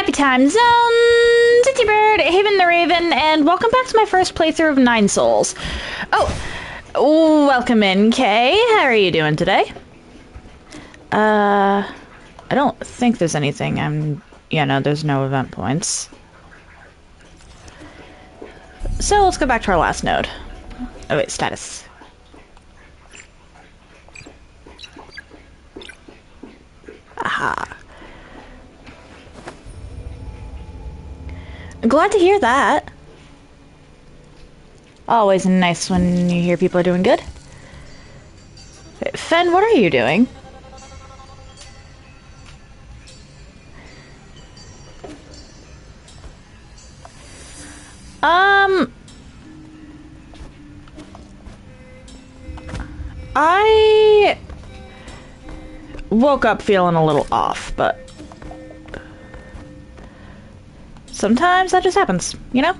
Happy time zone! Titsy Bird, Haven the Raven, and welcome back to my first playthrough of Nine Souls. Oh, welcome in, Kay. How are you doing today? I don't think there's anything. Yeah, no, there's no event points. So let's go back to our last node. Oh wait, status. Aha. Glad to hear that. Always nice when you hear people are doing good. Fen, what are you doing? I woke up feeling a little off, but sometimes that just happens, you know?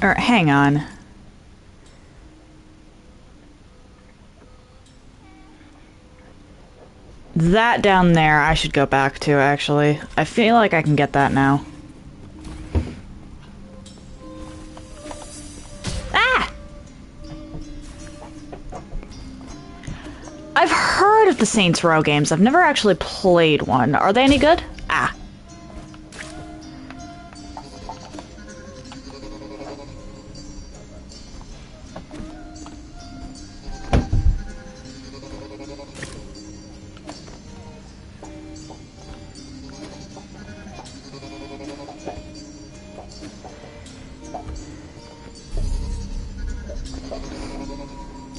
Or hang on. That down there I should go back to, actually. I feel like I can get that now. Ah! I've heard of the Saints Row games. I've never actually played one. Are they any good? Ah.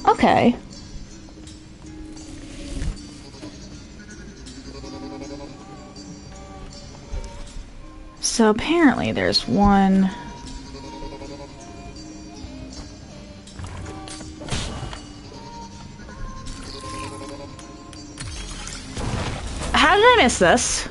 Okay. So apparently there's one. How did I miss this?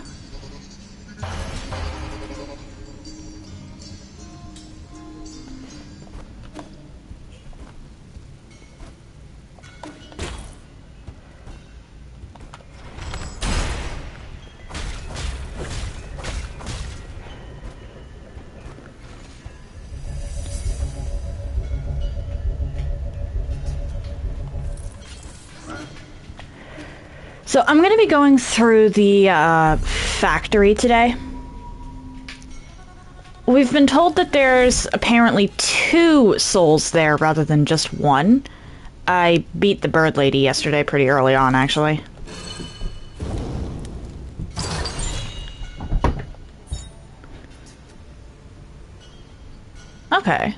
So I'm going to be going through the factory today. We've been told that there's apparently 2 souls there rather than just 1. I beat the bird lady yesterday pretty early on, actually. Okay.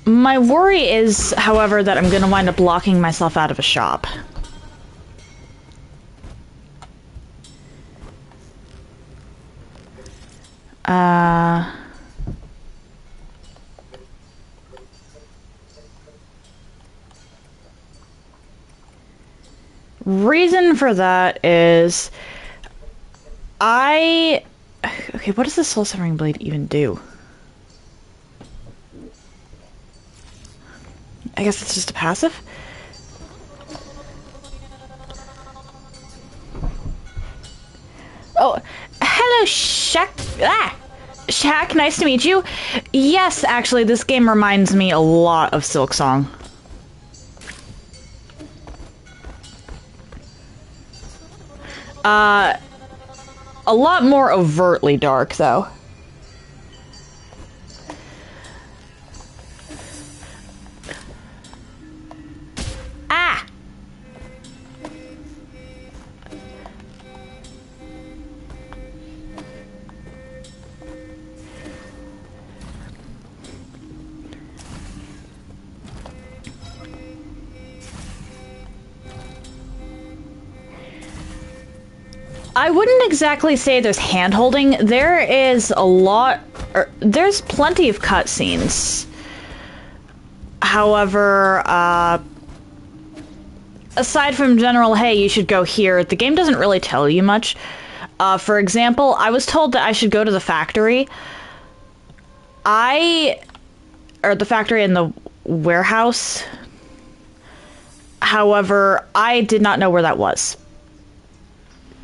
My worry is, however, that I'm gonna wind up locking myself out of a shop. Reason for that is okay, what does the Soul Severing Blade even do? I guess it's just a passive? Oh, hello, Shaq. Shaq, nice to meet you. Yes, actually, this game reminds me a lot of Silksong. A lot more overtly dark, though. Ah! I wouldn't exactly say there's hand-holding. There is a lot... there's plenty of cutscenes. However, aside from general, hey, you should go here, the game doesn't really tell you much. For example, I was told that I should go to the factory. Or the factory and the warehouse. However, I did not know where that was.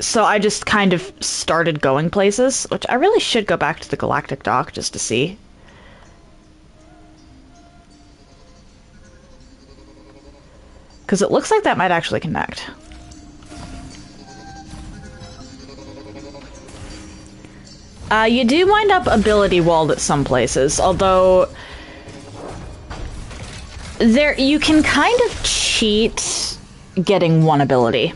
So I just kind of started going places, which I really should go back to the Galactic Dock just to see. Because it looks like that might actually connect. You do wind up ability walled at some places, although there you can kind of cheat getting one ability.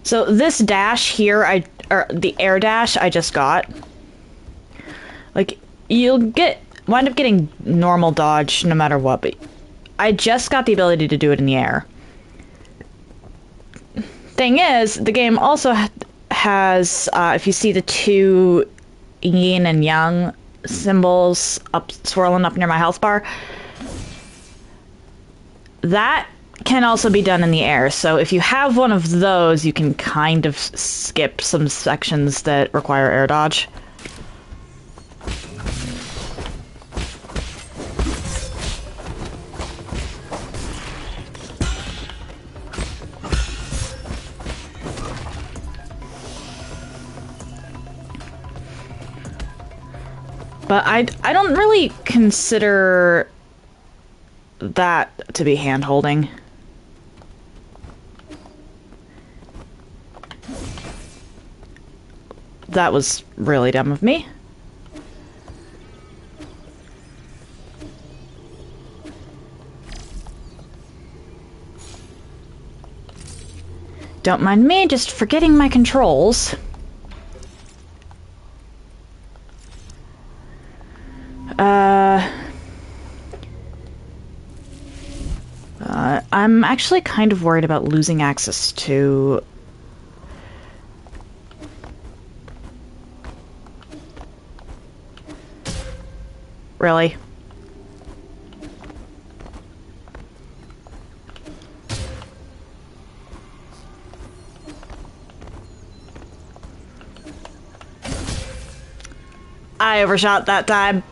So this dash here, or the air dash I just got, like, you'll wind up getting normal dodge no matter what, but I just got the ability to do it in the air. Thing is, the game also has, if you see the two yin and yang symbols swirling up near my health bar, that can also be done in the air. So if you have one of those, you can kind of skip some sections that require air dodge. But I don't really consider that to be hand-holding. That was really dumb of me. Don't mind me just forgetting my controls. I'm actually kind of worried about losing access to... Really? I overshot that time.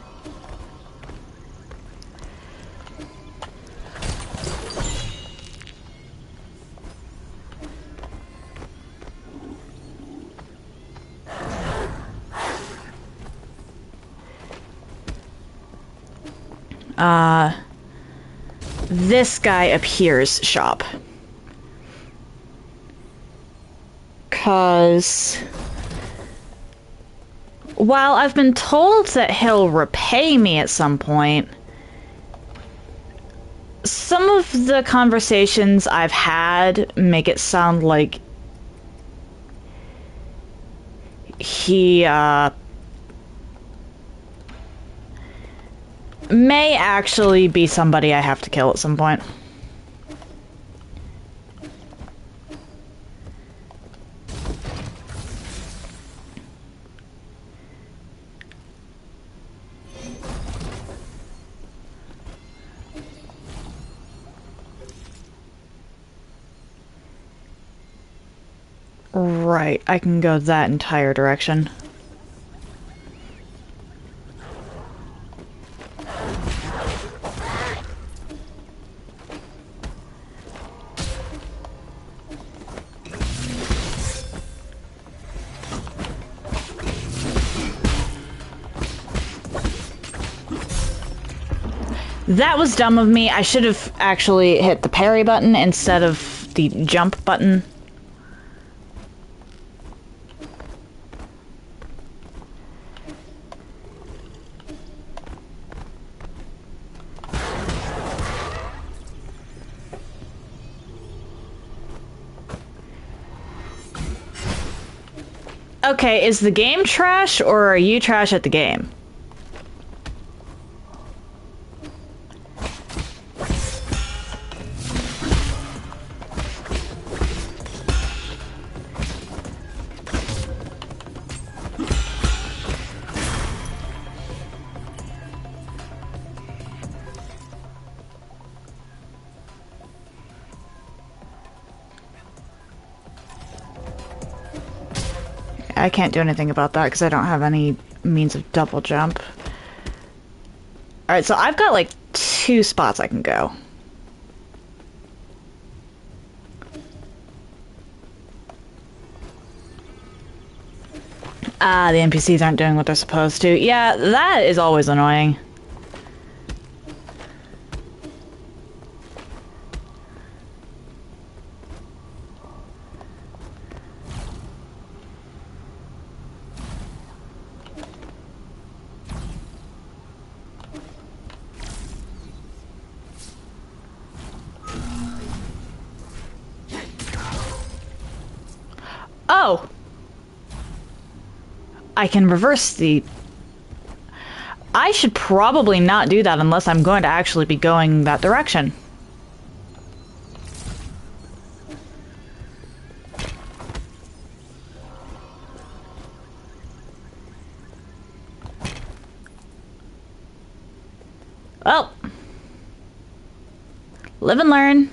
This guy appears shop. 'Cause while I've been told that he'll repay me at some point, some of the conversations I've had make it sound like he, may actually be somebody I have to kill at some point. Right, I can go that entire direction. That was dumb of me. I should have actually hit the parry button instead of the jump button. Okay, is the game trash, or are you trash at the game? I can't do anything about that because I don't have any means of double jump. Alright, so I've got like 2 spots I can go. Ah, the NPCs aren't doing what they're supposed to. Yeah, that is always annoying. Oh! I can reverse the... I should probably not do that unless I'm going to actually be going that direction. Well. Live and learn.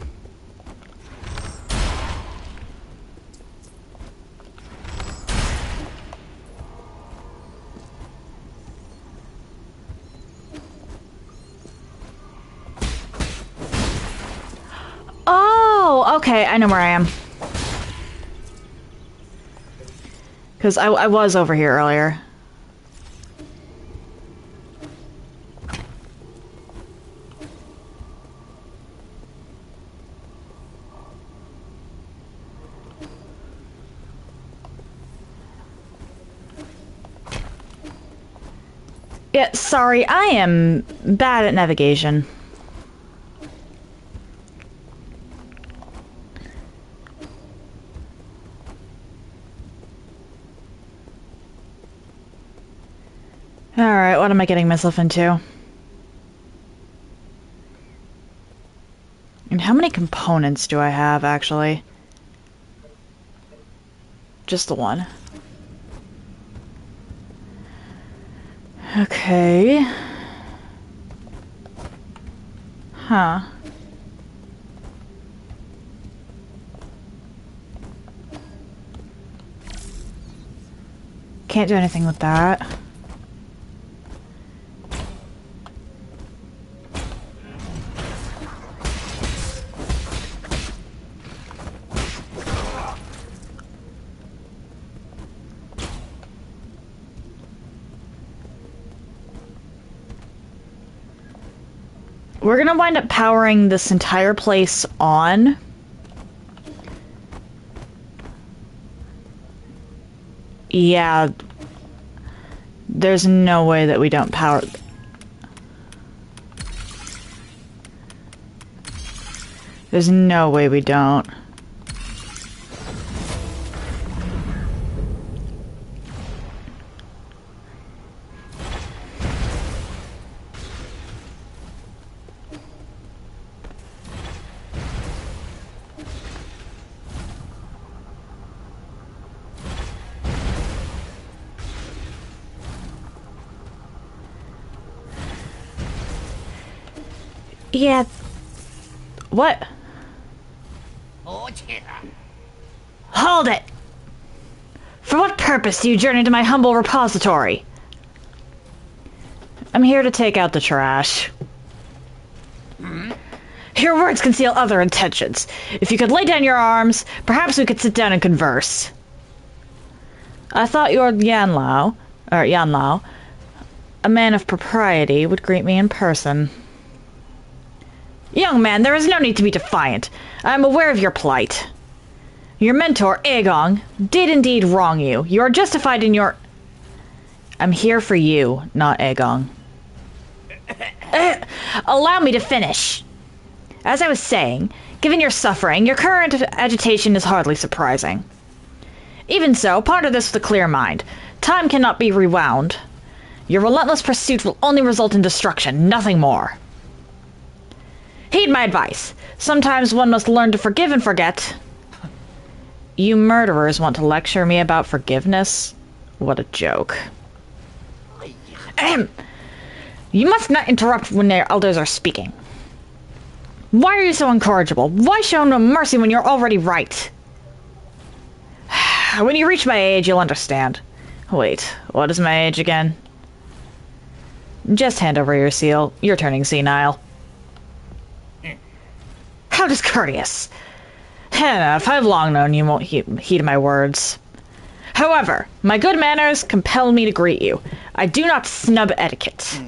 Oh, okay, I know where I am. Because I was over here earlier. Yeah, sorry, I am bad at navigation. Alright, what am I getting myself into? And how many components do I have, actually? Just the one. Okay. Huh. Can't do anything with that. We're gonna wind up powering this entire place on. Yeah. There's no way that we don't power... There's no way we don't. Yeah. What? Hold it! For what purpose do you journey to my humble repository? I'm here to take out the trash. Your words conceal other intentions. If you could lay down your arms, perhaps we could sit down and converse. I thought your Yanlao, a man of propriety, would greet me in person. Young man, there is no need to be defiant. I am aware of your plight. Your mentor, Aegong, did indeed wrong you. You are justified in your... I'm here for you, not Aegong. Allow me to finish. As I was saying, given your suffering, your current agitation is hardly surprising. Even so, ponder this with a clear mind. Time cannot be rewound. Your relentless pursuit will only result in destruction, nothing more. Heed my advice. Sometimes one must learn to forgive and forget. You murderers want to lecture me about forgiveness? What a joke. Ahem. You must not interrupt when their elders are speaking. Why are you so incorrigible? Why show no mercy when you're already right? When you reach my age, you'll understand. Wait, what is my age again? Just hand over your seal. You're turning senile. How discourteous. Enough, I've long known you won't heed my words. However, my good manners compel me to greet you. I do not snub etiquette.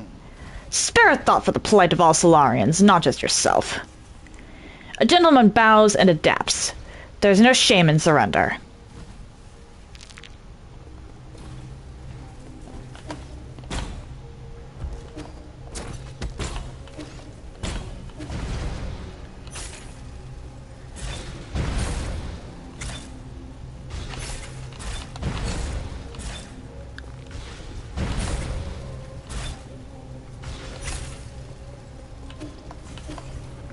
Spare a thought for the plight of all Solarians, not just yourself. A gentleman bows and adapts. There's no shame in surrender.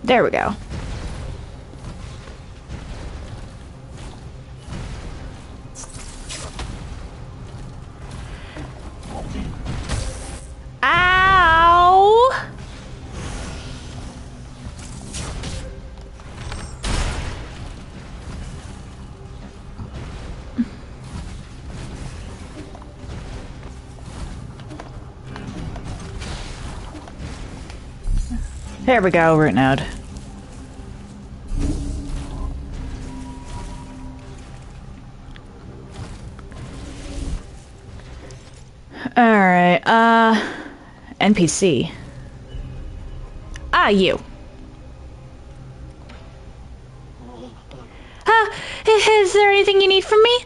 There we go. Ow! There we go, root node. Alright, NPC. Ah, you. Is there anything you need from me?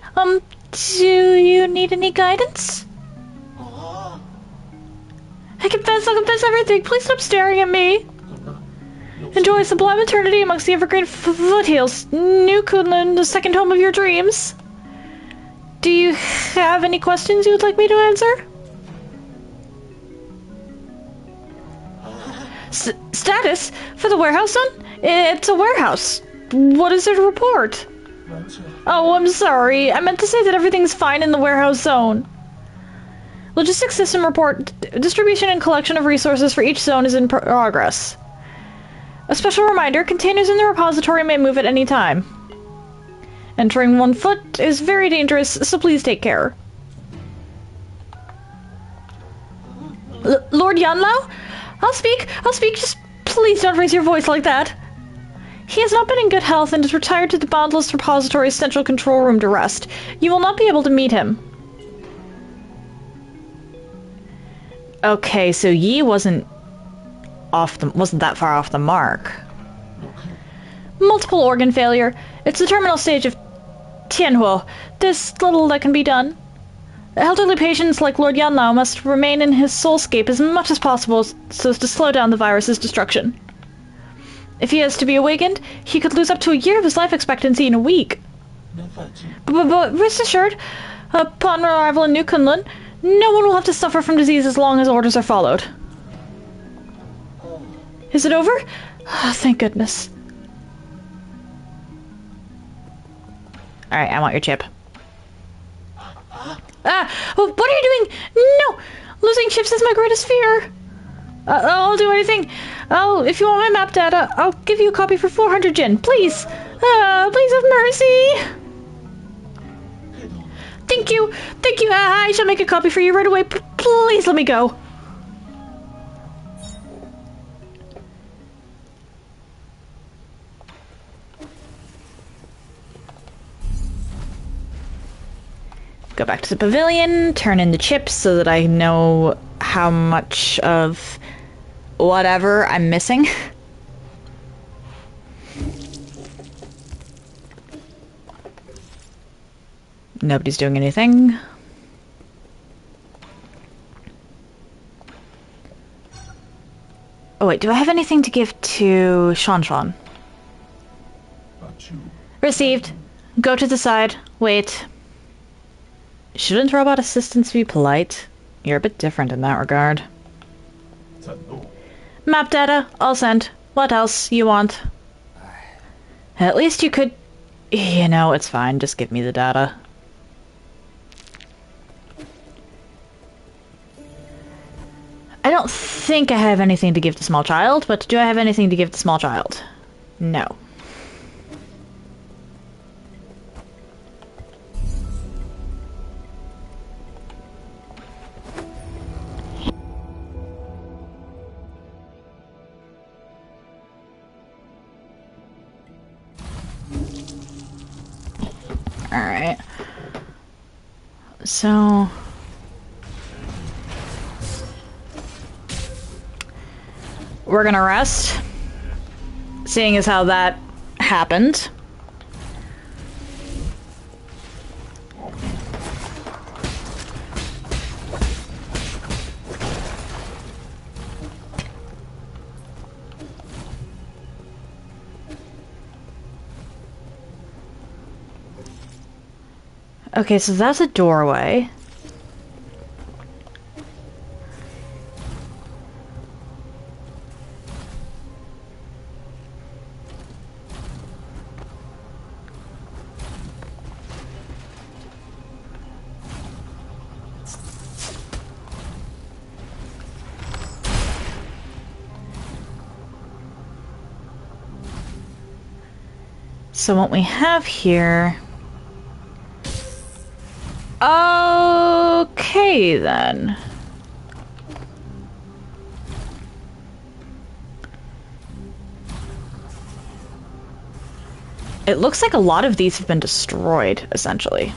Do you need any guidance? I'll confess everything. Please stop staring at me. Enjoy a sublime eternity amongst the evergreen foothills. New Kunlun, the second home of your dreams. Do you have any questions you would like me to answer? Status? For the warehouse zone? It's a warehouse. What is there to report? Oh, I'm sorry. I meant to say that everything's fine in the warehouse zone. Logistics system report. Distribution and collection of resources for each zone is in progress. A special reminder, containers in the repository may move at any time. Entering 1 foot is very dangerous, so please take care. Lord Yanlao? I'll speak, just please don't raise your voice like that. He has not been in good health and is retired to the Boundless Repository's central control room to rest. You will not be able to meet him. Okay, so Yi wasn't that far off the mark. Multiple organ failure. It's the terminal stage of Tianhuo. There's little that can be done. Elderly patients like Lord Yanlao must remain in his soulscape as much as possible so as to slow down the virus's destruction. If he is to be awakened, he could lose up to a year of his life expectancy in a week. But rest assured, upon arrival in New Kunlun, no one will have to suffer from disease as long as orders are followed. Is it over? Oh, thank goodness. Alright, I want your chip. What are you doing? No! Losing chips is my greatest fear. I'll do anything. Oh, if you want my map data, I'll give you a copy for 400 Jin. Please! Please have mercy! Thank you! Thank you! I shall make a copy for you right away. Please let me go. Go back to the pavilion, turn in the chips so that I know how much of whatever I'm missing. Nobody's doing anything. Oh wait, do I have anything to give to Sean? Received. Go to the side. Wait. Shouldn't robot assistants be polite? You're a bit different in that regard. Map data, all sent. What else you want? At least you could... You know, it's fine. Just give me the data. I don't think I have anything to give to small child, but do I have anything to give to small child? No. Alright. So... we're gonna rest. Seeing as how that happened. Okay, so that's a doorway. So what we have here... okay, then. It looks like a lot of these have been destroyed, essentially.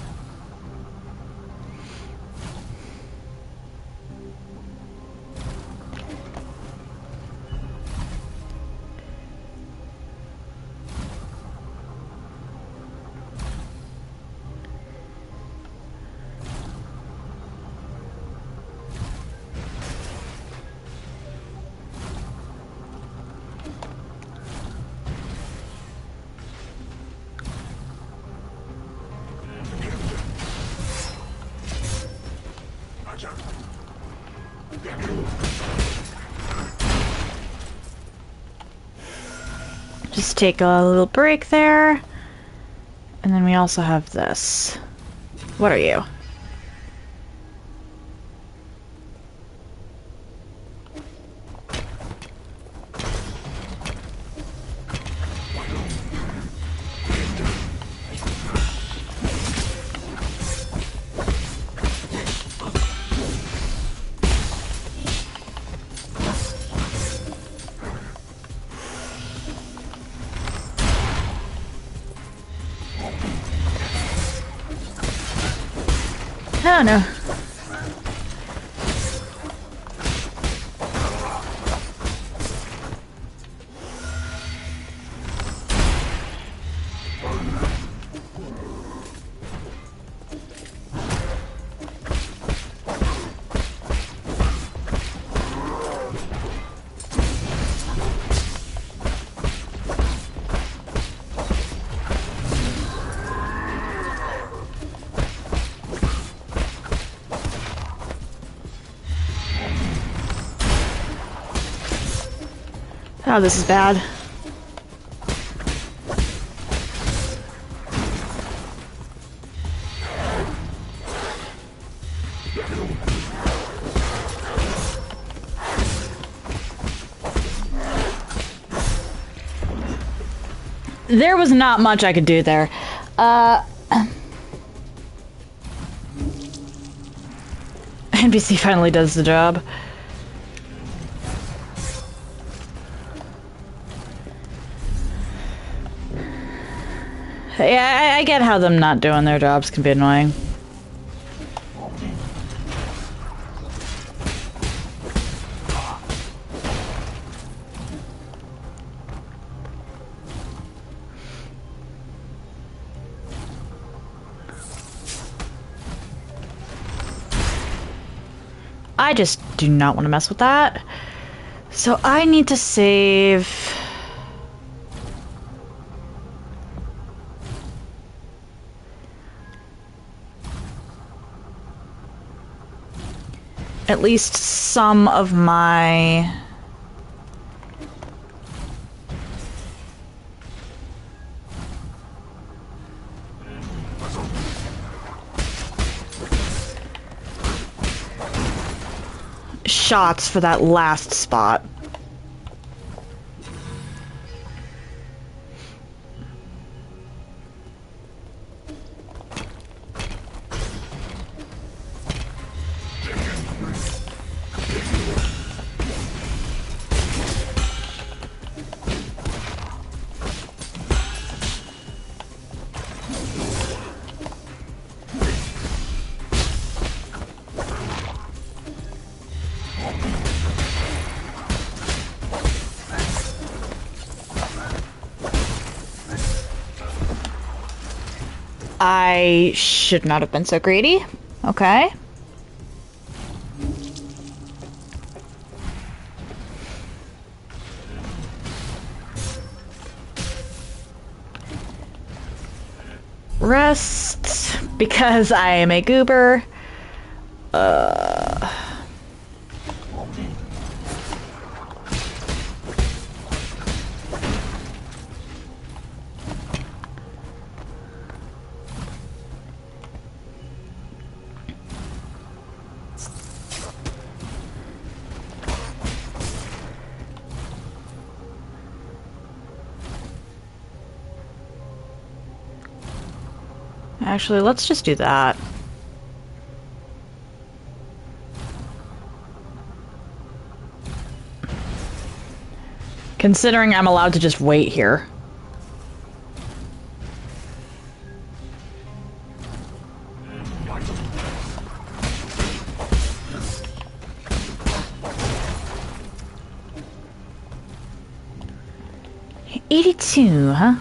Just take a little break there. And then we also have this. What are you? Oh no. Oh, this is bad. There was not much I could do there. NPC finally does the job. Yeah, I get how them not doing their jobs can be annoying. I just do not want to mess with that. So I need to save... at least some of my... shots for that last spot. I should not have been so greedy. Okay. Rest, because I am a goober. Actually, let's just do that. Considering I'm allowed to just wait here. $82, huh?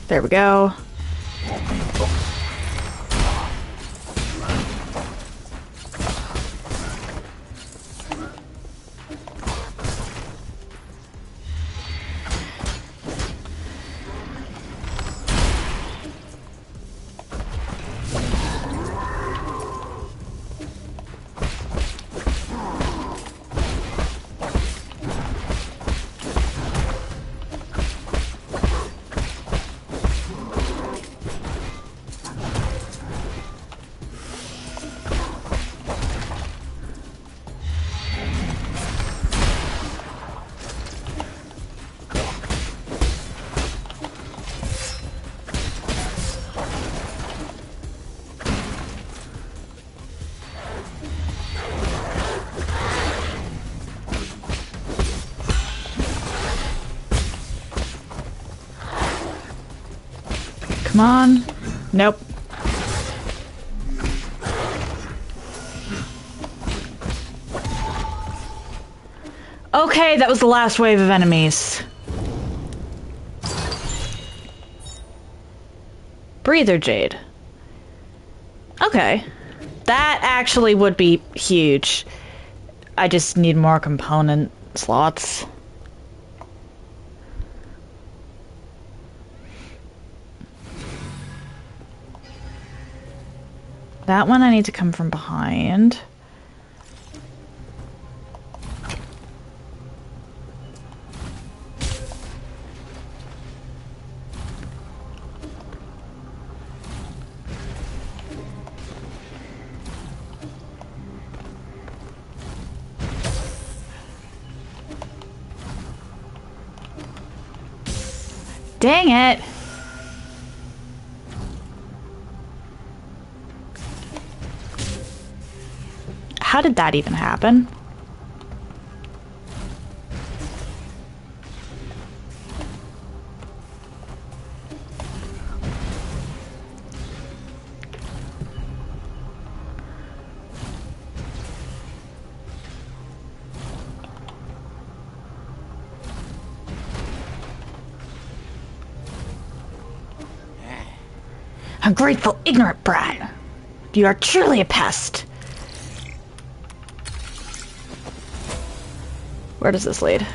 There we go. Come on. Nope. Okay, that was the last wave of enemies. Breather Jade. Okay. That actually would be huge. I just need more component slots. That one I need to come from behind. Dang it! How did that even happen? Ungrateful, ignorant brat! You are truly a pest! Where does this lead?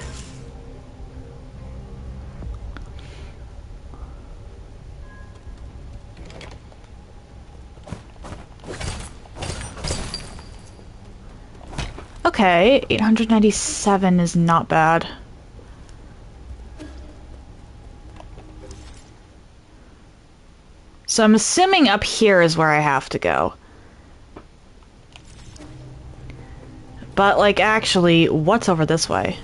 Okay, 897 is not bad. So I'm assuming up here is where I have to go. But, like, actually, what's over this way?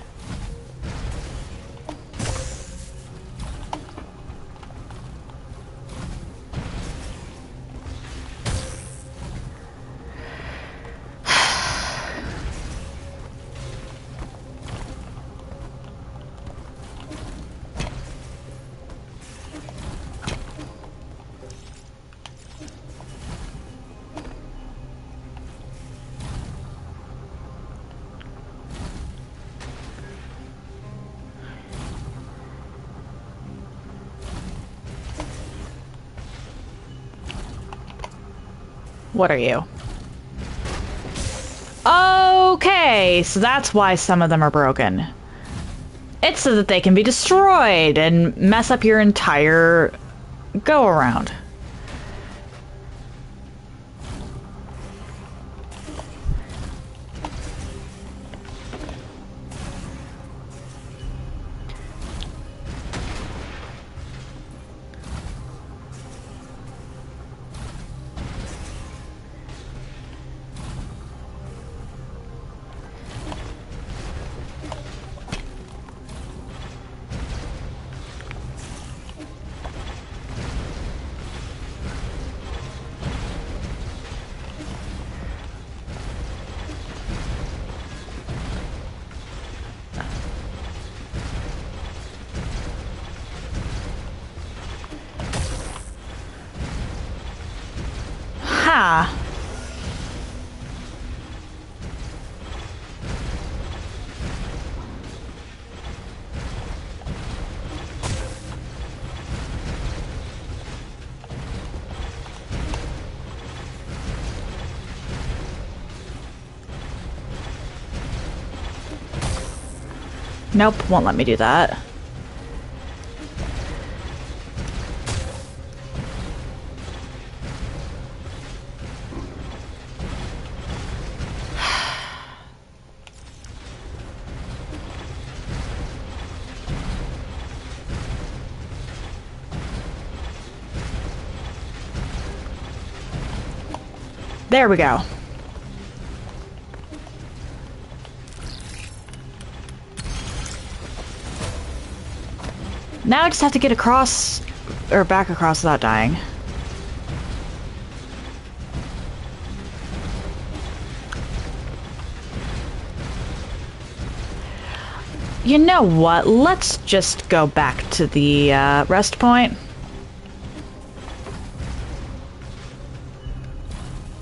What are you? Okay, so that's why some of them are broken. It's so that they can be destroyed and mess up your entire go-around. Ha! Nope, won't let me do that. There we go. Now I just have to get across, or back across without dying. You know what? Let's just go back to the rest point.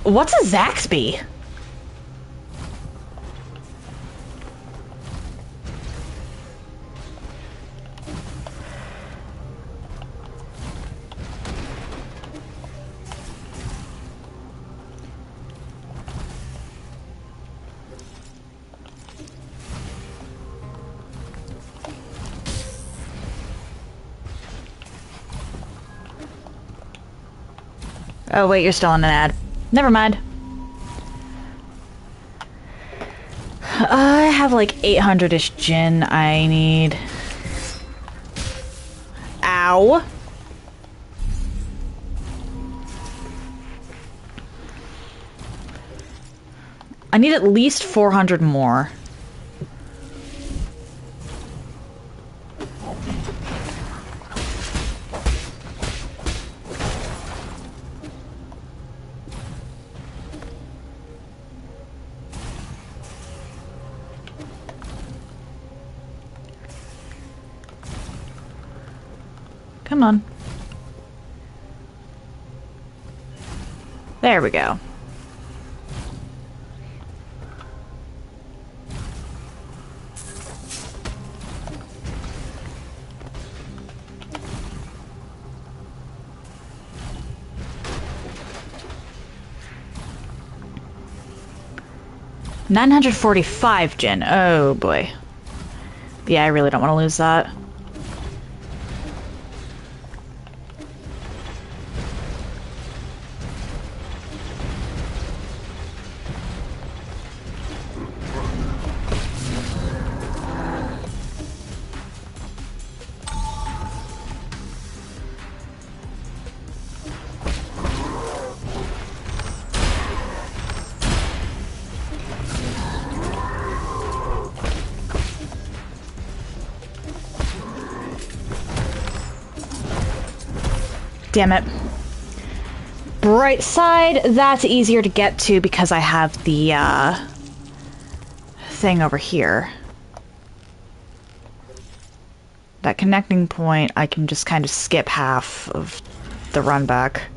What's a Zaxby? Oh wait, you're still in an ad. Never mind. I have like 800-ish gin I need. Ow. I need at least 400 more. Come on. There we go. $945 gin. Oh boy. Yeah, I really don't want to lose that. Damn it. Bright side, that's easier to get to because I have the thing over here. That connecting point, I can just kind of skip half of the run back.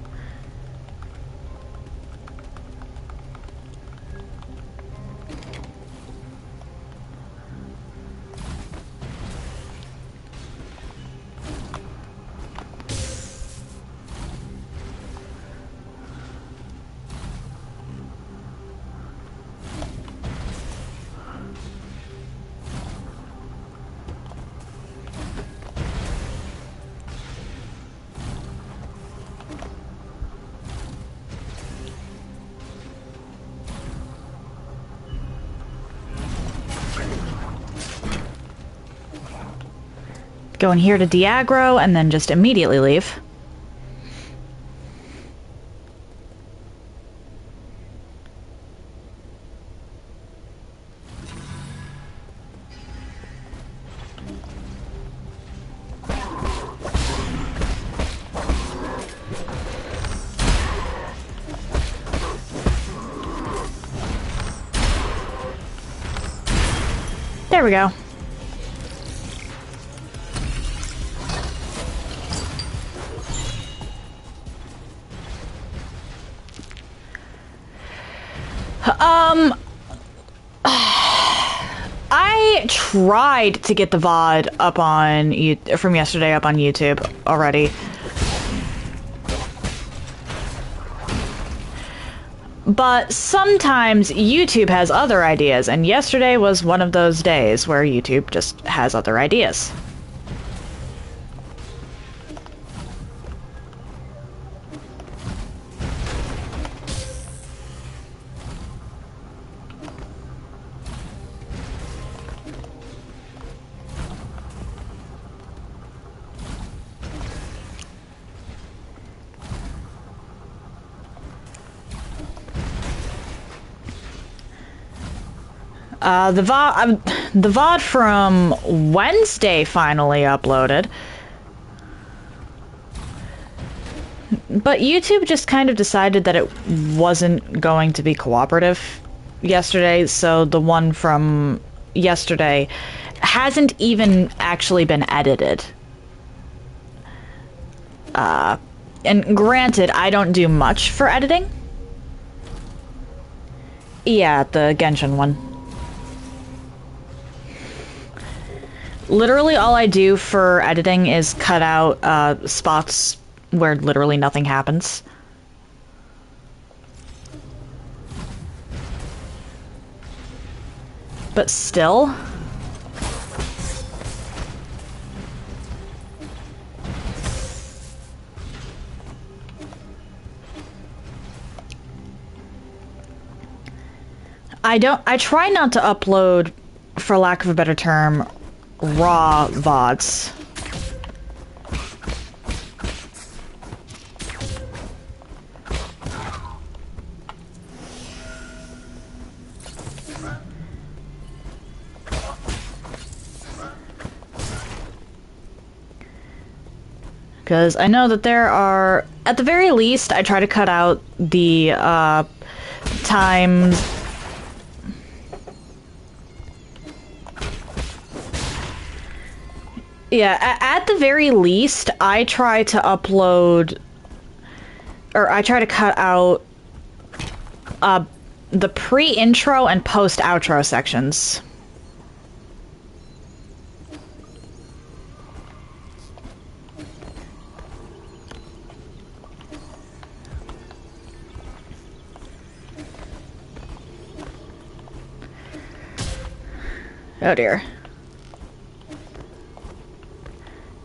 Go in here to de-aggro and then just immediately leave. There we go. I tried to get the VOD up on from yesterday up on YouTube already. But sometimes YouTube has other ideas, and yesterday was one of those days where YouTube just has other ideas. The VOD from Wednesday finally uploaded. But YouTube just kind of decided that it wasn't going to be cooperative yesterday, so the one from yesterday hasnhasn't actually been edited. And granted, I don't do much for editing. Yeah, the Genshin one. Literally all I do for editing is cut out spots where literally nothing happens. But still... I try not to upload, for lack of a better term, raw VODs. Because I know that there are, at the very least, I try to cut out the times... Yeah, at the very least, I try to upload, or I try to cut out the pre-intro and post-outro sections. Oh dear.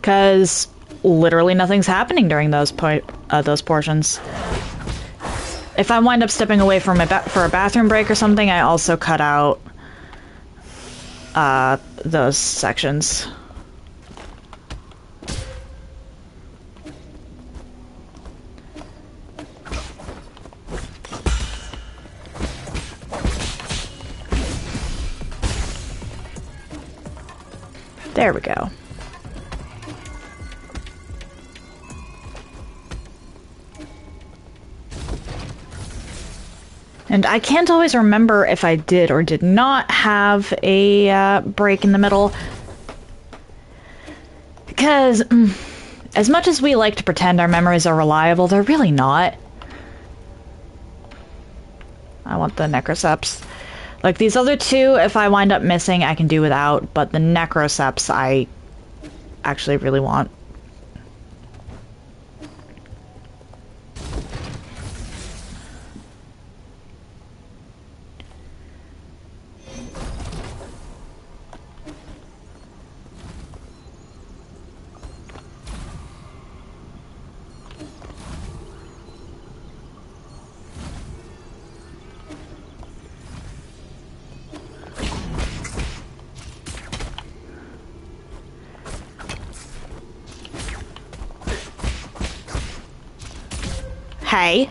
Because literally nothing's happening during those portions. If I wind up stepping away from for a bathroom break or something, I also cut out those sections. There we go. And I can't always remember if I did or did not have a break in the middle. Because as much as we like to pretend our memories are reliable, they're really not. I want the necroseps. Like, these other two, if I wind up missing, I can do without, but the necroseps I actually really want. Okay.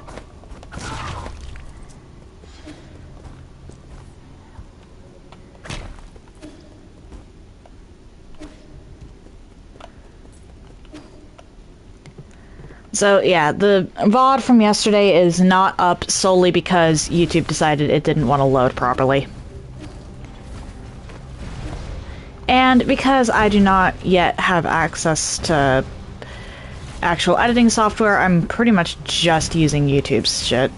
So, yeah, the VOD from yesterday is not up solely because YouTube decided it didn't want to load properly. And because I do not yet have access to actual editing software, I'm pretty much just using YouTube's shit.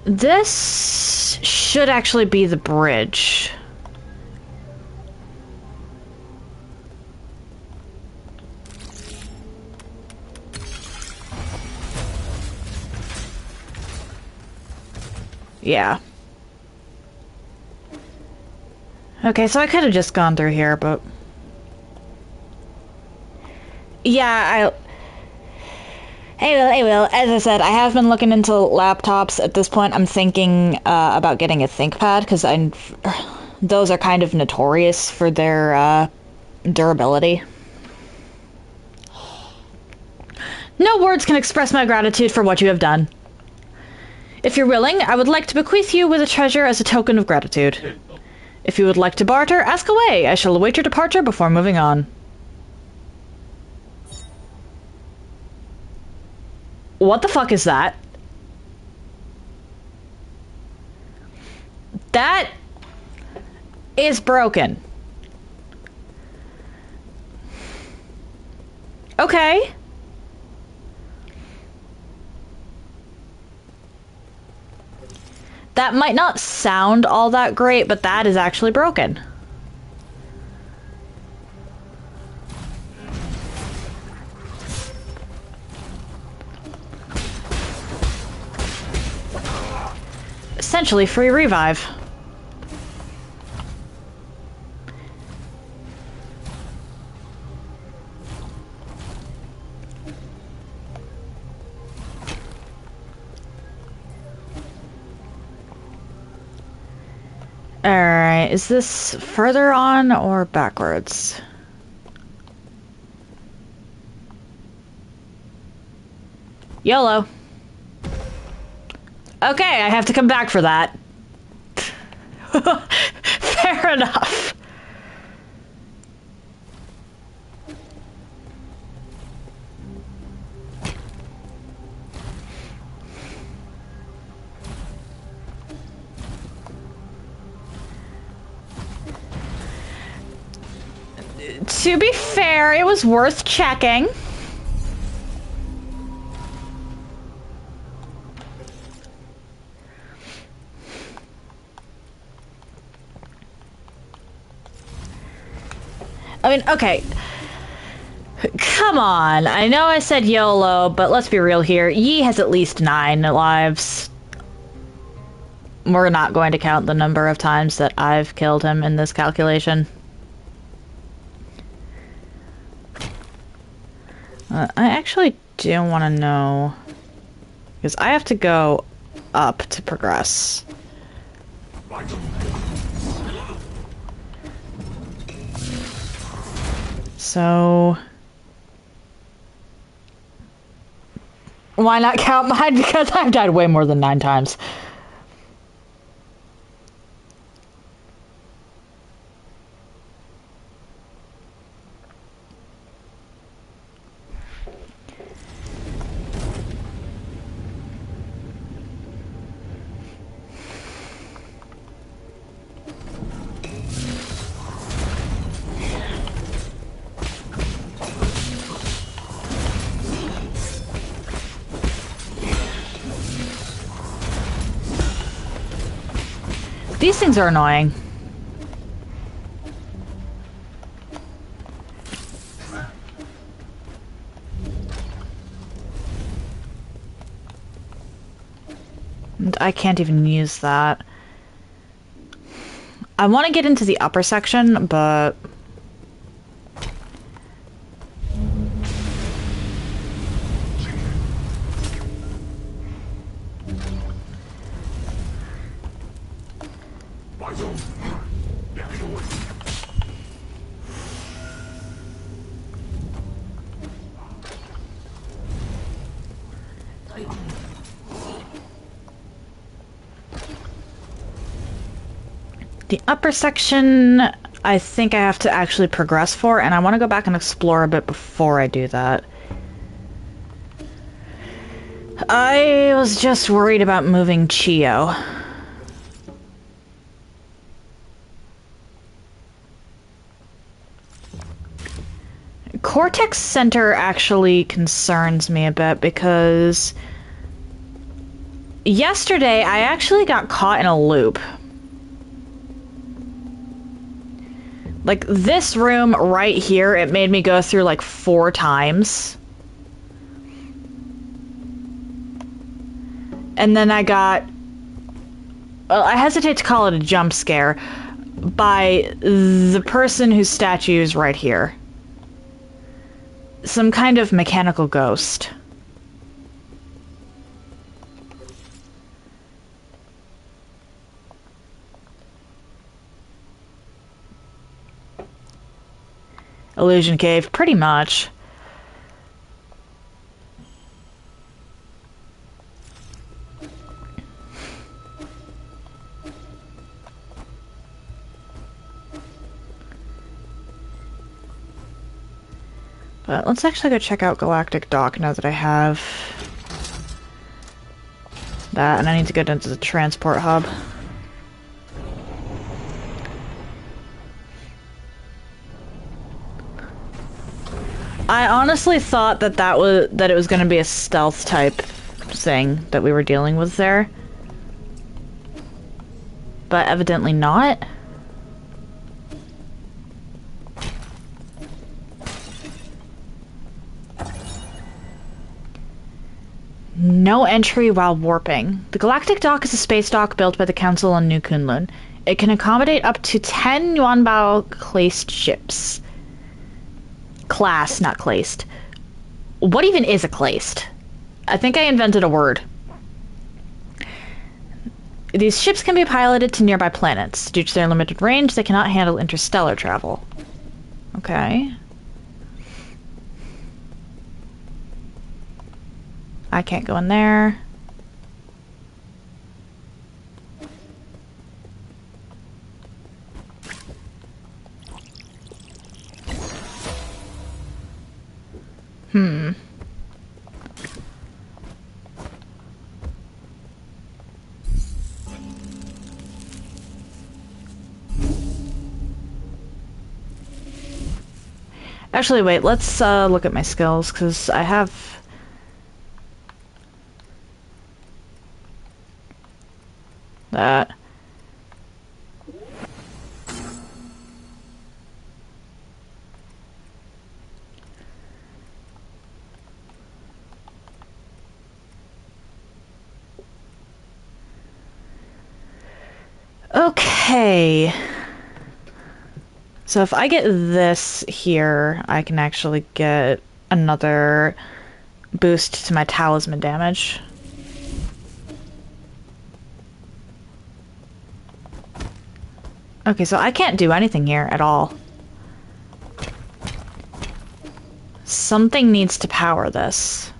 This should actually be the bridge. Yeah. Okay, so I could have just gone through here, but... Yeah, Hey Will, as I said, I have been looking into laptops. At this point, I'm thinking about getting a ThinkPad, because those are kind of notorious for their durability. No words can express my gratitude for what you have done. If you're willing, I would like to bequeath you with a treasure as a token of gratitude. If you would like to barter, ask away. I shall await your departure before moving on. What the fuck is that? That is broken. Okay. That might not sound all that great, but that is actually broken. Essentially free revive. Alright, is this further on or backwards? YOLO. Okay, I have to come back for that. Fair enough. To be fair, it was worth checking. I mean, okay. Come on. I know I said YOLO, but let's be real here. Yi has at least 9 lives. We're not going to count the number of times that I've killed him in this calculation. I actually do want to know, because I have to go up to progress. So why not count mine? Because I've died way more than 9 times. These things are annoying. And I can't even use that. I want to get into the upper section, but... The upper section, I think I have to actually progress for, and I want to go back and explore a bit before I do that. I was just worried about moving Chio. Cortex Center actually concerns me a bit because yesterday I actually got caught in a loop. Like, this room right here, it made me go through like 4 times. And then I got... well, I hesitate to call it a jump scare by the person whose statue is right here. Some kind of mechanical ghost. Illusion Cave, pretty much. But let's actually go check out Galactic Dock now that I have that, and I need to get into the transport hub. I honestly thought that it was going to be a stealth type thing that we were dealing with there, but evidently not. No entry while warping. The Galactic Dock is a space dock built by the Council on New Kunlun. It can accommodate up to 10 Yuanbao classed ships. Class, not classed. What even is a classed? I think I invented a word. These ships can be piloted to nearby planets. Due to their limited range, they cannot handle interstellar travel. Okay. I can't go in there. Actually, wait, let's look at my skills, because I have... that. Okay. So if I get this here, I can actually get another boost to my talisman damage. Okay, so I can't do anything here at all. Something needs to power this.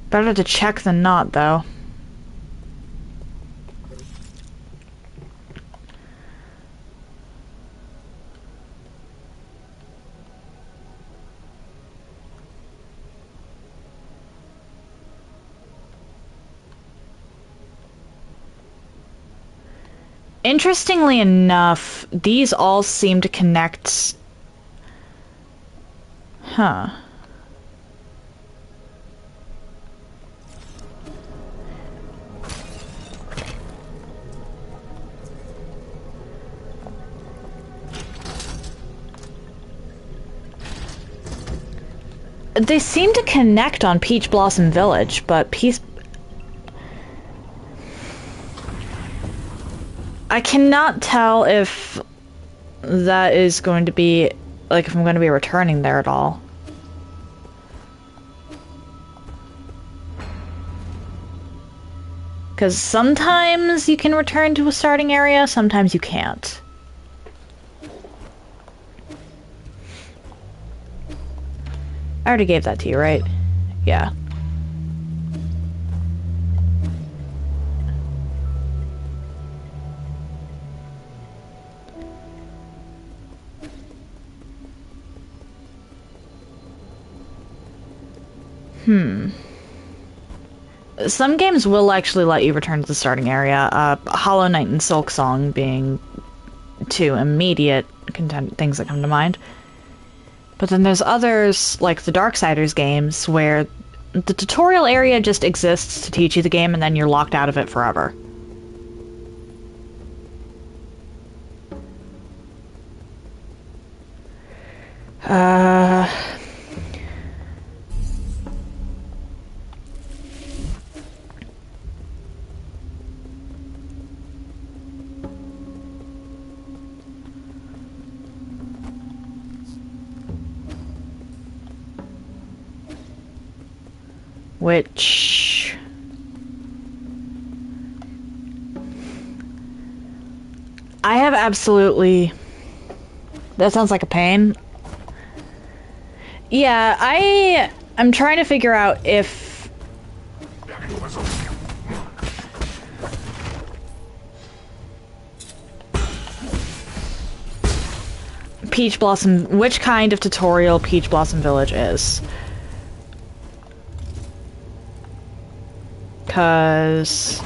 Better to check than not, though. Interestingly enough, these all seem to connect... Huh. They seem to connect on Peach Blossom Village, but I cannot tell if that is going to be, like, if I'm going to be returning there at all. Because sometimes you can return to a starting area, sometimes you can't. I already gave that to you, right? Yeah. Some games will actually let you return to the starting area. Hollow Knight and Silksong being two immediate things that come to mind. But then there's others, like the Darksiders games, where the tutorial area just exists to teach you the game and then you're locked out of it forever. Which... I have absolutely... That sounds like a pain. Yeah, I'm trying to figure out if... Peach Blossom... Which kind of tutorial Peach Blossom Village is. Because...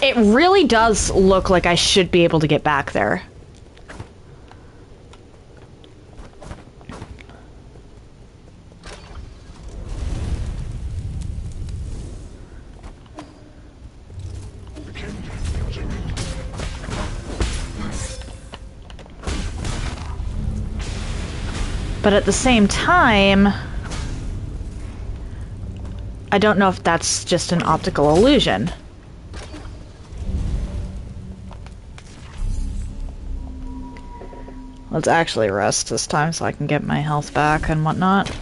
it really does look like I should be able to get back there. But at the same time, I don't know if that's just an optical illusion. Let's actually rest this time so I can get my health back and whatnot.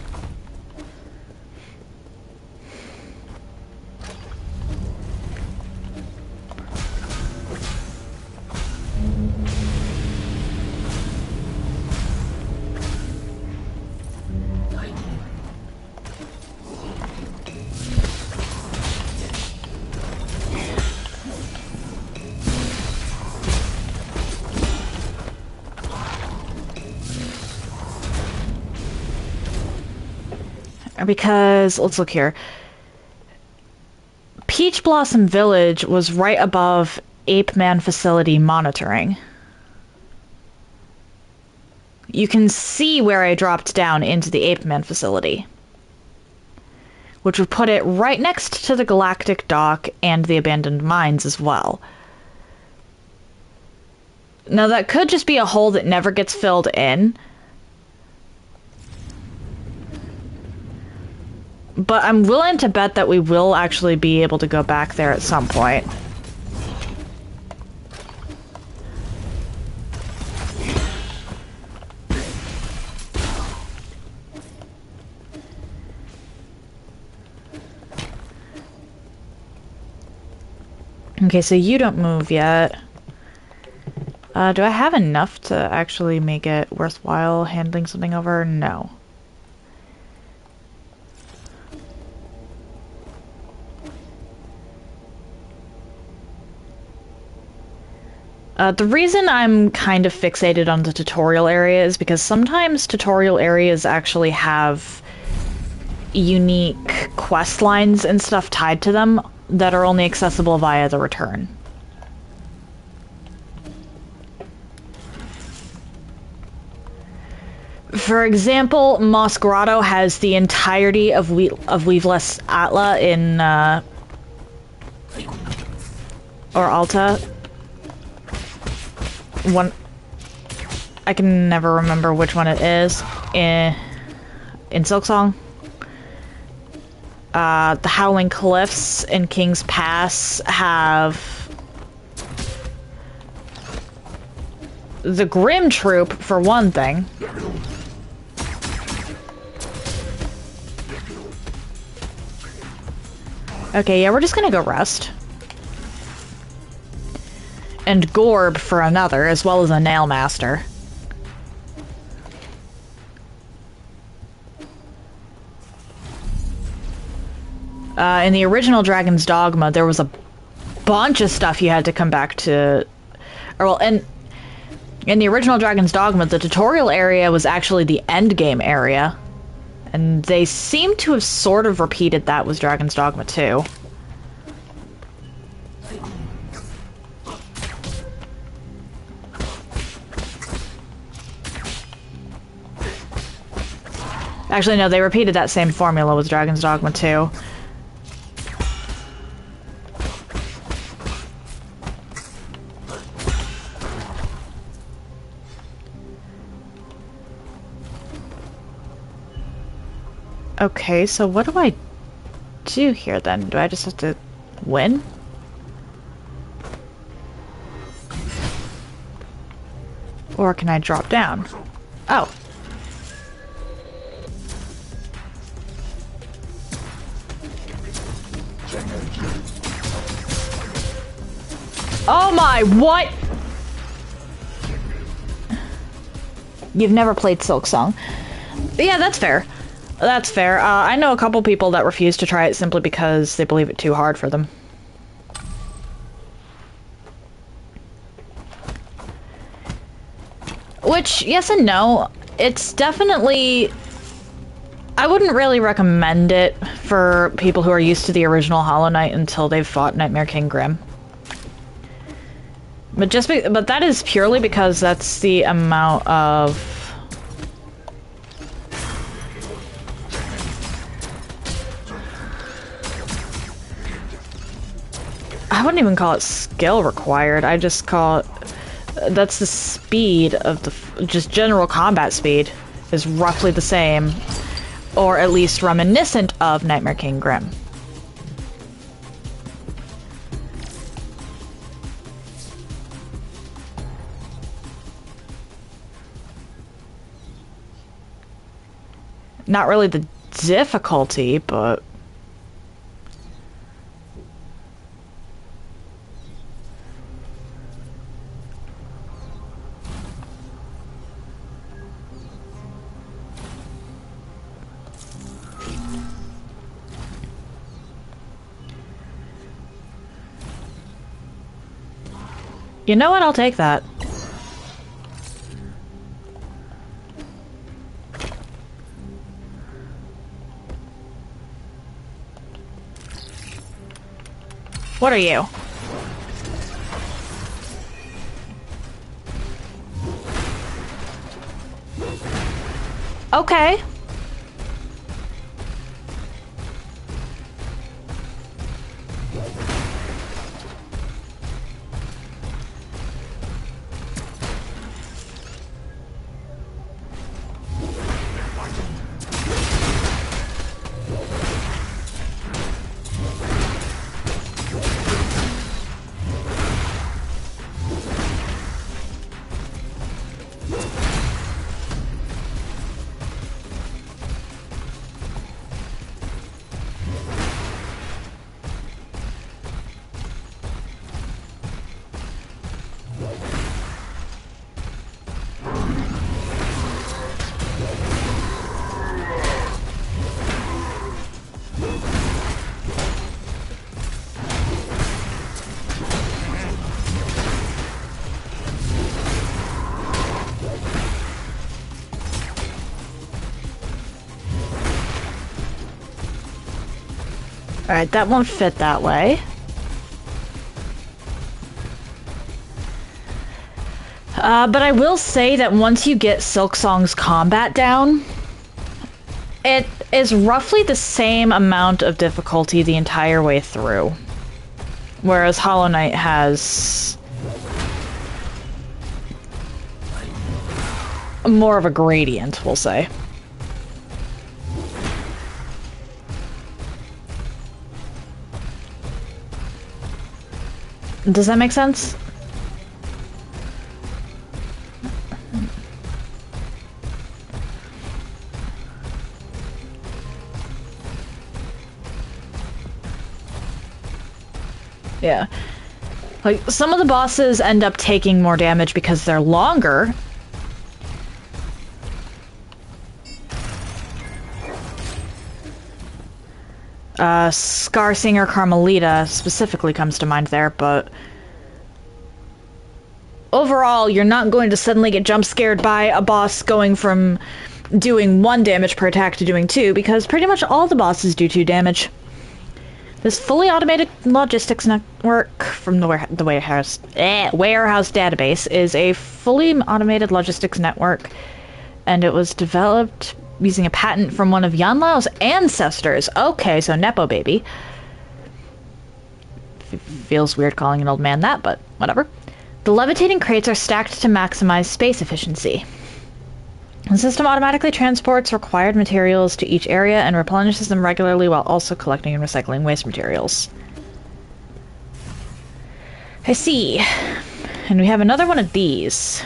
Because, let's look here. Peach Blossom Village was right above Ape Man Facility Monitoring. You can see where I dropped down into the Ape Man Facility, which would put it right next to the Galactic Dock and the Abandoned Mines as well. Now that could just be a hole that never gets filled in, but I'm willing to bet that we will actually be able to go back there at some point. Okay, so you don't move yet. Do I have enough to actually make it worthwhile handling something over? No. The reason I'm kind of fixated on the tutorial area is because sometimes tutorial areas actually have unique quest lines and stuff tied to them that are only accessible via the return. For example, Moss Grotto has the entirety of Weaveless Atla in, or Alta. One, I can never remember which one it is. In Silksong. The Howling Cliffs in King's Pass have the Grim Troop, for one thing. Okay, yeah, we're just gonna go rest. And Gorb for another, as well as a Nail Master. In the original Dragon's Dogma, there was a bunch of stuff you had to come back to... Or, well, in the original Dragon's Dogma, the tutorial area was actually the endgame area. And they seem to have sort of repeated that with Dragon's Dogma 2. Actually, no, they repeated that same formula with Dragon's Dogma 2. Okay, so what do I do here then? Do I just have to win? Or can I drop down? Oh. Oh my, what? You've never played Silksong. Yeah, that's fair. That's fair. I know a couple people that refuse to try it simply because they believe it too hard for them. Which, yes and no. It's definitely... I wouldn't really recommend it for people who are used to the original Hollow Knight until they've fought Nightmare King Grim. But but that is purely because that's the amount of... I wouldn't even call it skill required. I just call it... That's the speed of the... Just general combat speed is roughly the same. Or at least reminiscent of Nightmare King Grim. Not really the difficulty, but... You know what? I'll take that. What are you? Okay. Alright, that won't fit that way. But I will say that once you get Silksong's combat down, it is roughly the same amount of difficulty the entire way through. Whereas Hollow Knight has more of a gradient, we'll say. Does that make sense? Yeah. Like, some of the bosses end up taking more damage because they're longer. Scar Singer Carmelita specifically comes to mind there, but overall, you're not going to suddenly get jump scared by a boss going from doing 1 damage per attack to doing 2, because pretty much all the bosses do 2 damage. This fully automated logistics network from the warehouse database is a fully automated logistics network, and it was developed using a patent from one of Yanlao's ancestors. Okay, so Nepo baby. Feels weird calling an old man that, but whatever. The levitating crates are stacked to maximize space efficiency. The system automatically transports required materials to each area and replenishes them regularly while also collecting and recycling waste materials. I see. And we have another one of these.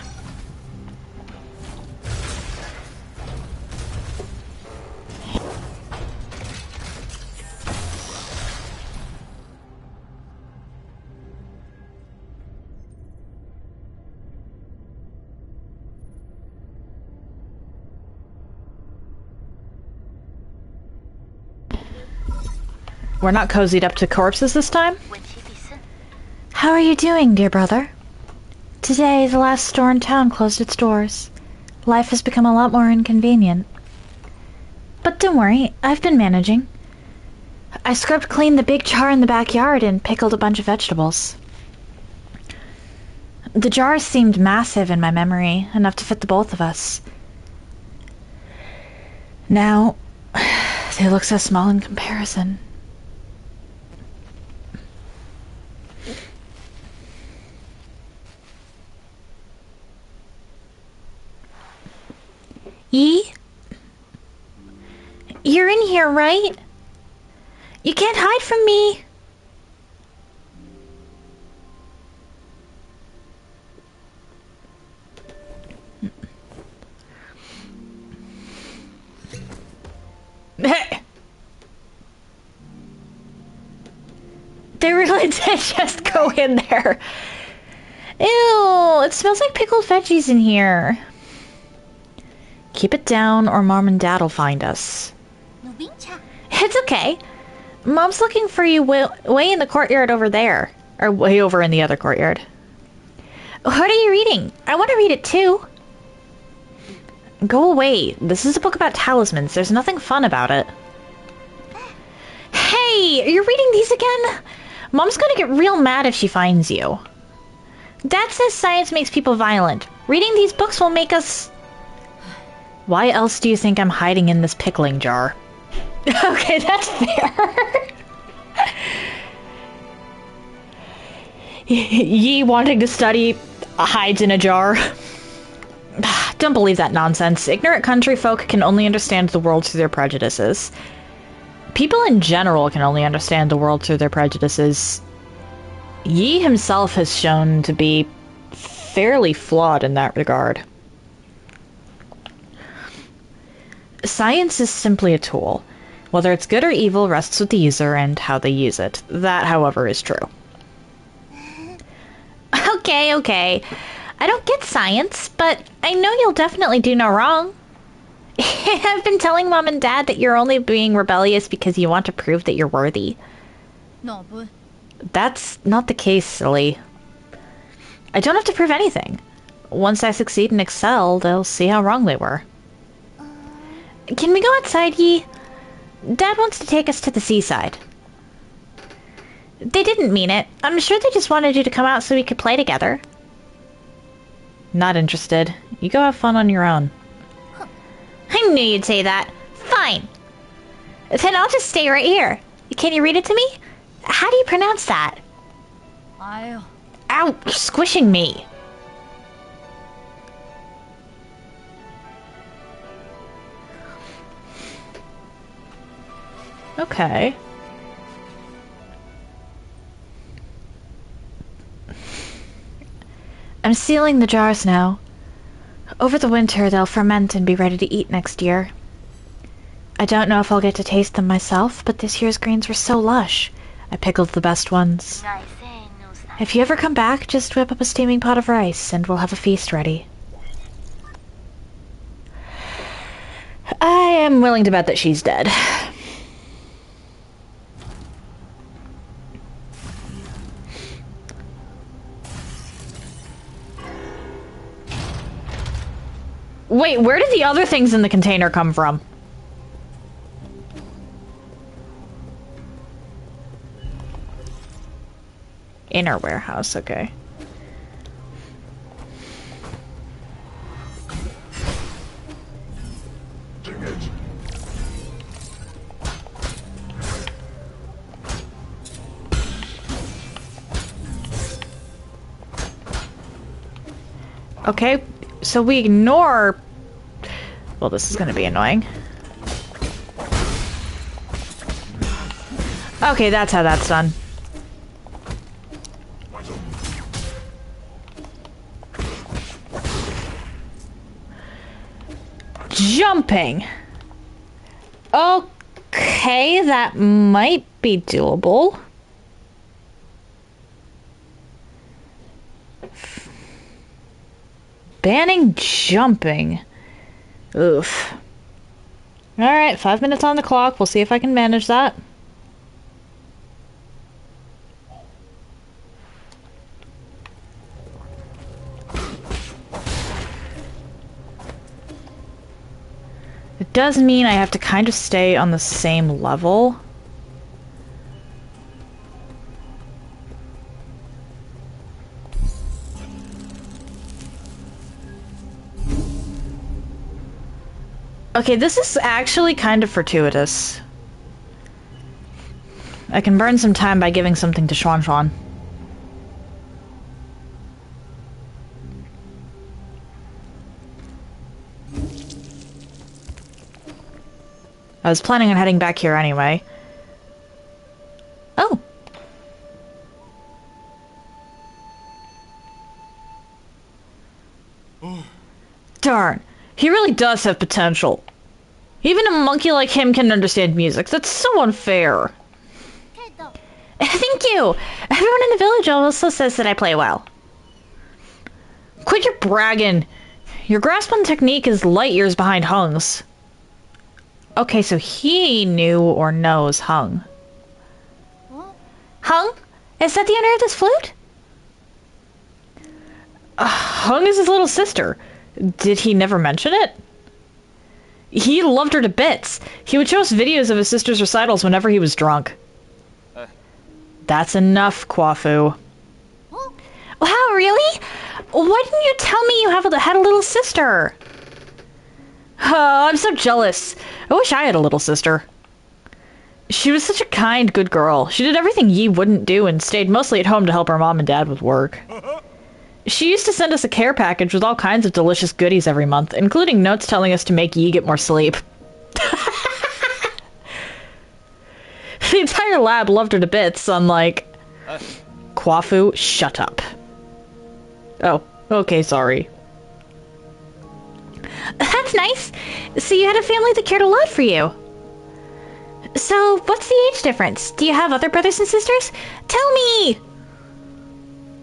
We're not cozied up to corpses this time? How are you doing, dear brother? Today, the last store in town closed its doors. Life has become a lot more inconvenient. But don't worry, I've been managing. I scrubbed clean the big jar in the backyard and pickled a bunch of vegetables. The jars seemed massive in my memory, enough to fit the both of us. Now, they look so small in comparison. Yi? You're in here, right? You can't hide from me. They really did just go in there. Ew, it smells like pickled veggies in here. Keep it down or Mom and Dad'll find us. It's okay. Mom's looking for you way in the courtyard over there. Or way over in the other courtyard. What are you reading? I want to read it too. Go away. This is a book about talismans. There's nothing fun about it. Hey, you're reading these again? Mom's gonna get real mad if she finds you. Dad says science makes people violent. Reading these books will make us... Why else do you think I'm hiding in this pickling jar? Okay, that's fair. Yi wanting to study hides in a jar. Don't believe that nonsense. Ignorant country folk can only understand the world through their prejudices. People in general can only understand the world through their prejudices. Yi himself has shown to be fairly flawed in that regard. Science is simply a tool. Whether it's good or evil rests with the user and how they use it. That, however, is true. Okay. I don't get science, but I know you'll definitely do no wrong. I've been telling Mom and Dad that you're only being rebellious because you want to prove that you're worthy. No, but... That's not the case, silly. I don't have to prove anything. Once I succeed and excel, they'll see how wrong they were. Can we go outside, Yi? Dad wants to take us to the seaside. They didn't mean it. I'm sure they just wanted you to come out so we could play together. Not interested. You go have fun on your own. I knew you'd say that. Fine. Then I'll just stay right here. Can you read it to me? How do you pronounce that? Ow, you're squishing me. Okay. I'm sealing the jars now. Over the winter, they'll ferment and be ready to eat next year. I don't know if I'll get to taste them myself, but this year's greens were so lush. I pickled the best ones. If you ever come back, just whip up a steaming pot of rice, and we'll have a feast ready. I am willing to bet that she's dead. Wait, where did the other things in the container come from? Inner warehouse, okay. Okay, so we ignore... Well, this is gonna be annoying. Okay, that's how that's done. Jumping. Okay, that might be doable. Banning jumping. Oof. Alright, 5 minutes on the clock. We'll see if I can manage that. It does mean I have to kind of stay on the same level. Okay, this is actually kind of fortuitous. I can burn some time by giving something to Xuan Xuan. I was planning on heading back here anyway. Oh. Darn. He really does have potential. Even a monkey like him can understand music. That's so unfair. Thank you. Everyone in the village also says that I play well. Quit your bragging. Your grasp on technique is light years behind Hung's. Okay, so he knew or knows Hung. Hung? Is that the owner of this flute? Hung is his little sister. Did he never mention it? He loved her to bits. He would show us videos of his sister's recitals whenever he was drunk. That's enough, Kwafu. Wow, really? Why didn't you tell me you had a little sister? Oh, I'm so jealous. I wish I had a little sister. She was such a kind, good girl. She did everything Yi wouldn't do and stayed mostly at home to help her mom and dad with work. She used to send us a care package with all kinds of delicious goodies every month, including notes telling us to make Yi get more sleep. The entire lab loved her to bits, unlike... Kwafu, shut up. Oh, okay, sorry. That's nice. So you had a family that cared a lot for you. So, what's the age difference? Do you have other brothers and sisters? Tell me!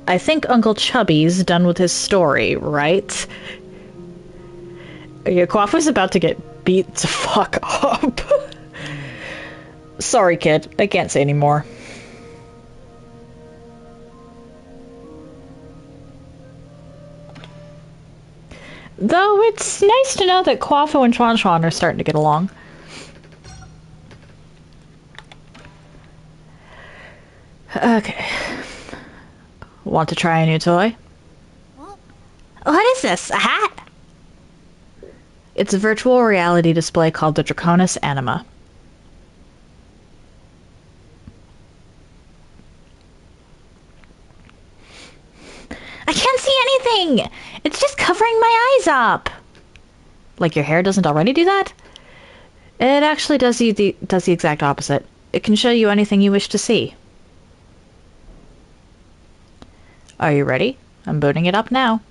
I think Uncle Chubby's done with his story, right? Yeah, Kwafu's about to get beat the fuck up. Sorry, kid. I can't say anymore. Though it's nice to know that Kwafu and Xuan Xuan are starting to get along. Okay. Want to try a new toy? What is this? A hat? It's a virtual reality display called the Draconis Anima. I can't see anything! It's just covering my eyes up! Like your hair doesn't already do that? It actually does the exact opposite. It can show you anything you wish to see. Are you ready? I'm booting it up now.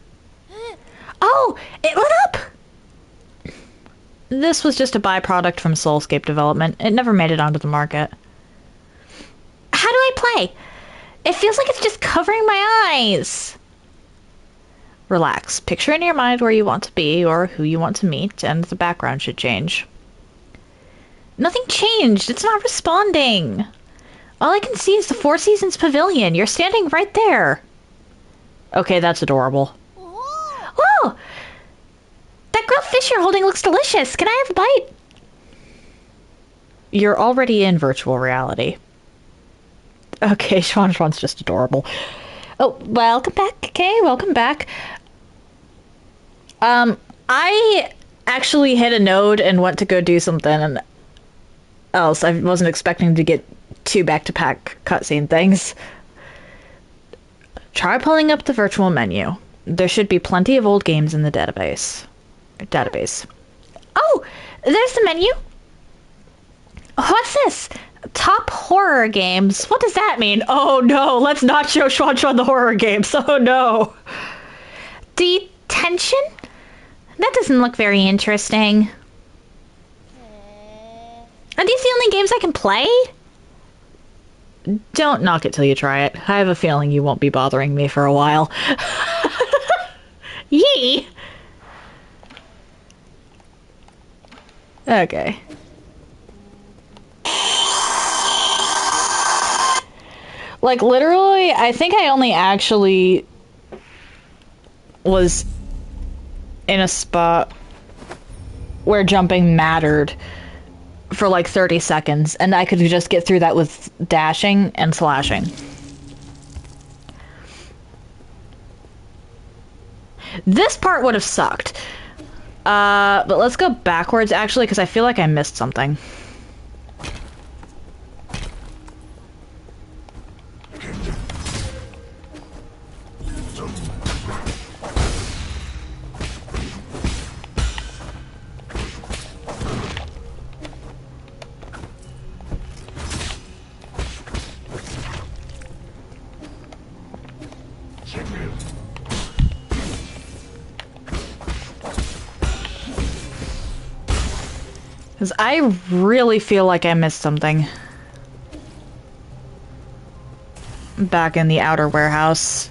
Oh! It lit up! This was just a byproduct from Soulscape development. It never made it onto the market. How do I play? It feels like it's just covering my eyes. Relax. Picture in your mind where you want to be or who you want to meet, and the background should change. Nothing changed. It's not responding. All I can see is the Four Seasons Pavilion. You're standing right there. Okay, that's adorable. Whoa! That grilled fish you're holding looks delicious. Can I have a bite? You're already in virtual reality. Okay, Schwan's just adorable. Oh, welcome back. Okay, welcome back. I actually hit a node and went to go do something else. I wasn't expecting to get two back-to-back cutscene things. Try pulling up the virtual menu. There should be plenty of old games in the database. Oh, there's the menu. What's this? Top horror games. What does that mean? Oh no, let's not show Schwan the horror games. Oh no. Detention? That doesn't look very interesting. Are these the only games I can play? Don't knock it till you try it. I have a feeling you won't be bothering me for a while. Yee! Okay. Like, literally, I think I only actually was in a spot where jumping mattered for like 30 seconds, and I could just get through that with dashing and slashing. This part would have sucked. But let's go backwards, actually, because I feel like I missed something. Because I really feel like I missed something. Back in the outer warehouse.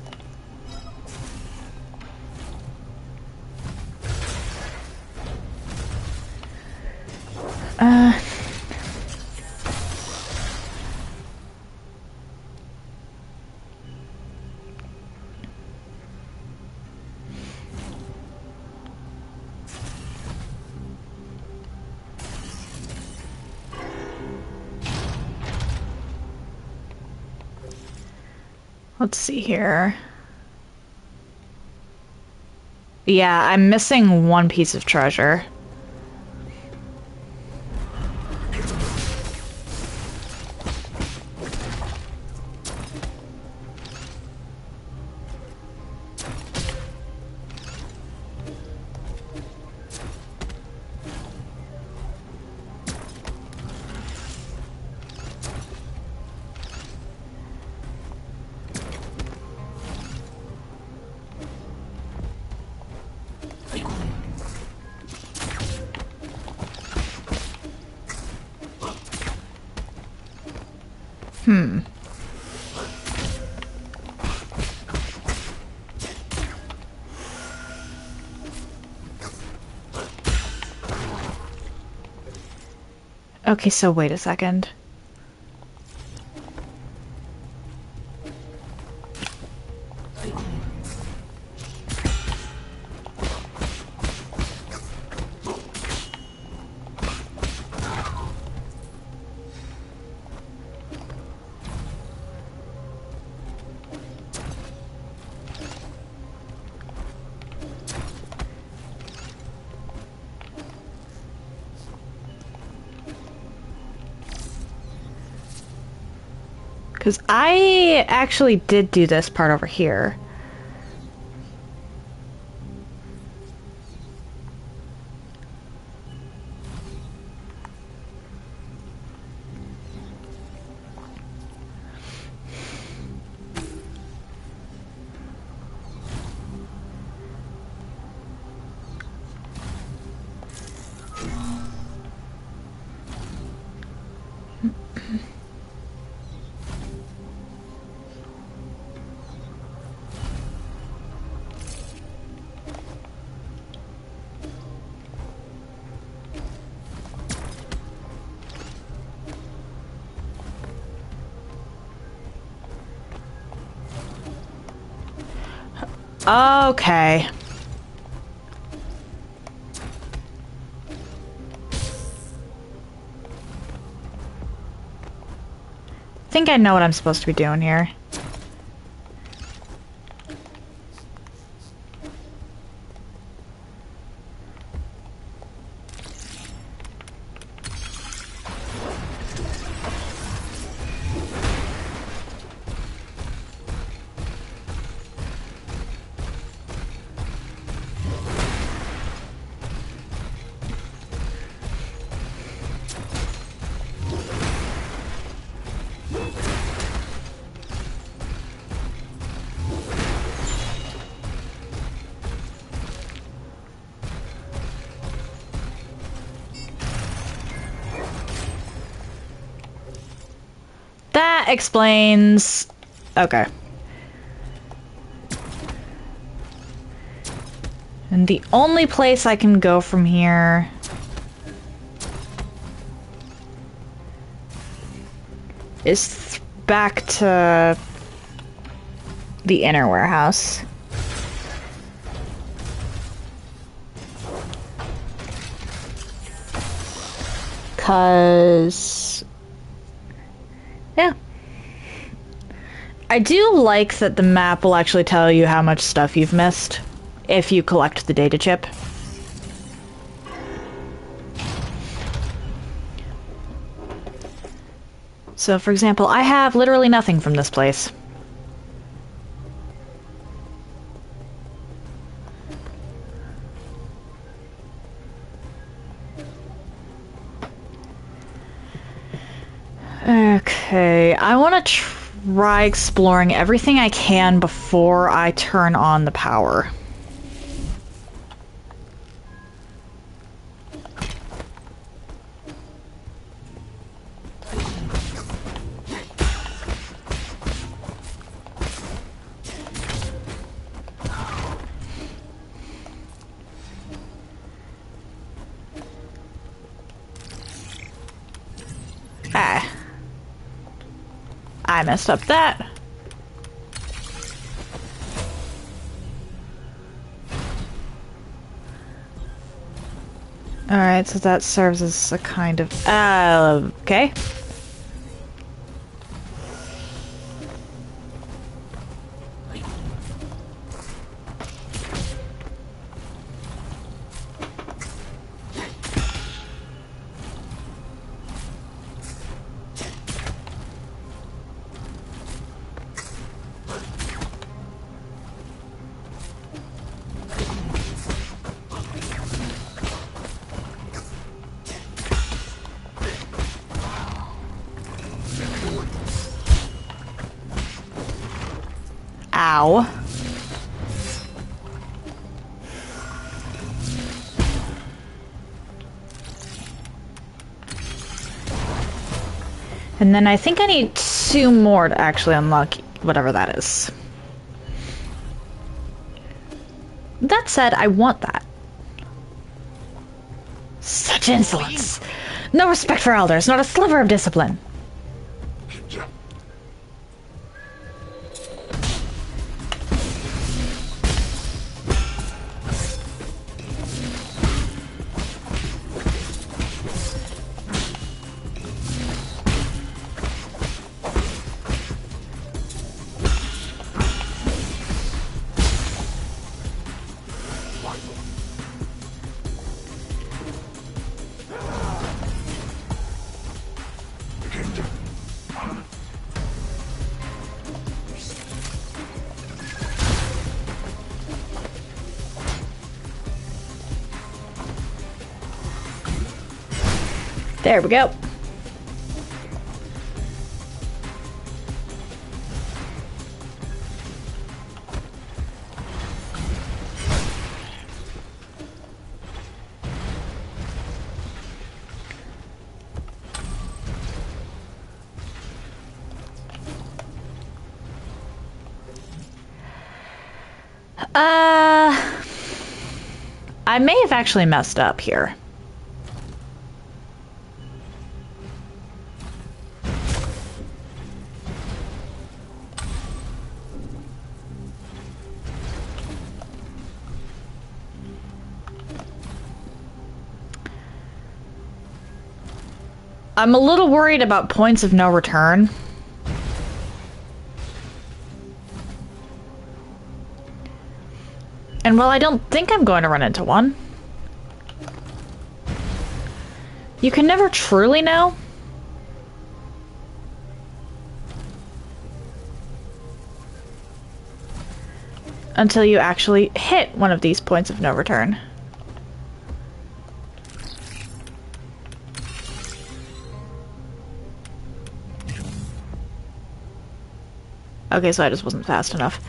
Let's see here. Yeah, I'm missing one piece of treasure. Okay, so wait a second. Because I actually did do this part over here. Okay. I think I know what I'm supposed to be doing here. That explains... Okay. And the only place I can go from here... is back to... the inner warehouse. Cause... yeah. I do like that the map will actually tell you how much stuff you've missed if you collect the data chip. So, for example, I have literally nothing from this place. Okay, I want to try exploring everything I can before I turn on the power. Ah. I messed up that. Alright, so that serves as a kind of... okay. Ow. And then I think I need 2 more to actually unlock whatever that is. That said, I want that. Such insolence! No respect for elders, not a sliver of discipline. There we go. I may have actually messed up here. I'm a little worried about points of no return. And while I don't think I'm going to run into one, you can never truly know. Until you actually hit one of these points of no return. Okay, so I just wasn't fast enough.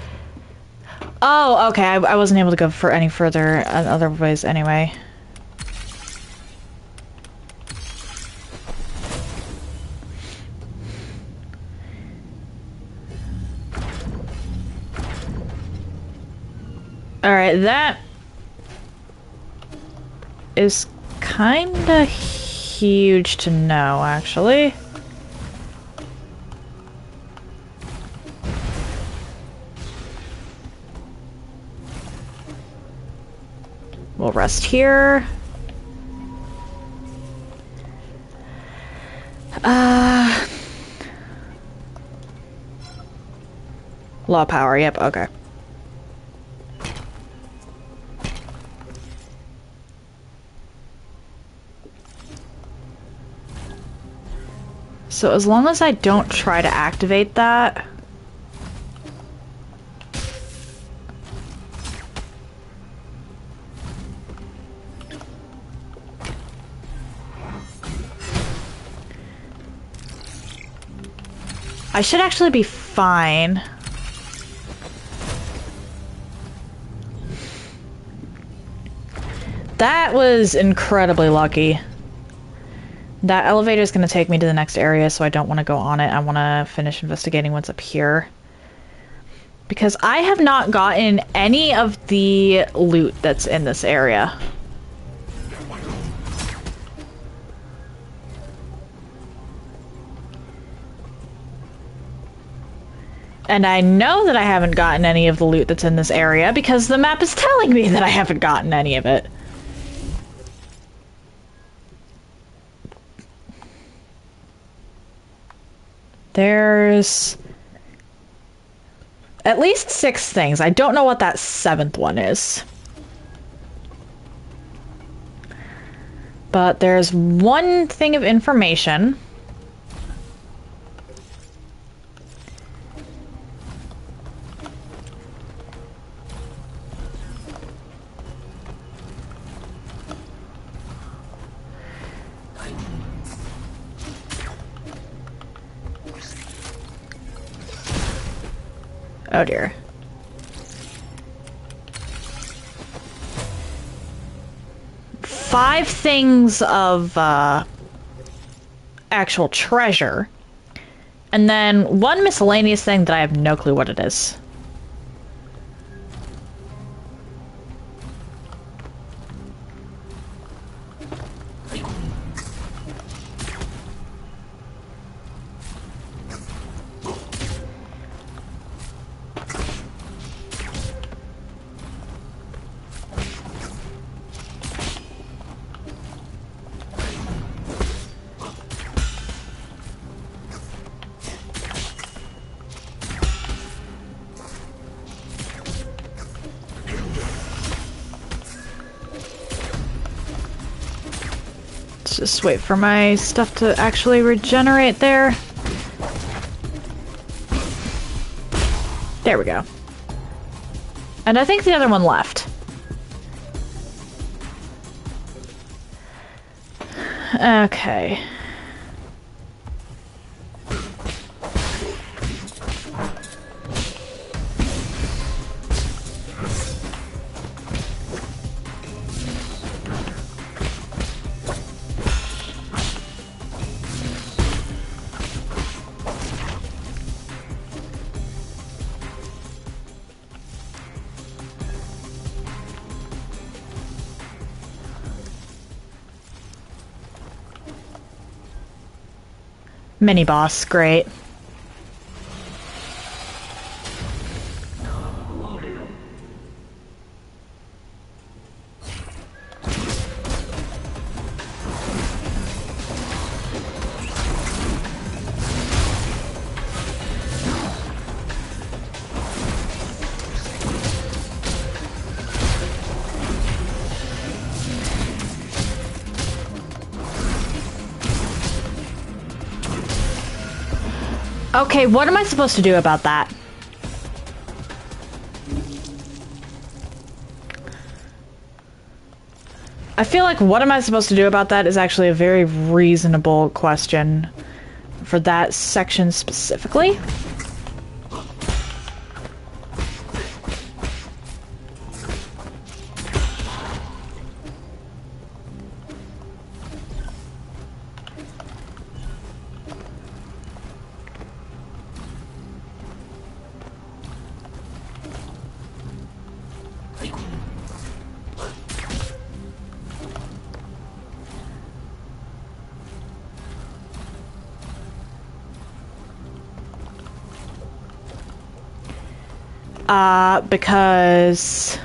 Oh, okay, I wasn't able to go for any further other ways anyway. Alright, that is kinda huge to know, actually. We'll rest here. Law power, yep, okay. So as long as I don't try to activate that... I should actually be fine. That was incredibly lucky. That elevator is going to take me to the next area, so I don't want to go on it. I want to finish investigating what's up here. Because I have not gotten any of the loot that's in this area. And I know that I haven't gotten any of the loot that's in this area because the map is telling me that I haven't gotten any of it. There's at least 6 things. I don't know what that 7th one is. But there's one thing of information. Oh dear. Five things of actual treasure. And then one miscellaneous thing that I have no clue what it is. Just wait for my stuff to actually regenerate there. There we go. And I think the other one left. Okay. Mini boss, great. Okay, what am I supposed to do about that? I feel like what am I supposed to do about that is actually a very reasonable question for that section specifically. Because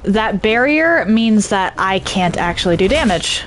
that barrier means that I can't actually do damage.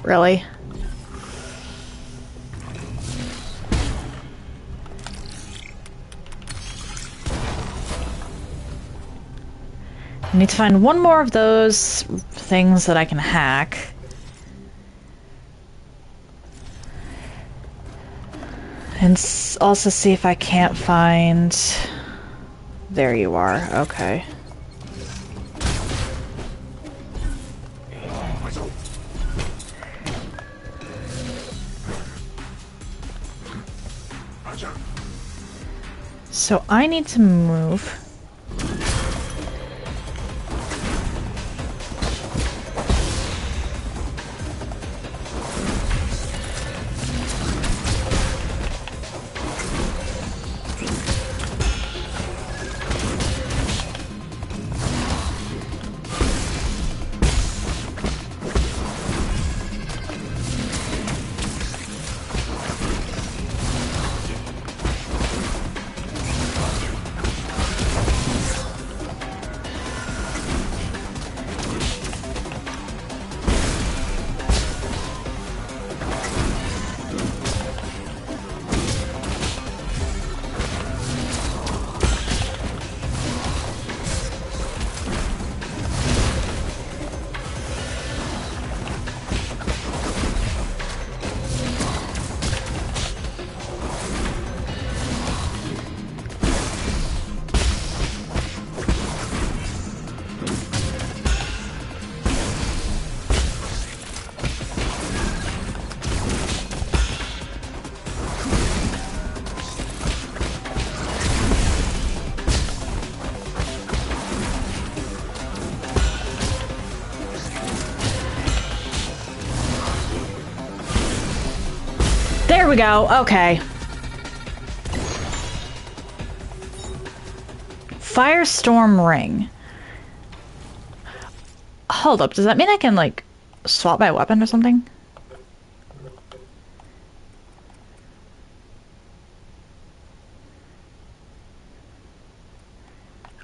Really? I need to find one more of those things that I can hack. And also see if I can't find... There you are, okay. So I need to move. There we go, okay. Firestorm ring. Hold up, does that mean I can, like, swap my weapon or something?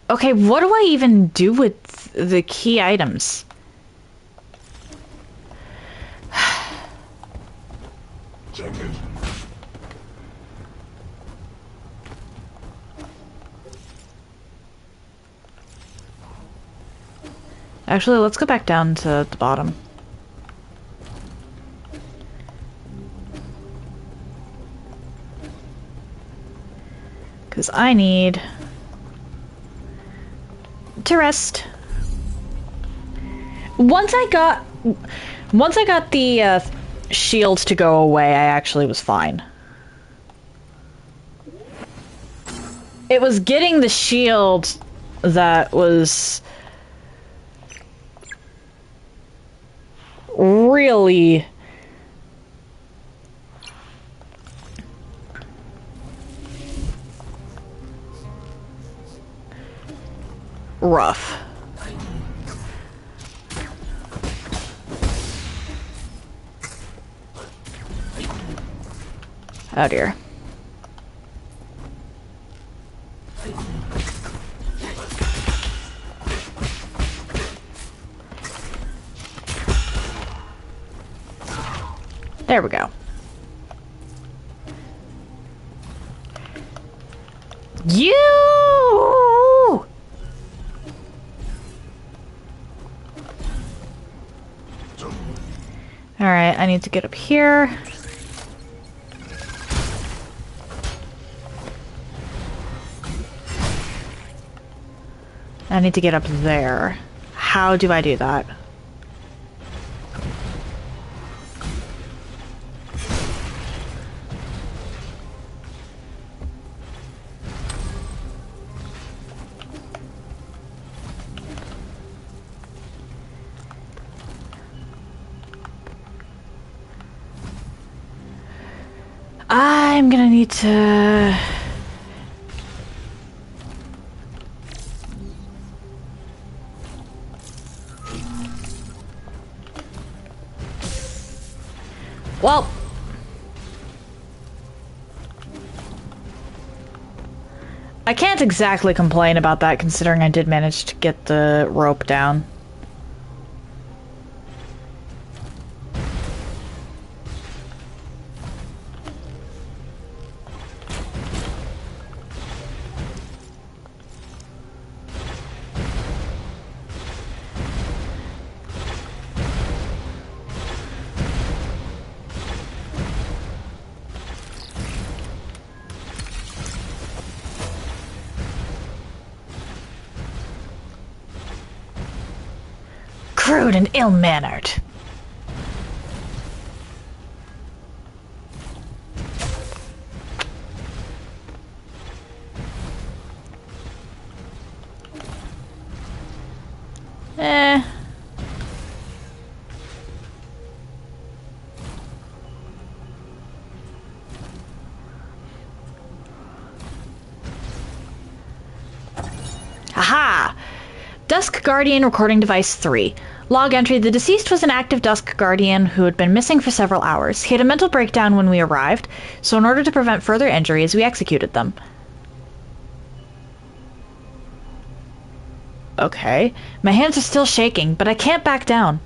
Okay, what do I even do with the key items? Check it. Actually, let's go back down to the bottom. Because I need to rest. Once I got the shield to go away, I actually was fine. It was getting the shield that was really rough. Oh dear. There we go. You! Alright, I need to get up here. I need to get up there. How do I do that? I'm gonna need to... Well... I can't exactly complain about that, considering I did manage to get the rope down. Crude and ill-mannered. Aha! Dusk Guardian Recording Device 3. Log entry: the deceased was an active Dusk Guardian who had been missing for several hours. He had a mental breakdown when we arrived, so in order to prevent further injuries, we executed them. Okay. My hands are still shaking, but I can't back down.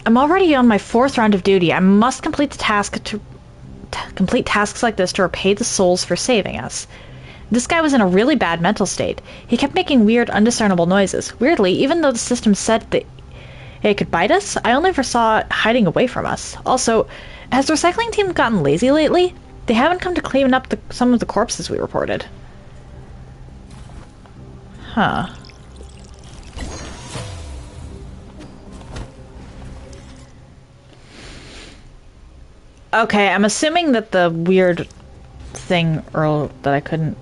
I'm already on my 4th round of duty. I must complete the task to complete tasks like this to repay the souls for saving us. This guy was in a really bad mental state. He kept making weird, undiscernible noises. Weirdly, even though the system said that it could bite us, I only ever saw it hiding away from us. Also, has the recycling team gotten lazy lately? They haven't come to clean up some of the corpses we reported. Huh. Okay, I'm assuming that the weird thing that I couldn't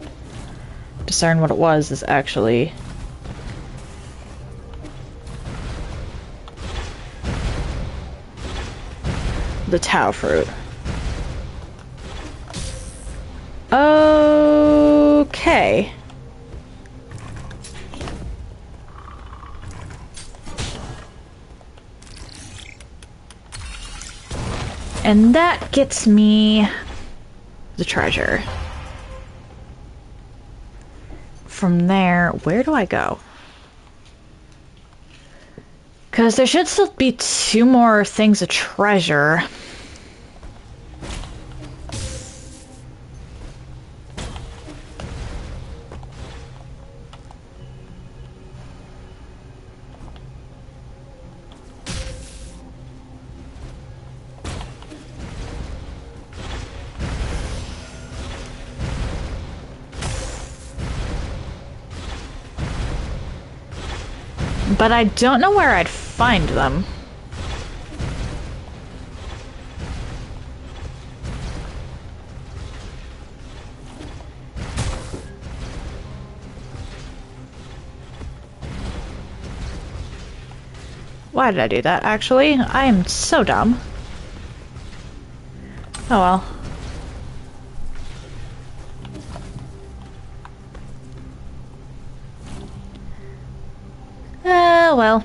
discern what it was is actually... the Tau fruit. Okay. And that gets me the treasure. From there, where do I go? Because there should still be 2 more things of treasure. But I don't know where I'd find them. Why did I do that, actually? I am so dumb. Oh well. Oh well.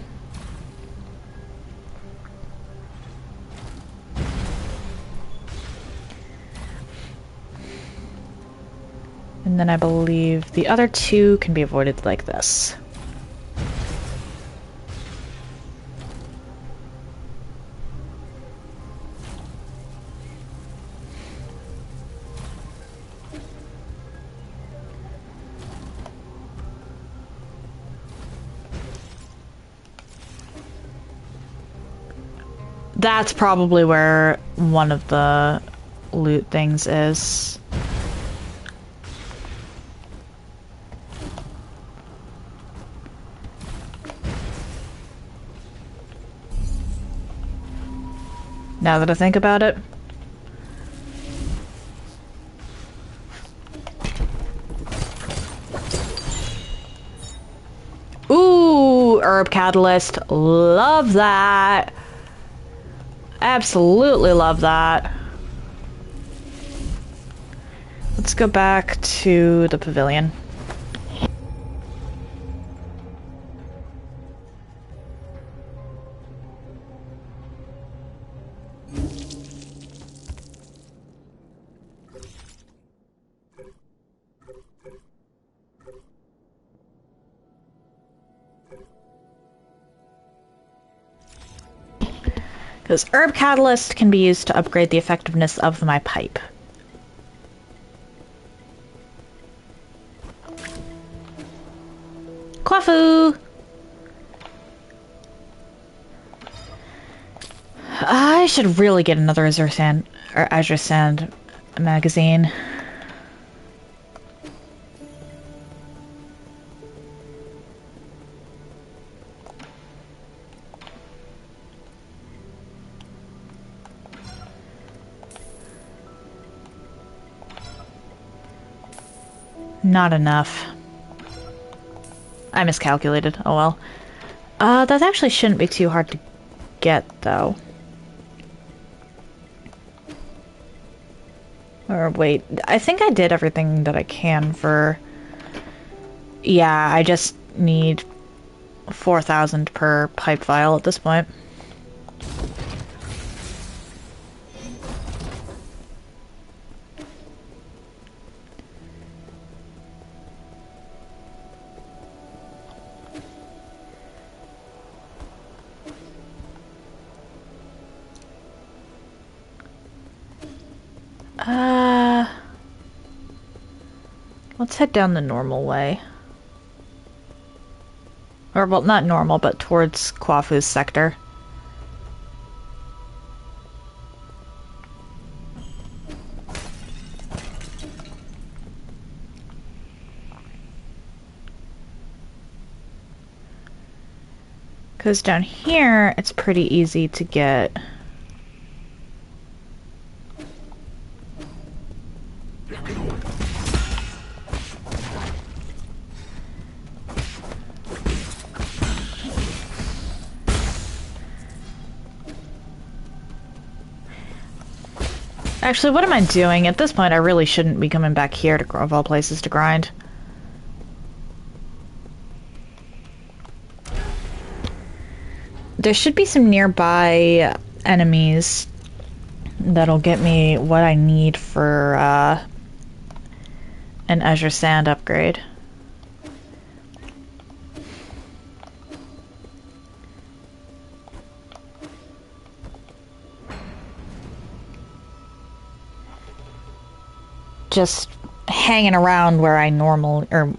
And then I believe the other two can be avoided like this. That's probably where one of the loot things is. Now that I think about it. Ooh, herb catalyst. Love that. Absolutely love that. Let's go back to the pavilion. Because herb catalyst can be used to upgrade the effectiveness of my pipe. Quafu! I should really get another Azure Sand magazine. Not enough. I miscalculated. Oh well. That actually shouldn't be too hard to get, though. Or wait, I think I did everything that I can for... Yeah, I just need 4,000 per pipe file at this point. Let's head down the normal way. Or, well, not normal, but towards Quafu's sector. Because down here, it's pretty easy to get... Actually, what am I doing? At this point, I really shouldn't be coming back here to, of all places, to grind. There should be some nearby enemies that'll get me what I need for an Azure Sand upgrade. Just hanging around where I or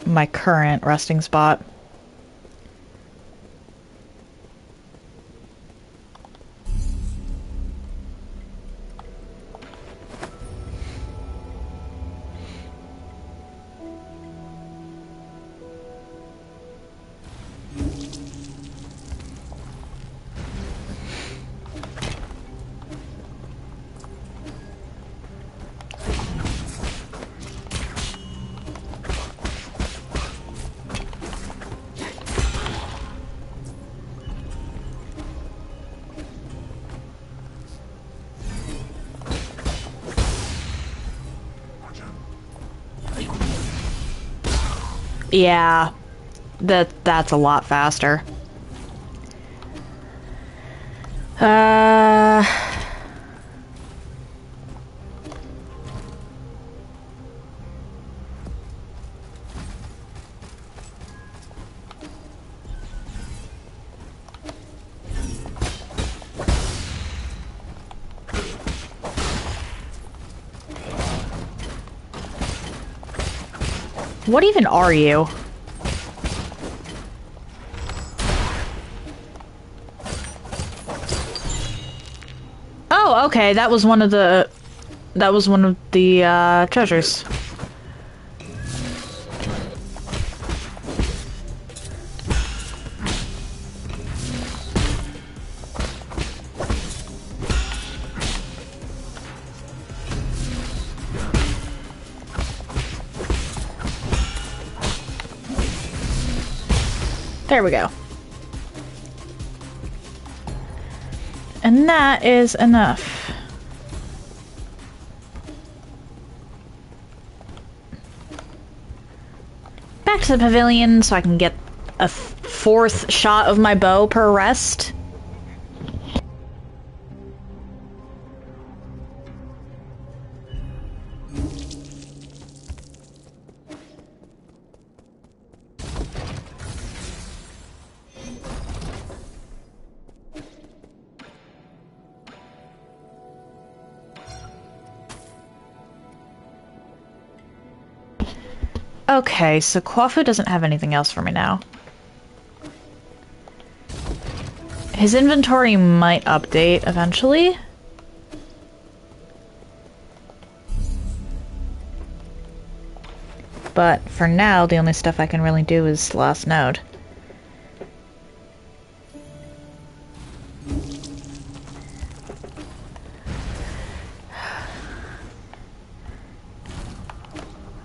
my current resting spot. Yeah. That's a lot faster. Uh... What even are you? Oh, okay, that was one of the... That was one of the, treasures. There we go. And that is enough. Back to the pavilion so I can get a fourth shot of my bow per rest. Okay, so Kwafu doesn't have anything else for me now. His inventory might update eventually. But for now, the only stuff I can really do is last node.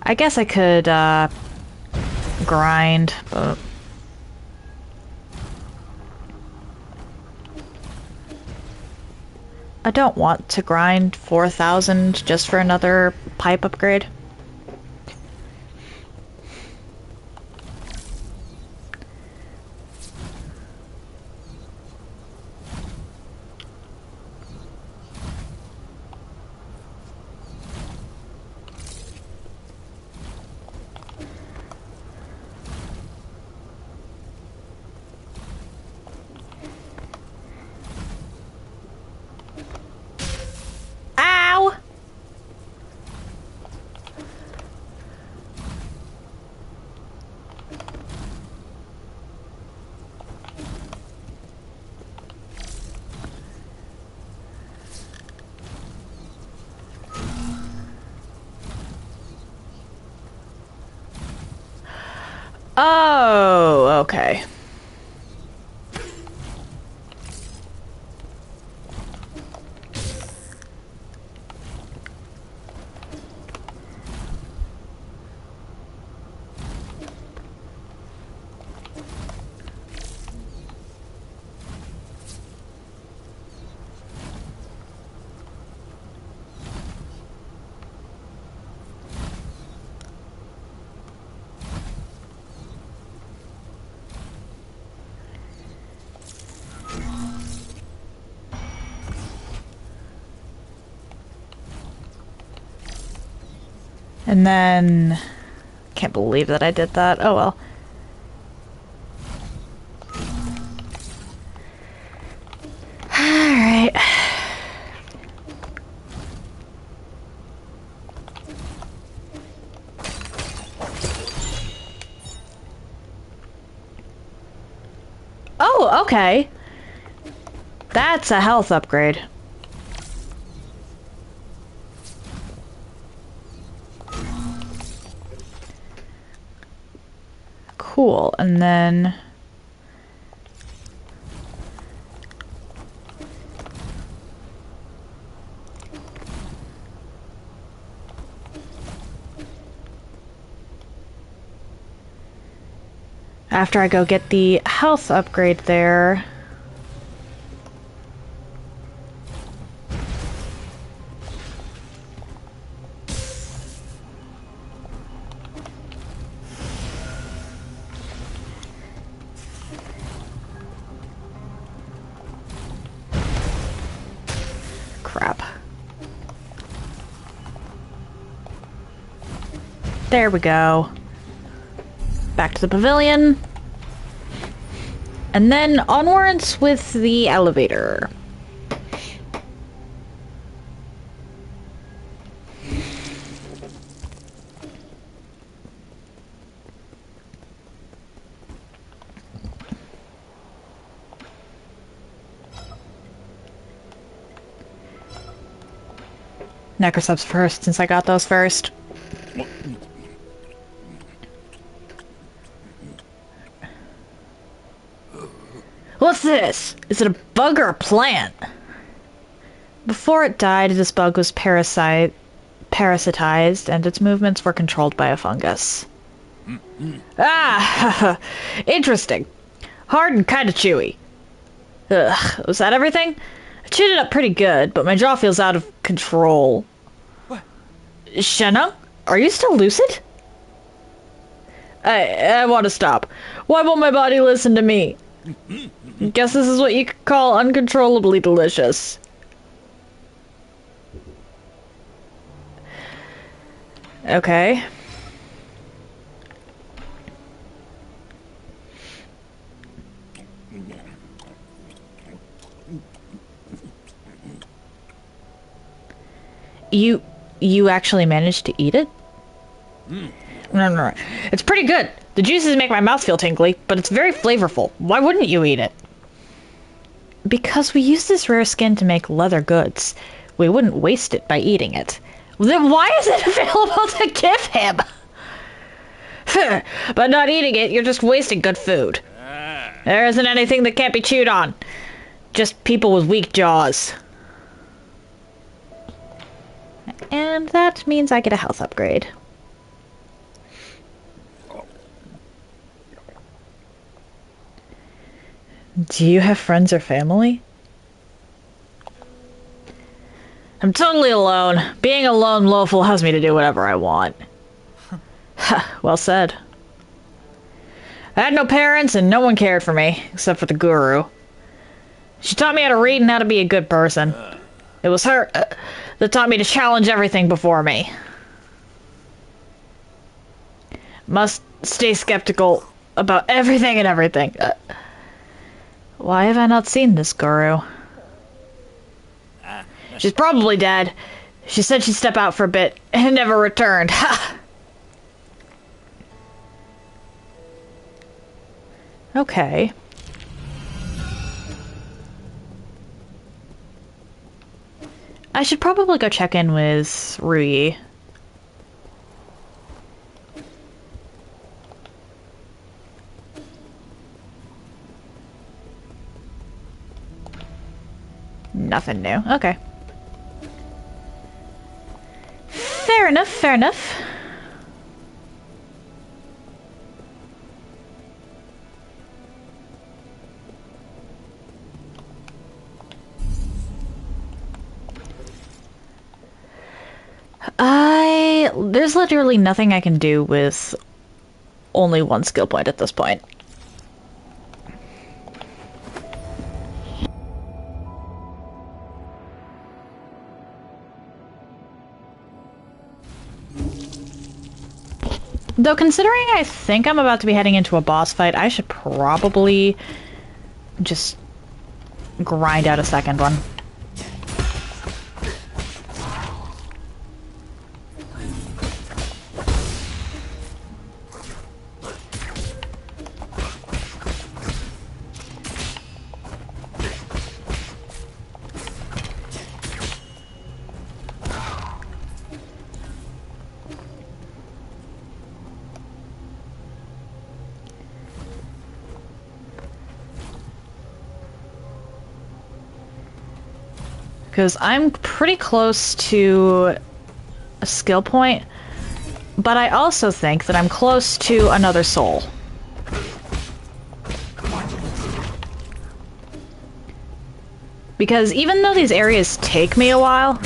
I guess I could, grind, but... I don't want to grind 4,000 just for another pipe upgrade. Ow! Oh, okay. And then... Can't believe that I did that. Oh well. Alright. Oh, okay. That's a health upgrade. Cool, and then... After I go get the health upgrade there... There we go. Back to the pavilion. And then onwards with the elevator. Necroceps first, since I got those first. What's this? Is it a bug or a plant? Before it died, this bug was parasitized, and its movements were controlled by a fungus. Ah! Interesting. Hard and kind of chewy. Ugh, was that everything? I chewed it up pretty good, but my jaw feels out of control. What? Shenna? Are you still lucid? I want to stop. Why won't my body listen to me? Guess this is what you could call uncontrollably delicious. Okay. You actually managed to eat it? No. It's pretty good. The juices make my mouth feel tingly, but it's very flavorful. Why wouldn't you eat it? Because we use this rare skin to make leather goods. We wouldn't waste it by eating it. Then why is it available to give him? By not eating it, you're just wasting good food. There isn't anything that can't be chewed on. Just people with weak jaws. And that means I get a health upgrade. Do you have friends or family? I'm totally alone. Being a lone loaf allows me to do whatever I want. Well said. I had no parents and no one cared for me, except for the guru. She taught me how to read and how to be a good person. It was her that taught me to challenge everything before me. Must stay skeptical about everything and everything. Why have I not seen this guru? She's probably dead. She said she'd step out for a bit and never returned. Ha! Okay. I should probably go check in with Rui. Nothing new. Okay. Fair enough, fair enough. There's literally nothing I can do with only one skill point at this point. Though considering I think I'm about to be heading into a boss fight, I should probably just grind out a second one. Because I'm pretty close to a skill point, but I also think that I'm close to another soul. Because even though these areas take me a while,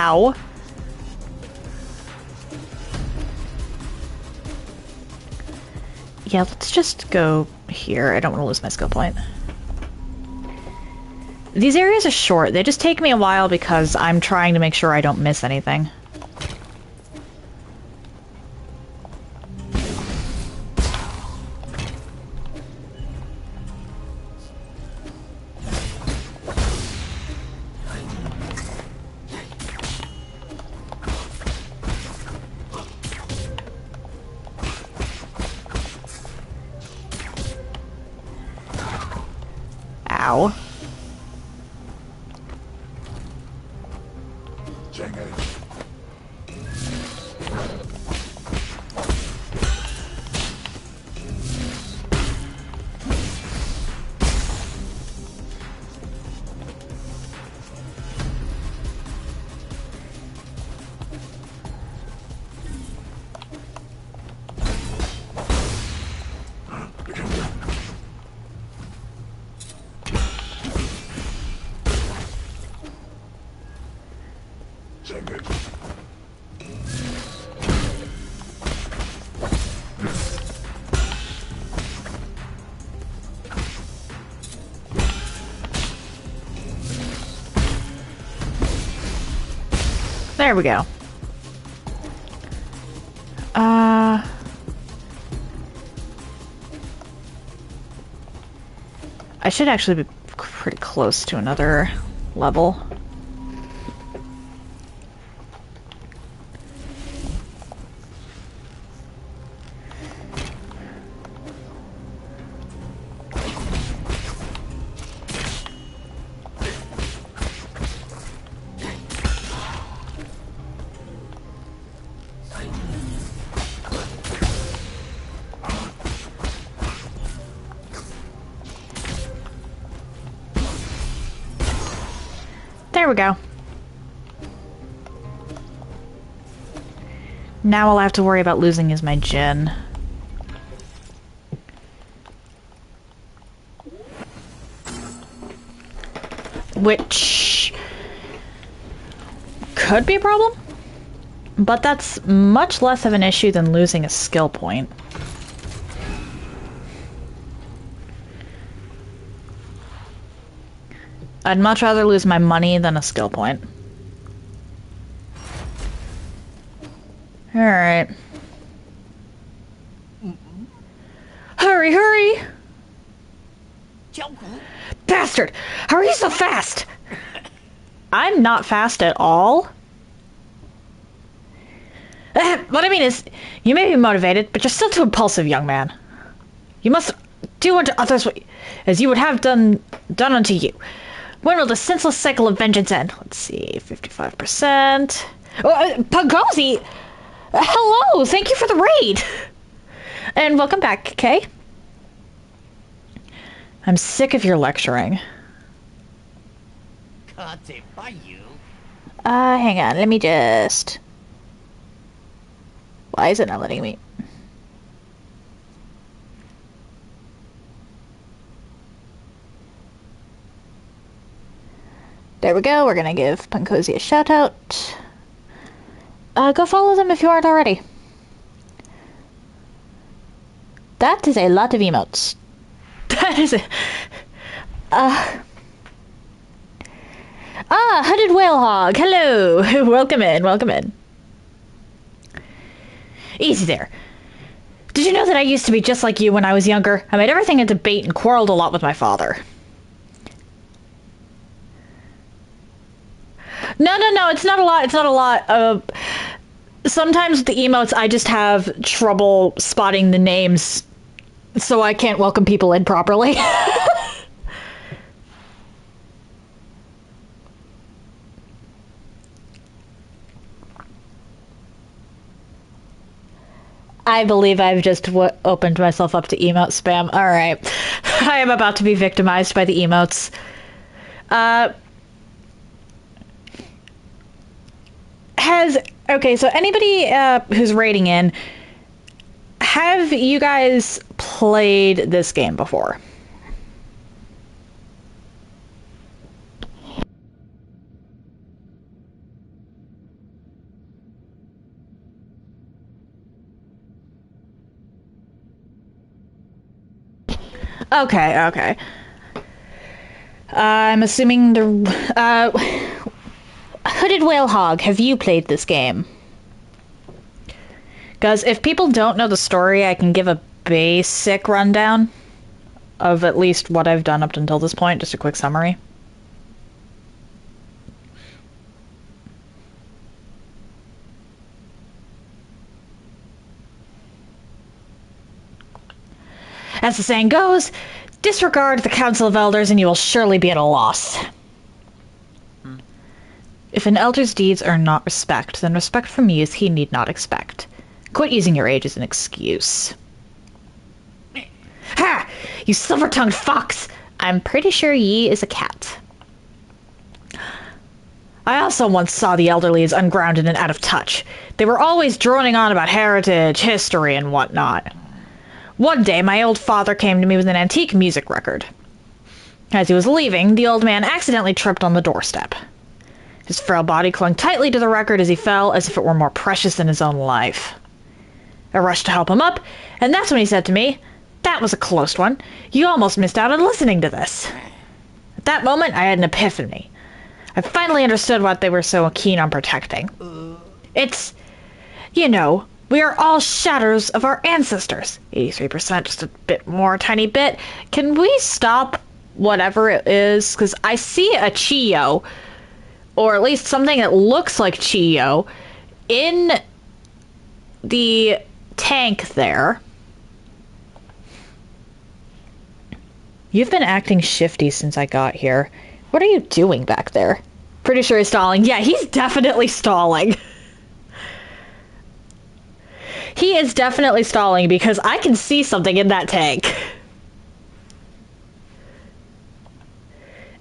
Ow. Yeah, let's just go here. I don't want to lose my skill point. These areas are short. They just take me a while because I'm trying to make sure I don't miss anything. Ow. Check it. Check it. There we go. I should actually be pretty close to another level. There we go. Now all I have to worry about losing is my gen. Which could be a problem, but that's much less of an issue than losing a skill point. I'd much rather lose my money than a skill point. Alright. Hurry, hurry! Bastard! How are you so fast? I'm not fast at all. What I mean is, you may be motivated, but you're still too impulsive, young man. You must do unto others as you would have done unto you. When will the senseless cycle of vengeance end? Let's see, 55%. Oh, Pagosi! Hello! Thank you for the raid! And welcome back, Kay. I'm sick of your lecturing. Hang on, let me just... Why is it not letting me? There we go, we're gonna give Punkosi a shout out. Go follow them if you aren't already. That is a lot of emotes. That is a... Hooded Whale Hog, hello! Welcome in, welcome in. Easy there. Did you know that I used to be just like you when I was younger? I made everything a debate and quarreled a lot with my father. No, it's not a lot, it's not a lot. Sometimes the emotes, I just have trouble spotting the names, so I can't welcome people in properly. I believe I've just opened myself up to emote spam. Alright. I am about to be victimized by the emotes. Okay, so anybody who's raiding in, have you guys played this game before? Okay, okay. I'm assuming Hooded Whale Hog, have you played this game? Because if people don't know the story, I can give a basic rundown of at least what I've done up until this point, just a quick summary. As the saying goes, disregard the Council of Elders and you will surely be at a loss. If an elder's deeds earn not respect, then respect from youth he need not expect. Quit using your age as an excuse. Ha! You silver-tongued fox! I'm pretty sure ye is a cat. I also once saw the elderly as ungrounded and out of touch. They were always droning on about heritage, history, and whatnot. One day, my old father came to me with an antique music record. As he was leaving, the old man accidentally tripped on the doorstep. His frail body clung tightly to the record as he fell, as if it were more precious than his own life. I rushed to help him up, and that's when he said to me, "That was a close one. You almost missed out on listening to this." At that moment, I had an epiphany. I finally understood what they were so keen on protecting. It's, you know, we are all shadows of our ancestors. 83%, just a bit more, a tiny bit. Can we stop whatever it is? Because I see a Chio, or at least something that looks like Chio, in the tank there. You've been acting shifty since I got here. What are you doing back there? Pretty sure he's stalling. Yeah, he's definitely stalling. He is definitely stalling because I can see something in that tank.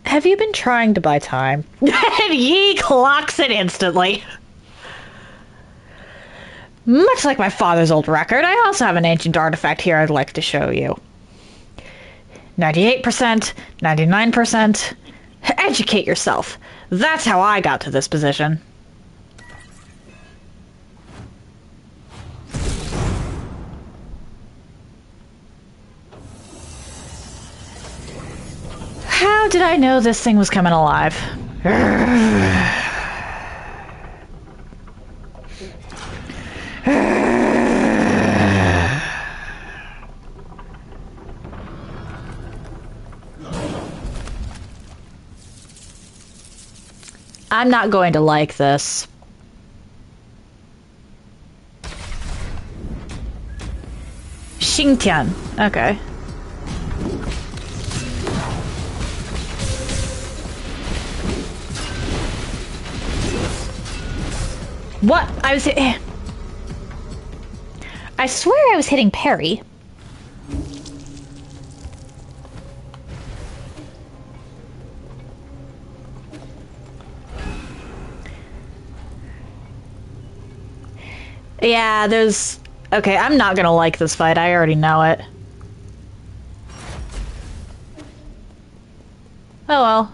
Have you been trying to buy time? And he clocks it instantly. Much like my father's old record, I also have an ancient artifact here I'd like to show you. 98%, 99%. Educate yourself. That's how I got to this position. How did I know this thing was coming alive? I'm not going to like this. Xingtian. Okay. What? I swear I was hitting parry. Yeah, there's... Okay, I'm not gonna like this fight. I already know it. Oh well.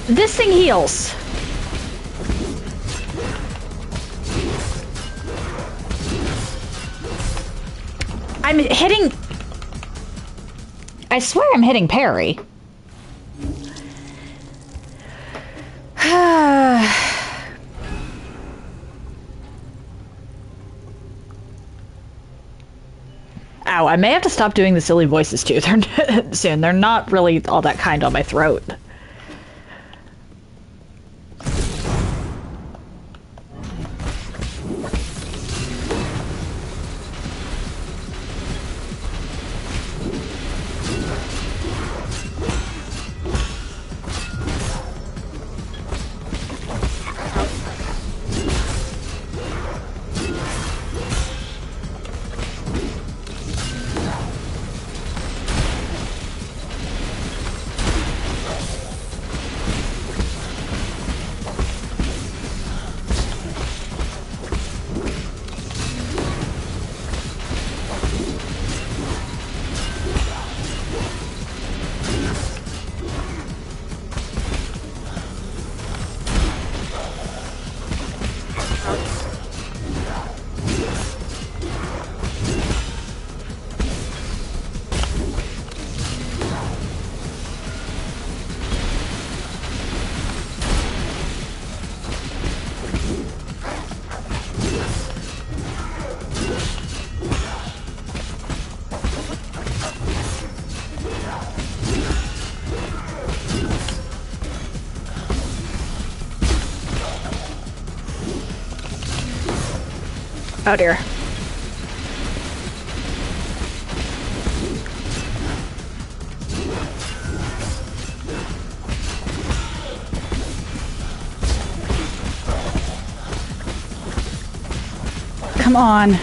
This thing heals. I'm hitting... I swear I'm hitting parry. Ow, I may have to stop doing the silly voices too. Soon. They're not really all that kind on my throat. Oh dear. Come on.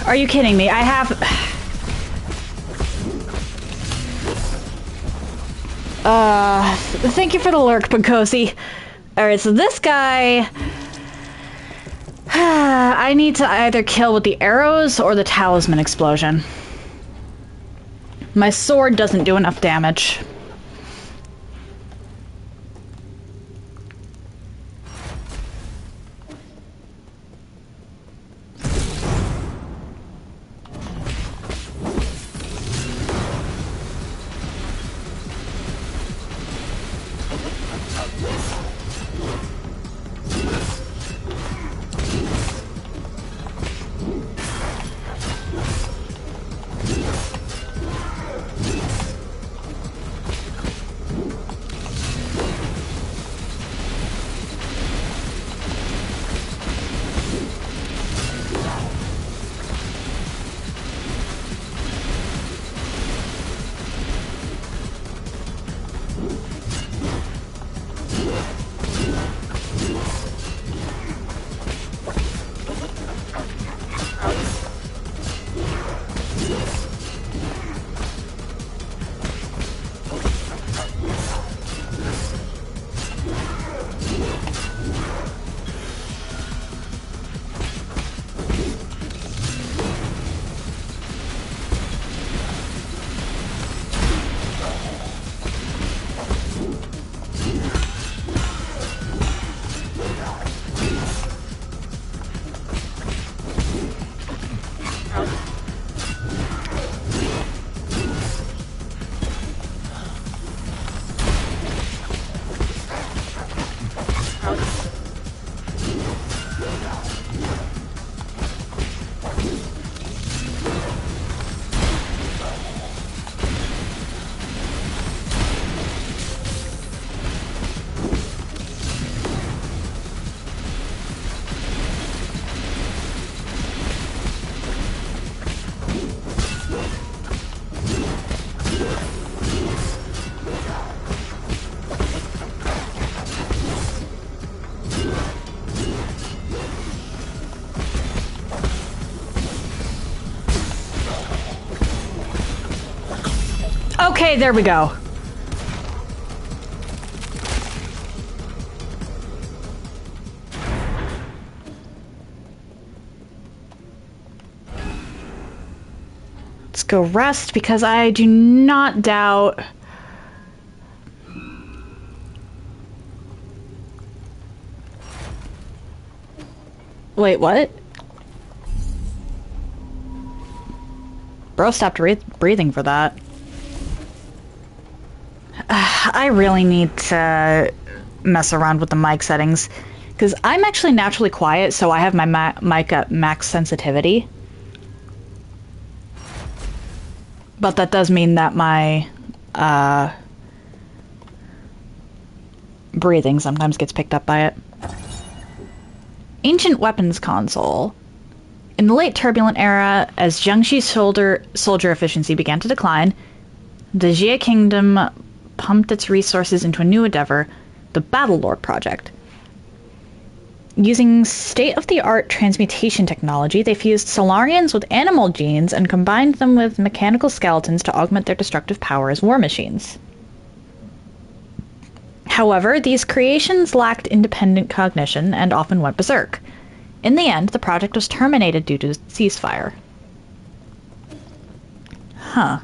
Are you kidding me? I have... Thank you for the lurk, Pankosi. Alright, so this guy... I need to either kill with the arrows or the talisman explosion. My sword doesn't do enough damage. Okay, there we go. Let's go rest because I do not doubt... Wait, what? Bro stopped breathing for that. I really need to mess around with the mic settings because I'm actually naturally quiet, so I have my mic at max sensitivity. But that does mean that my breathing sometimes gets picked up by it. Ancient weapons console. In the late turbulent era, as Jiangxi's soldier efficiency began to decline, the Jie Kingdom pumped its resources into a new endeavor, the Battlelord Project. Using state-of-the-art transmutation technology, they fused Solarians with animal genes and combined them with mechanical skeletons to augment their destructive power as war machines. However, these creations lacked independent cognition and often went berserk. In the end, the project was terminated due to ceasefire. Huh.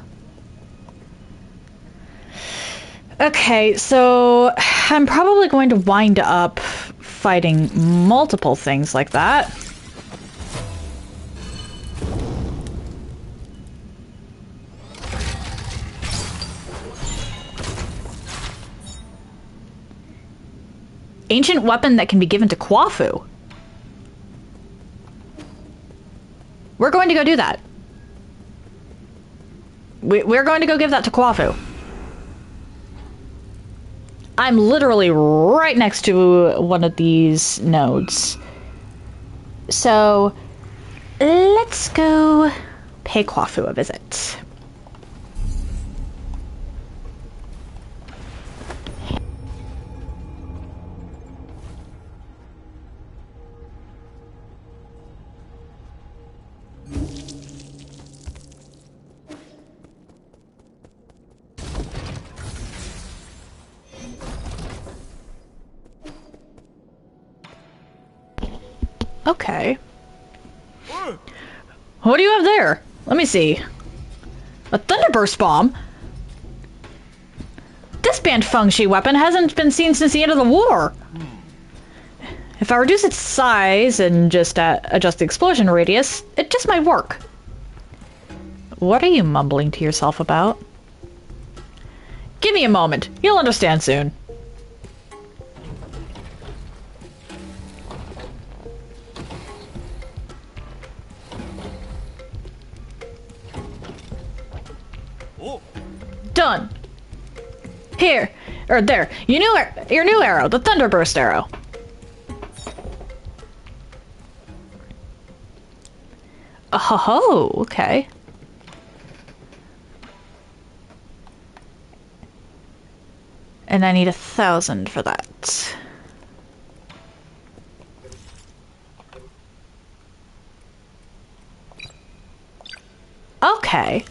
Okay, so I'm probably going to wind up fighting multiple things like that. Ancient weapon that can be given to Kwafu. We're going to go do that. We're going to go give that to Kwafu. I'm literally right next to one of these nodes. So, let's go pay Kwafu a visit. Okay. What do you have there? Let me see. A Thunderburst Bomb? This banned Feng-Shi weapon hasn't been seen since the end of the war. If I reduce its size and just adjust the explosion radius, it just might work. What are you mumbling to yourself about? Give me a moment. You'll understand soon. Done. Here, or there. Your new arrow, the Thunderburst arrow. Oh, okay. And I need 1,000 for that. Okay.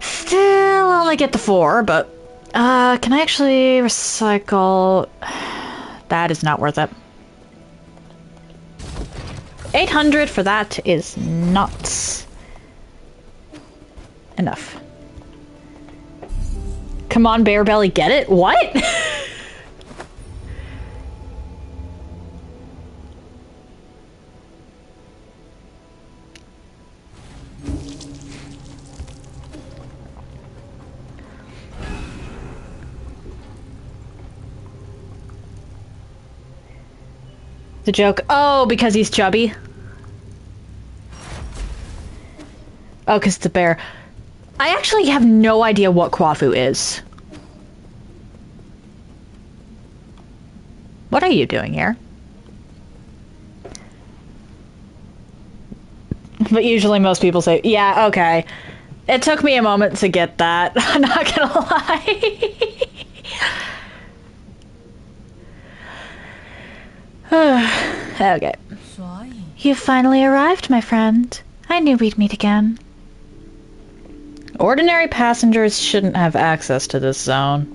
Still only get the 4, but can I actually recycle? That is not worth it. 800 for that is not enough. Come on, Bear Belly, get it? What? The joke. Oh, because he's chubby. Oh, because it's a bear. I actually have no idea what Kwafu is. What are you doing here? But usually most people say, yeah, okay. It took me a moment to get that. I'm not gonna lie. Okay. You've finally arrived, my friend. I knew we'd meet again. Ordinary passengers shouldn't have access to this zone.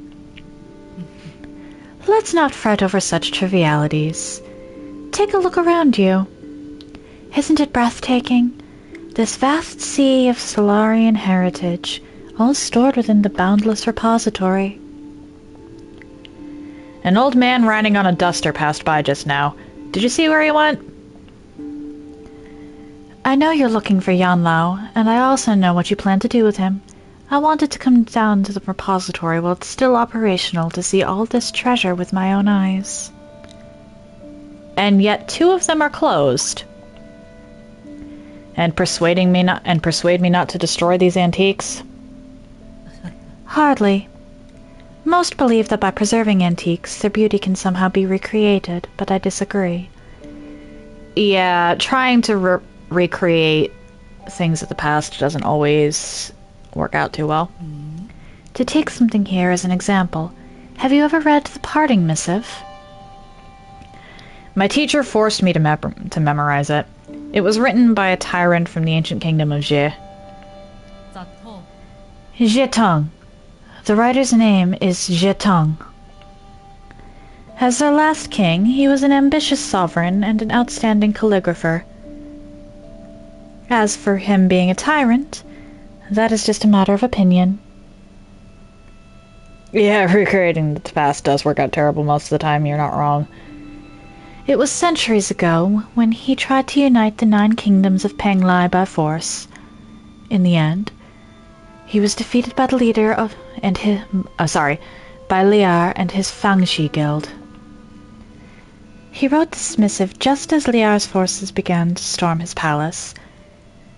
Let's not fret over such trivialities. Take a look around you. Isn't it breathtaking? This vast sea of Solarian heritage, all stored within the boundless repository. An old man riding on a duster passed by just now. Did you see where he went? I know you're looking for Yan Lao, and I also know what you plan to do with him. I wanted to come down to the repository while it's still operational to see all this treasure with my own eyes. And yet 2 of them are closed. And persuade me not to destroy these antiques? Hardly. Most believe that by preserving antiques, their beauty can somehow be recreated, but I disagree. Yeah, trying to recreate things of the past doesn't always work out too well. To take something here as an example, have you ever read The Parting Missive? My teacher forced me to memorize it. It was written by a tyrant from the ancient kingdom of Jie. Jietong. The writer's name is Jietong. As their last king, he was an ambitious sovereign and an outstanding calligrapher. As for him being a tyrant, that is just a matter of opinion. Yeah, recreating the past does work out terrible most of the time, you're not wrong. It was centuries ago when he tried to unite the 9 kingdoms of Penglai by force. In the end, he was defeated by the leader of by Liar and his Fang-Shi guild. He wrote this missive just as Liar's forces began to storm his palace,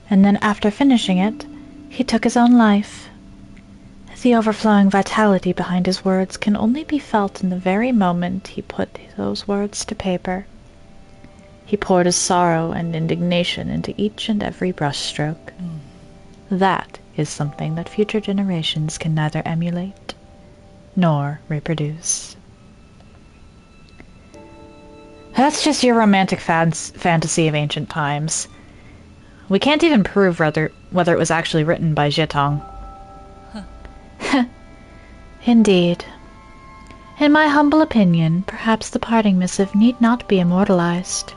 and then after finishing it, he took his own life. The overflowing vitality behind his words can only be felt in the very moment he put those words to paper. He poured his sorrow and indignation into each and every brushstroke. That is something that future generations can neither emulate nor reproduce. That's just your romantic fantasy of ancient times. We can't even prove whether it was actually written by Zhetong. Indeed. In my humble opinion, perhaps the parting missive need not be immortalized.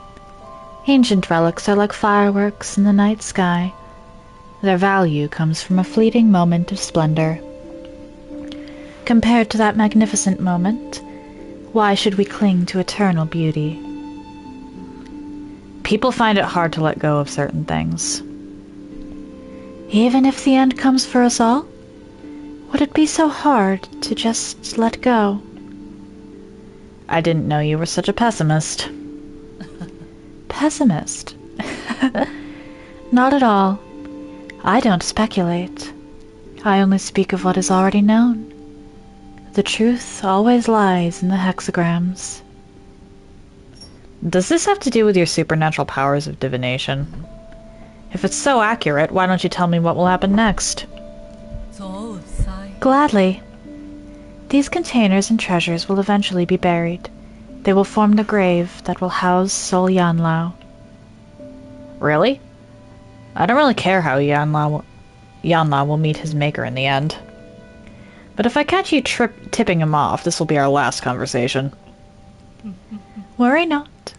Ancient relics are like fireworks in the night sky. Their value comes from a fleeting moment of splendor. Compared to that magnificent moment, why should we cling to eternal beauty? People find it hard to let go of certain things. Even if the end comes for us all, would it be so hard to just let go? I didn't know you were such a pessimist. Pessimist? Not at all. I don't speculate. I only speak of what is already known. The truth always lies in the hexagrams. Does this have to do with your supernatural powers of divination? If it's so accurate, why don't you tell me what will happen next? Gladly. These containers and treasures will eventually be buried. They will form the grave that will house Sol Yanlao. Really? I don't really care how Yanlao will meet his maker in the end. But if I catch you tipping him off, this will be our last conversation. Worry not.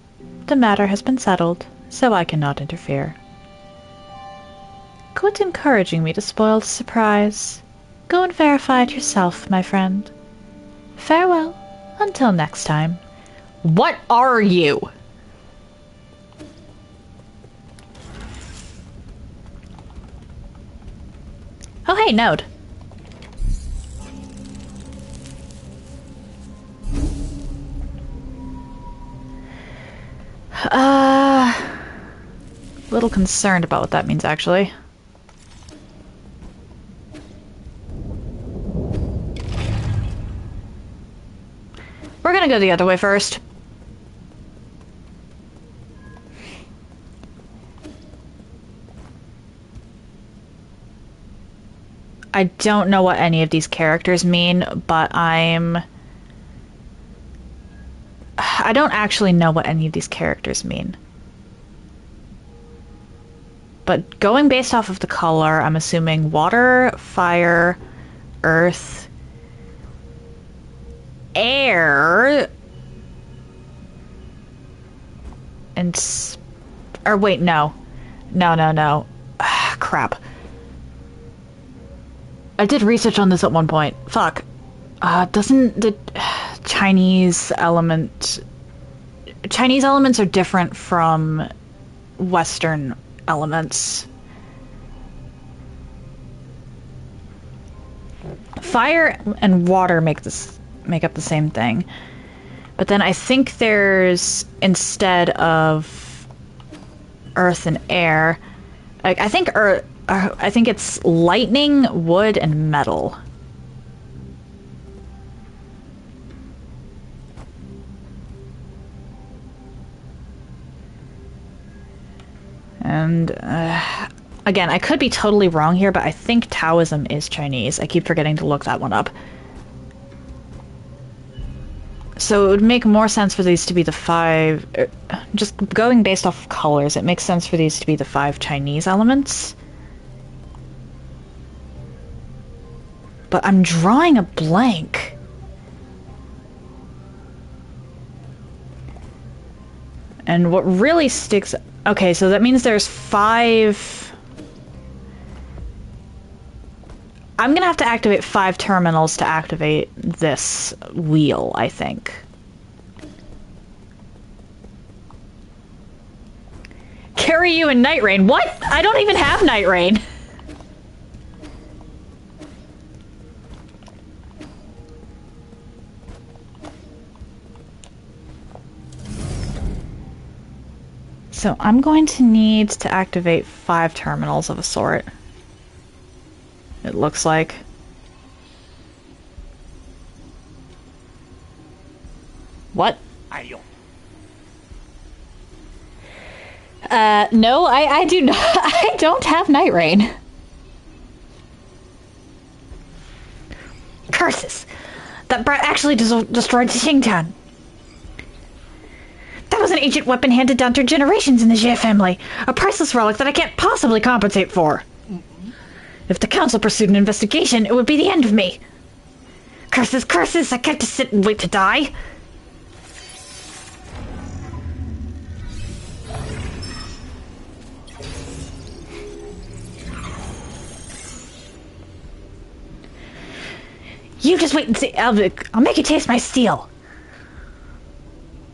The matter has been settled, so I cannot interfere. Quit encouraging me to spoil the surprise. Go and verify it yourself, my friend. Farewell, until next time. What are you? Oh, hey, Node. A little concerned about what that means, actually. We're gonna go the other way first. I don't know what any of these characters mean, but I don't actually know what any of these characters mean. But going based off of the color, I'm assuming water, fire, earth, air, and... or wait, no. No. Crap. I did research on this at one point. Fuck. Doesn't the Chinese elements are different from Western elements? Fire and water make up the same thing. But then I think there's, instead of earth and air, I think it's lightning, wood, and metal. And, again, I could be totally wrong here, but I think Taoism is Chinese. I keep forgetting to look that one up. So it would make more sense for these to be the 5... just going based off of colors, it makes sense for these to be the 5 Chinese elements. But I'm drawing a blank. And what really sticks... Okay, so that means there's 5... I'm gonna have to activate 5 terminals to activate this wheel, I think. Carry you in Night Rain. What? I don't even have Night Rain. So I'm going to need to activate 5 terminals of a sort. It looks like. What? No, I do not. I don't have Night Rain. Curses! That brat actually destroyed Xingtan. That was an ancient weapon handed down through generations in the Jie family. A priceless relic that I can't possibly compensate for. If the council pursued an investigation, it would be the end of me. Curses, curses! I can't just sit and wait to die. You just wait and see. I'll make you taste my steel.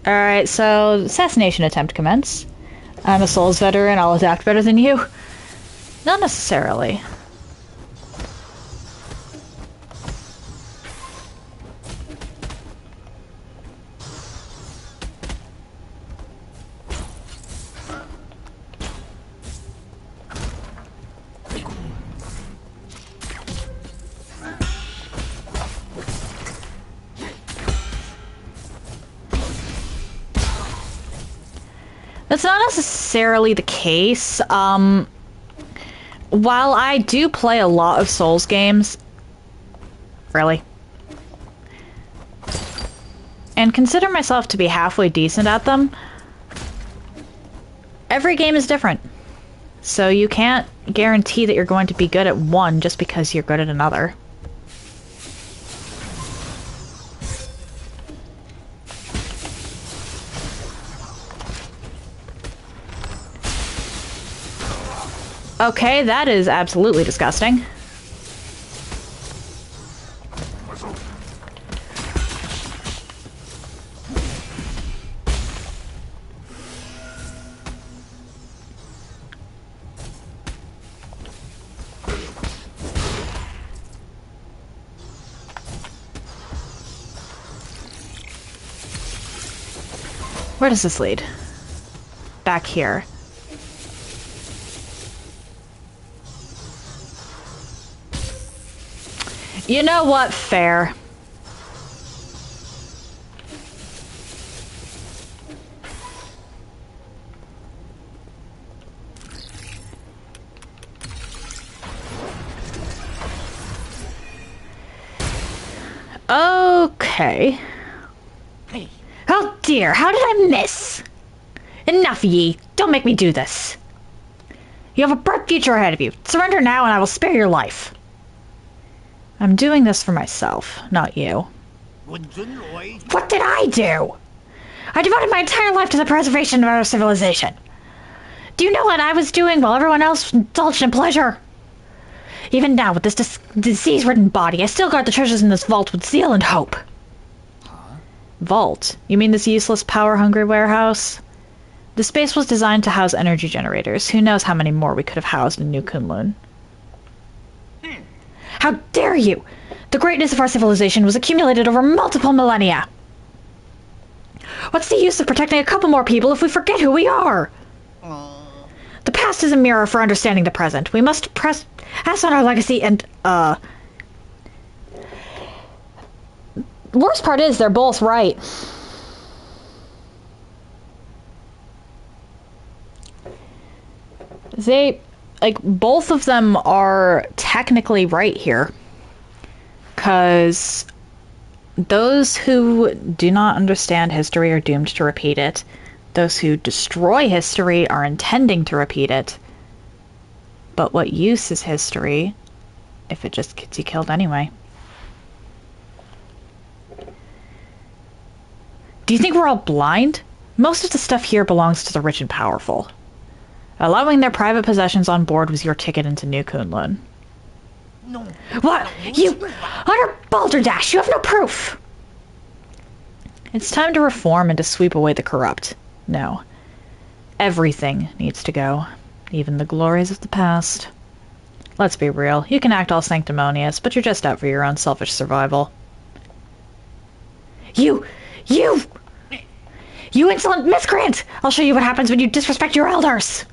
Alright, so assassination attempt commence. I'm a Souls veteran, I'll adapt better than you. Not necessarily. That's not necessarily the case. While I do play a lot of Souls games, really, and consider myself to be halfway decent at them, every game is different. So you can't guarantee that you're going to be good at one just because you're good at another. Okay, that is absolutely disgusting. Where does this lead? Back here. You know what? Fair. Okay. Oh dear, how did I miss? Enough, ye. Don't make me do this. You have a bright future ahead of you. Surrender now and I will spare your life. I'm doing this for myself, not you. What did I do? I devoted my entire life to the preservation of our civilization. Do you know what I was doing while everyone else indulged in pleasure? Even now, with this disease-ridden body, I still guard the treasures in this vault with zeal and hope. Huh? Vault? You mean this useless, power-hungry warehouse? The space was designed to house energy generators. Who knows how many more we could have housed in New Kunlun. How dare you! The greatness of our civilization was accumulated over multiple millennia. What's the use of protecting a couple more people if we forget who we are? The past is a mirror for understanding the present. We must pass on our legacy and, worst part is, they're both right. Both of them are technically right here. 'Cause those who do not understand history are doomed to repeat it. Those who destroy history are intending to repeat it. But what use is history if it just gets you killed anyway? Do you think we're all blind? Most of the stuff here belongs to the rich and powerful. Allowing their private possessions on board was your ticket into New Kunlun. No. What? You utter balderdash! You have no proof! It's time to reform and to sweep away the corrupt. No. Everything needs to go. Even the glories of the past. Let's be real. You can act all sanctimonious, but you're just out for your own selfish survival. You insolent miscreant! I'll show you what happens when you disrespect your elders!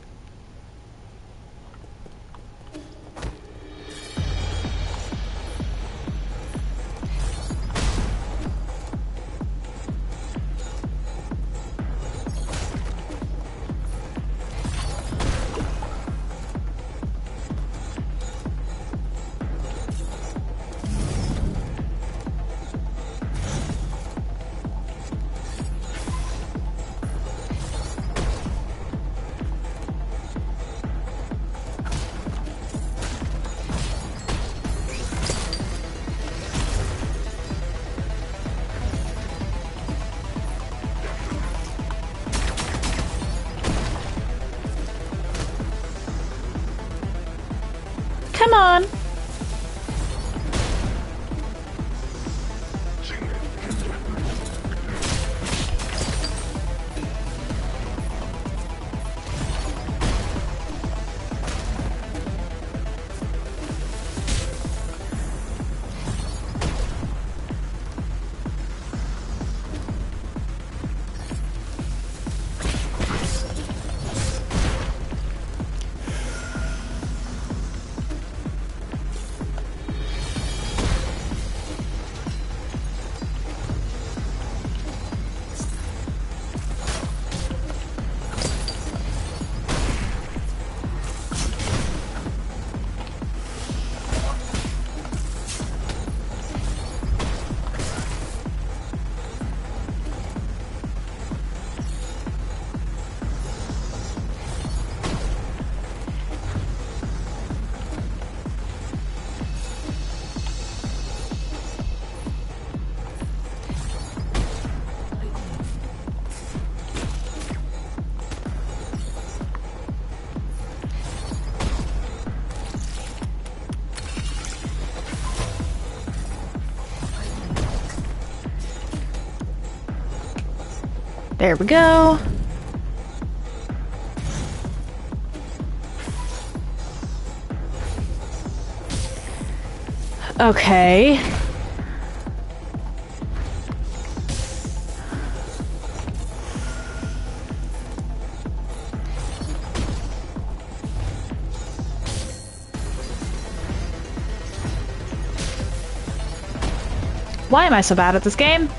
Come on. There we go. Okay. Why am I so bad at this game?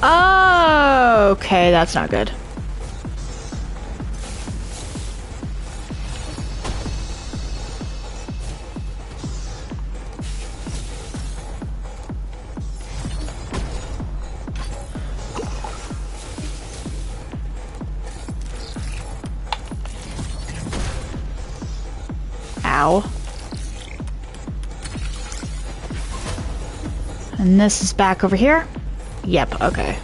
Oh, okay, that's not good. Ow. And this is back over here? Yep, okay.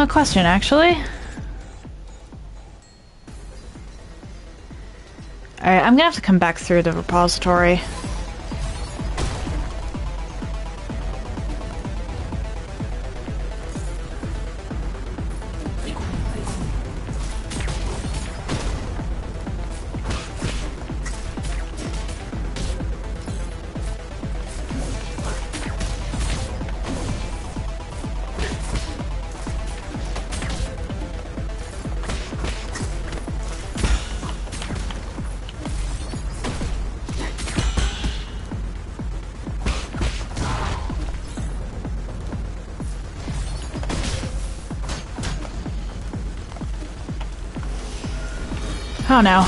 Question, actually. Alright, I'm gonna have to come back through the repository. Oh no.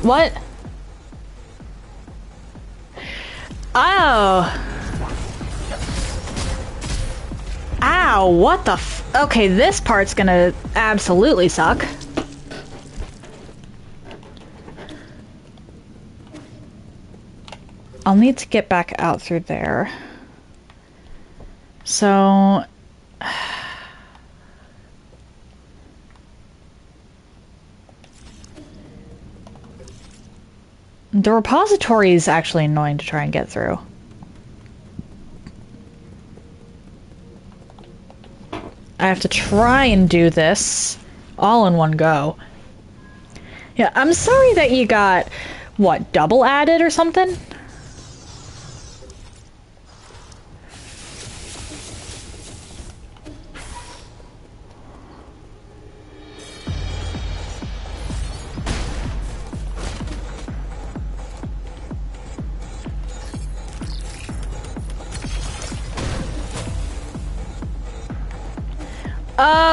What? Oh. Ow, what the f- Okay, this part's gonna absolutely suck. I'll need to get back out through there. So... The repository is actually annoying to try and get through. I have to try and do this all in one go. Yeah, I'm sorry that you got, what, double added or something?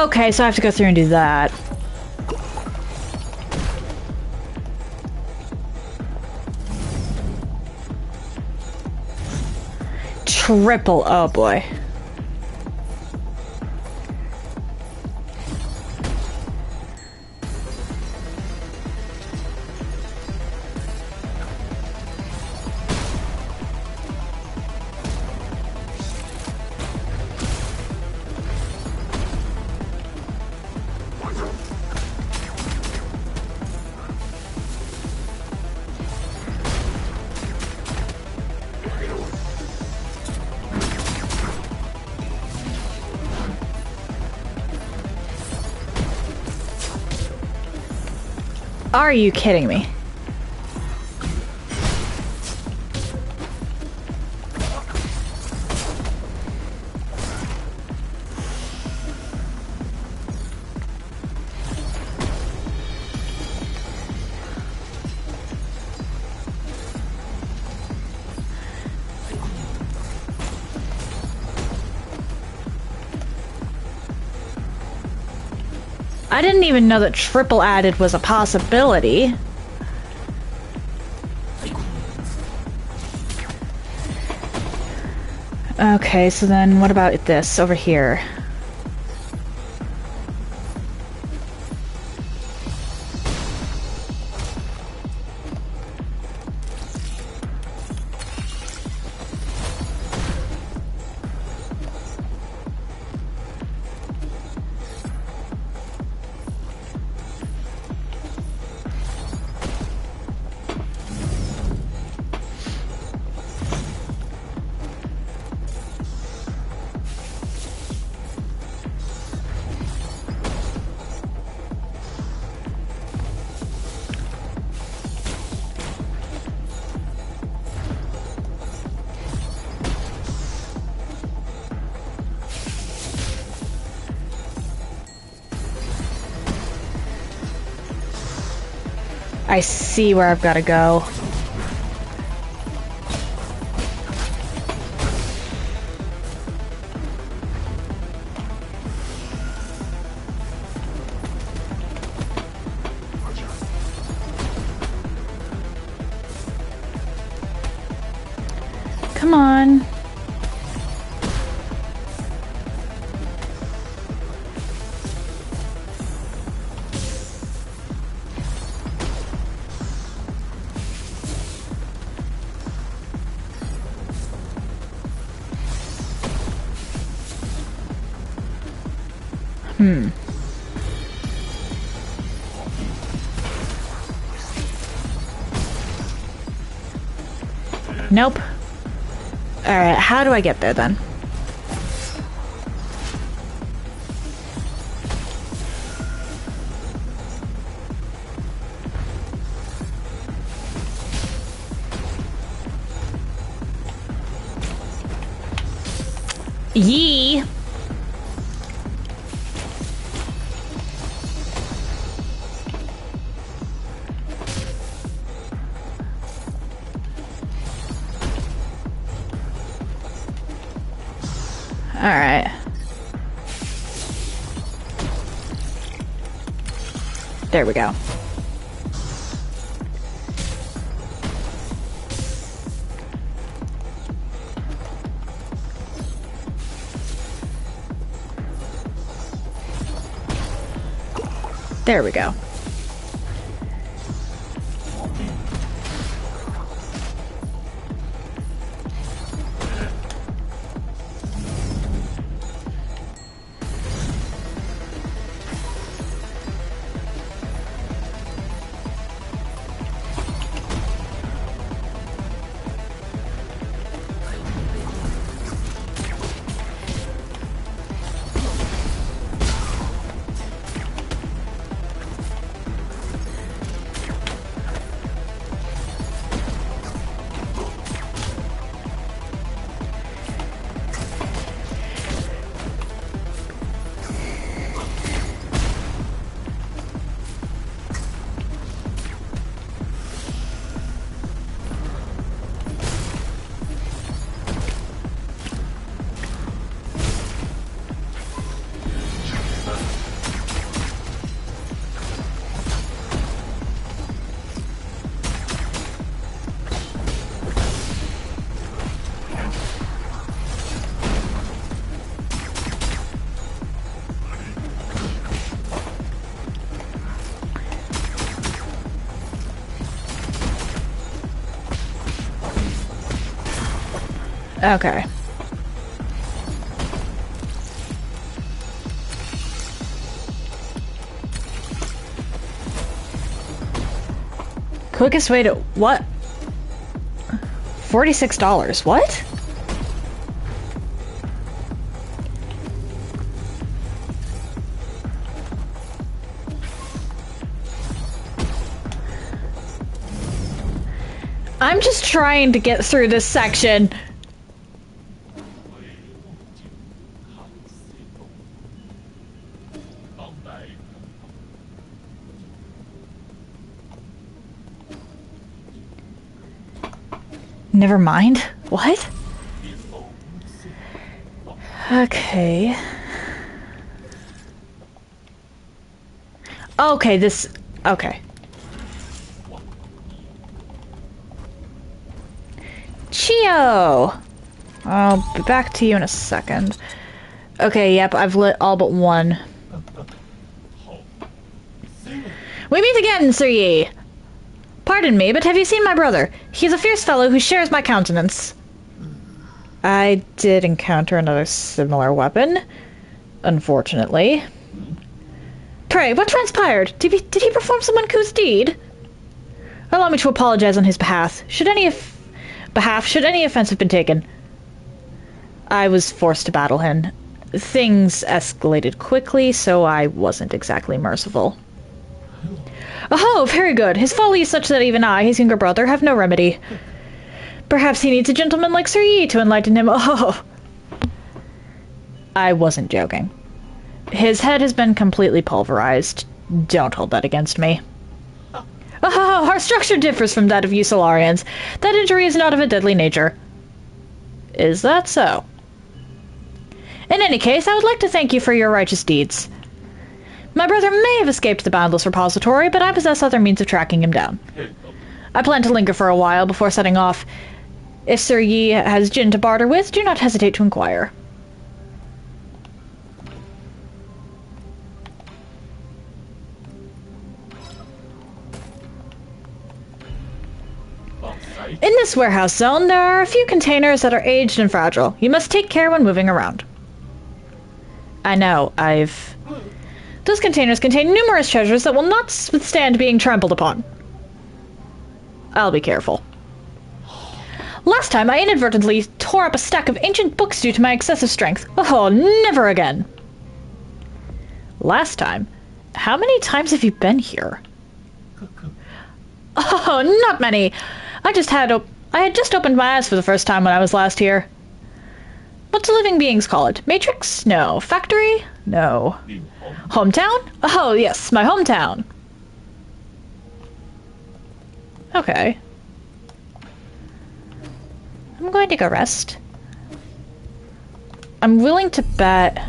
Okay, so I have to go through and do that. Triple, oh boy. Are you kidding me? I didn't even know that triple added was a possibility. Okay, so then what about this over here? I see where I've got to go. Come on. Nope. Alright, how do I get there then? Yee! Alright. There we go. There we go. Okay. Quickest way to... What? $46. What? I'm just trying to get through this section. Never mind. What? Okay. Okay, this... Okay. Chio! I'll be back to you in a second. Okay, yep, I've lit all but one. We meet again, Sir Yi! Pardon me, but have you seen my brother? He's a fierce fellow who shares my countenance. I did encounter another similar weapon, unfortunately. Pray, what transpired? Did he perform some uncouth deed? Allow me to apologize on his behalf. Should any offense have been taken? I was forced to battle him. Things escalated quickly, so I wasn't exactly merciful. Oh, very good. His folly is such that even I, his younger brother, have no remedy. Perhaps he needs a gentleman like Sir Yi to enlighten him. Oh. I wasn't joking. His head has been completely pulverized. Don't hold that against me. Oh, our structure differs from that of you Solarians. That injury is not of a deadly nature. Is that so? In any case, I would like to thank you for your righteous deeds. My brother may have escaped the Boundless Repository, but I possess other means of tracking him down. I plan to linger for a while before setting off. If Sir Yi has gin to barter with, do not hesitate to inquire. In this warehouse zone, there are a few containers that are aged and fragile. You must take care when moving around. I know, Those containers contain numerous treasures that will not withstand being trampled upon. I'll be careful. Last time, I inadvertently tore up a stack of ancient books due to my excessive strength. Oh, never again. Last time? How many times have you been here? Oh, not many. I had just opened my eyes for the first time when I was last here. What's the living beings call it? Matrix? No. Factory? No. Hometown? Oh, yes, my hometown. Okay. I'm going to go rest. I'm willing to bet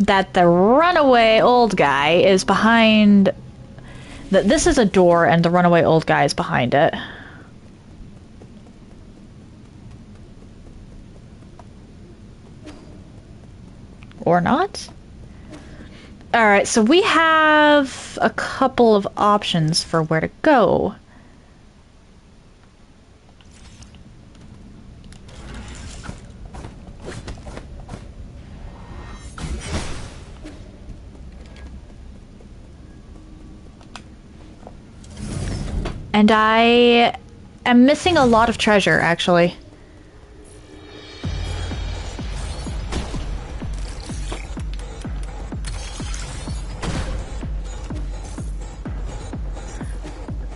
that the runaway old guy is behind... That this is a door and the runaway old guy is behind it. Or not? Alright, so we have a couple of options for where to go. And I am missing a lot of treasure, actually.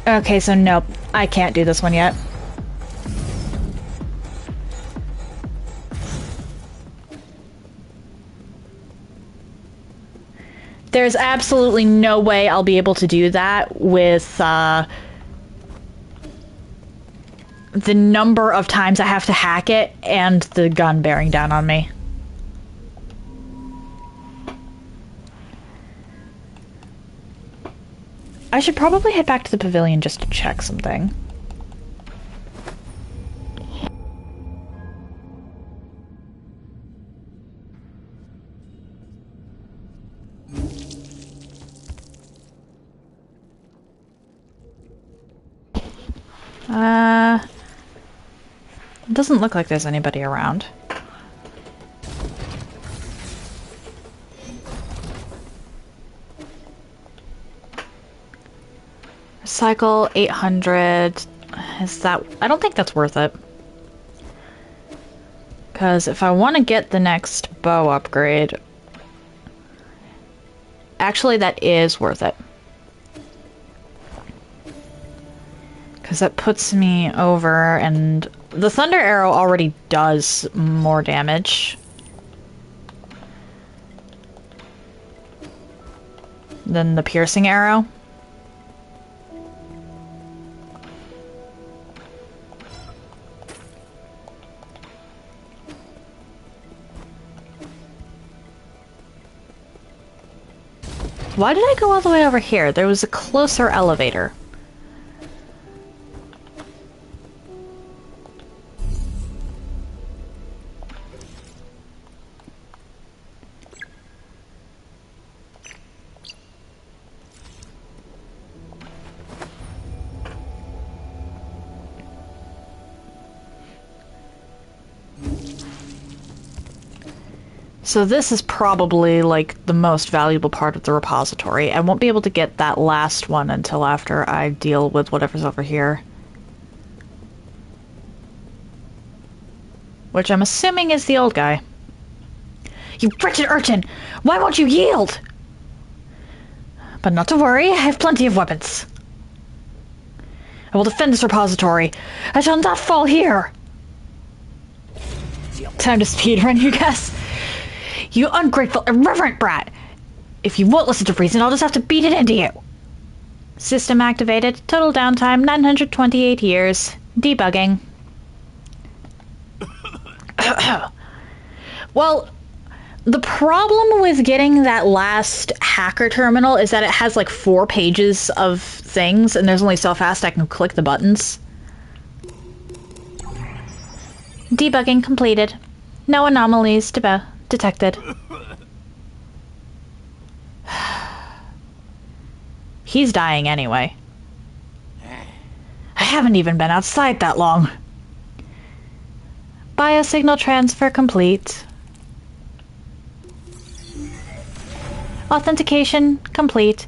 Okay, so nope, I can't do this one yet. There's absolutely no way I'll be able to do that with, the number of times I have to hack it and the gun bearing down on me. I should probably head back to the pavilion just to check something. It doesn't look like there's anybody around. Recycle 800. Is that... I don't think that's worth it. Because if I want to get the next bow upgrade... Actually, that is worth it. Because that puts me over, and the Thunder Arrow already does more damage than the Piercing Arrow. Why did I go all the way over here? There was a closer elevator. So this is probably, like, the most valuable part of the repository. I won't be able to get that last one until after I deal with whatever's over here. Which I'm assuming is the old guy. You wretched urchin! Why won't you yield? But not to worry, I have plenty of weapons. I will defend this repository. I shall not fall here! Time to speedrun, you guys. You ungrateful, irreverent brat! If you won't listen to reason, I'll just have to beat it into you! System activated. Total downtime, 928 years. Debugging. Well, the problem with getting that last hacker terminal is that it has like 4 pages of things, and there's only so fast I can click the buttons. Debugging completed. No anomalies detected. He's dying anyway. I haven't even been outside that long. Biosignal transfer complete. Authentication complete.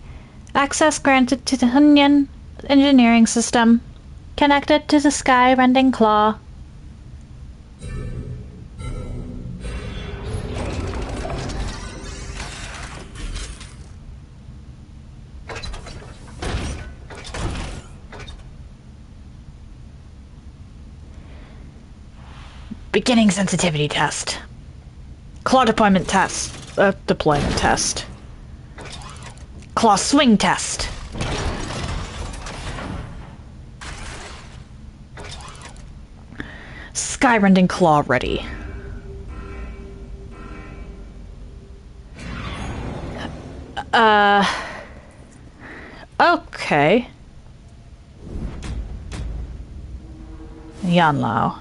Access granted to the Hunyan engineering system. Connected to the sky-rending claw. Beginning sensitivity test. Claw deployment test. Deployment test. Claw swing test. Skyrending claw ready. Okay. Yanlao.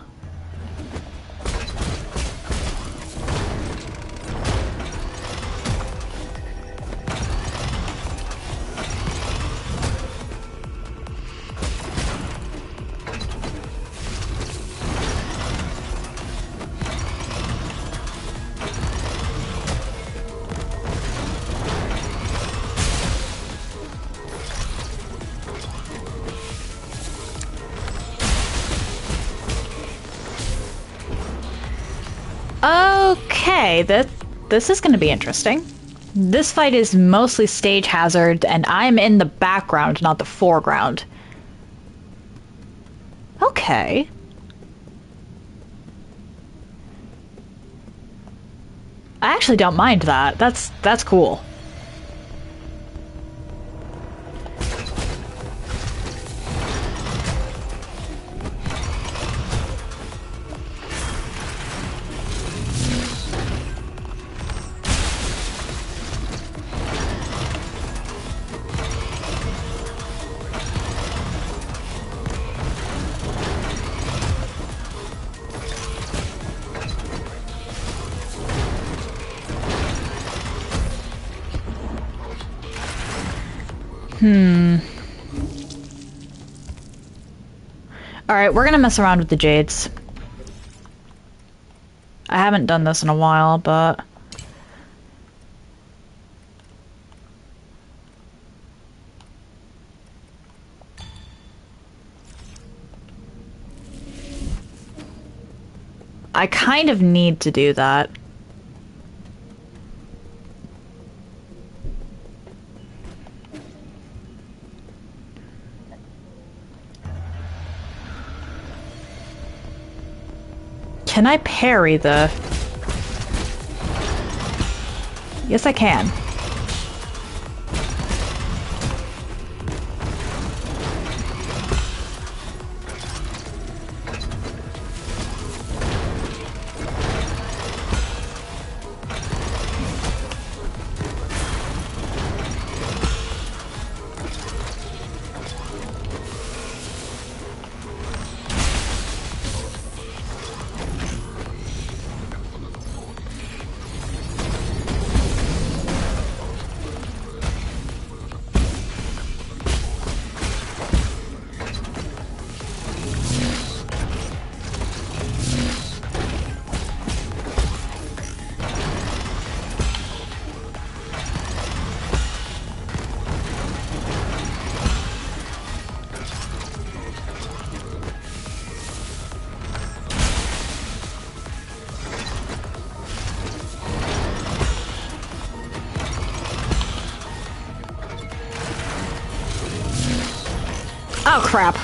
Okay, this is going to be interesting. This fight is mostly stage hazard, and I'm in the background, not the foreground. Okay. I actually don't mind that. That's cool. Alright, we're gonna mess around with the jades. I haven't done this in a while, but... I kind of need to do that. Can I parry the... Yes, I can. Oh, crap.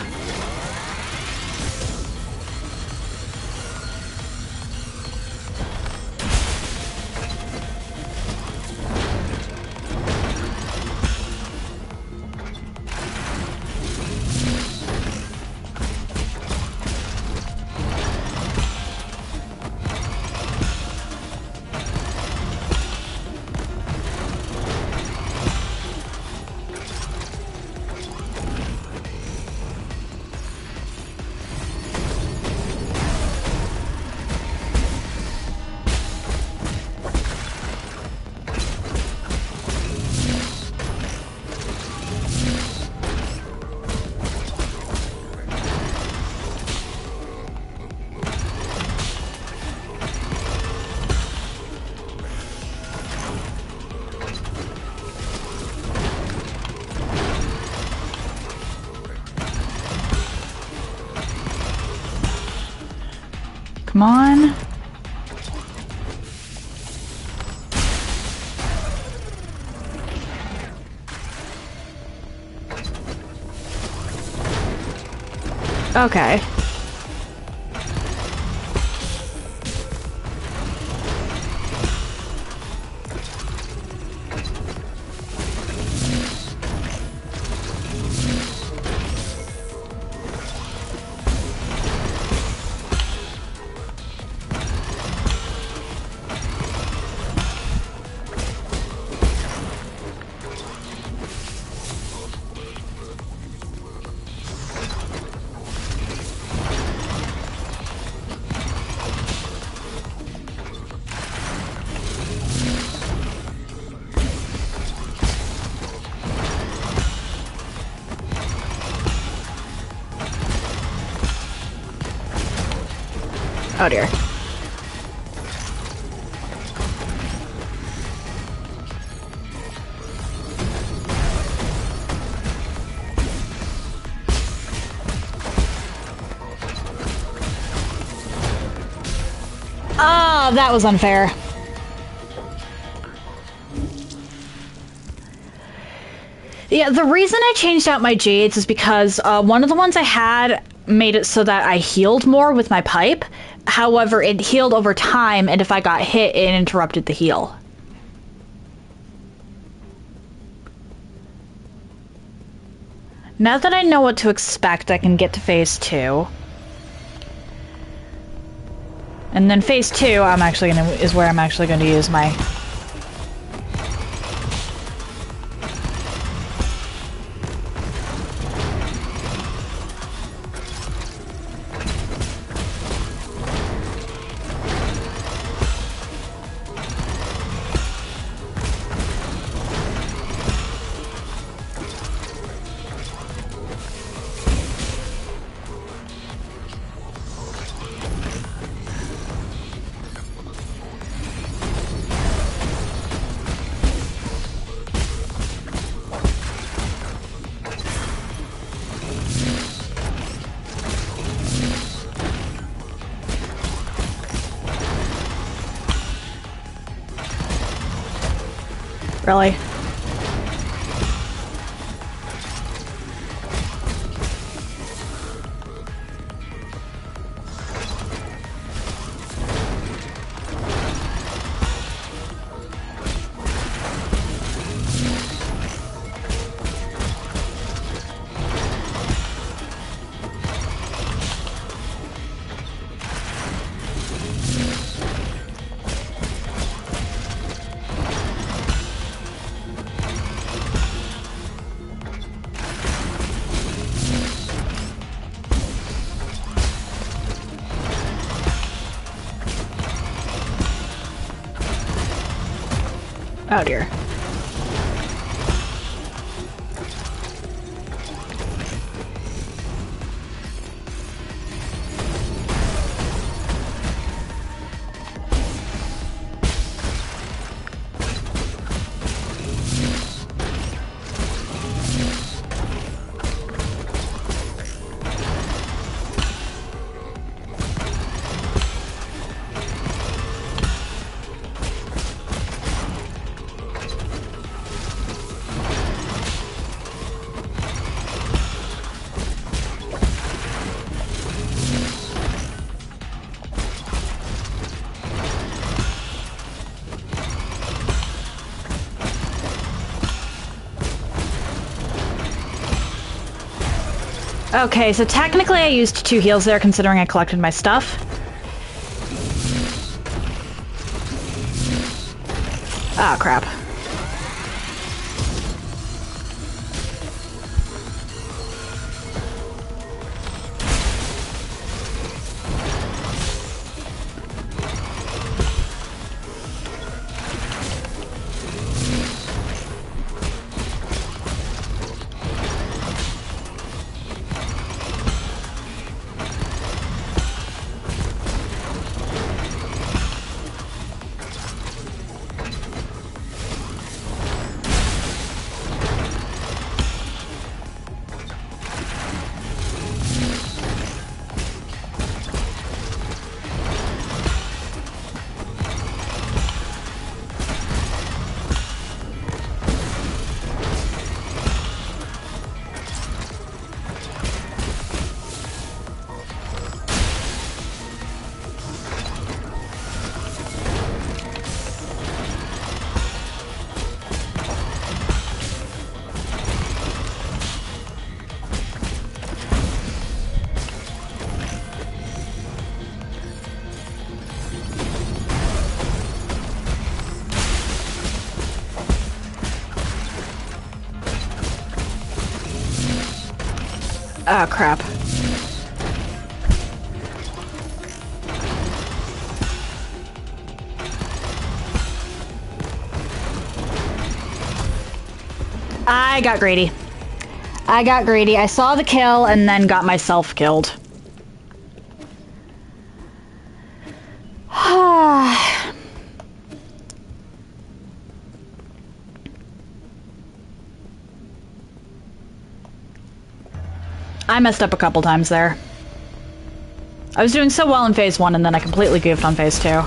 Come on. Okay. Oh dear. Oh, that was unfair. Yeah, the reason I changed out my jades is because one of the ones I had made it so that I healed more with my pipe. However, it healed over time, and if I got hit, it interrupted the heal. Now that I know what to expect, I can get to phase 2. And then phase 2, is where I'm actually gonna use my... Really? Oh dear. Okay, so technically I used 2 heals there considering I collected my stuff. Ah, crap. Ah, crap. I got greedy. I got greedy. I saw the kill and then got myself killed. I messed up a couple times there. I was doing so well in phase 1 and then I completely goofed on phase 2.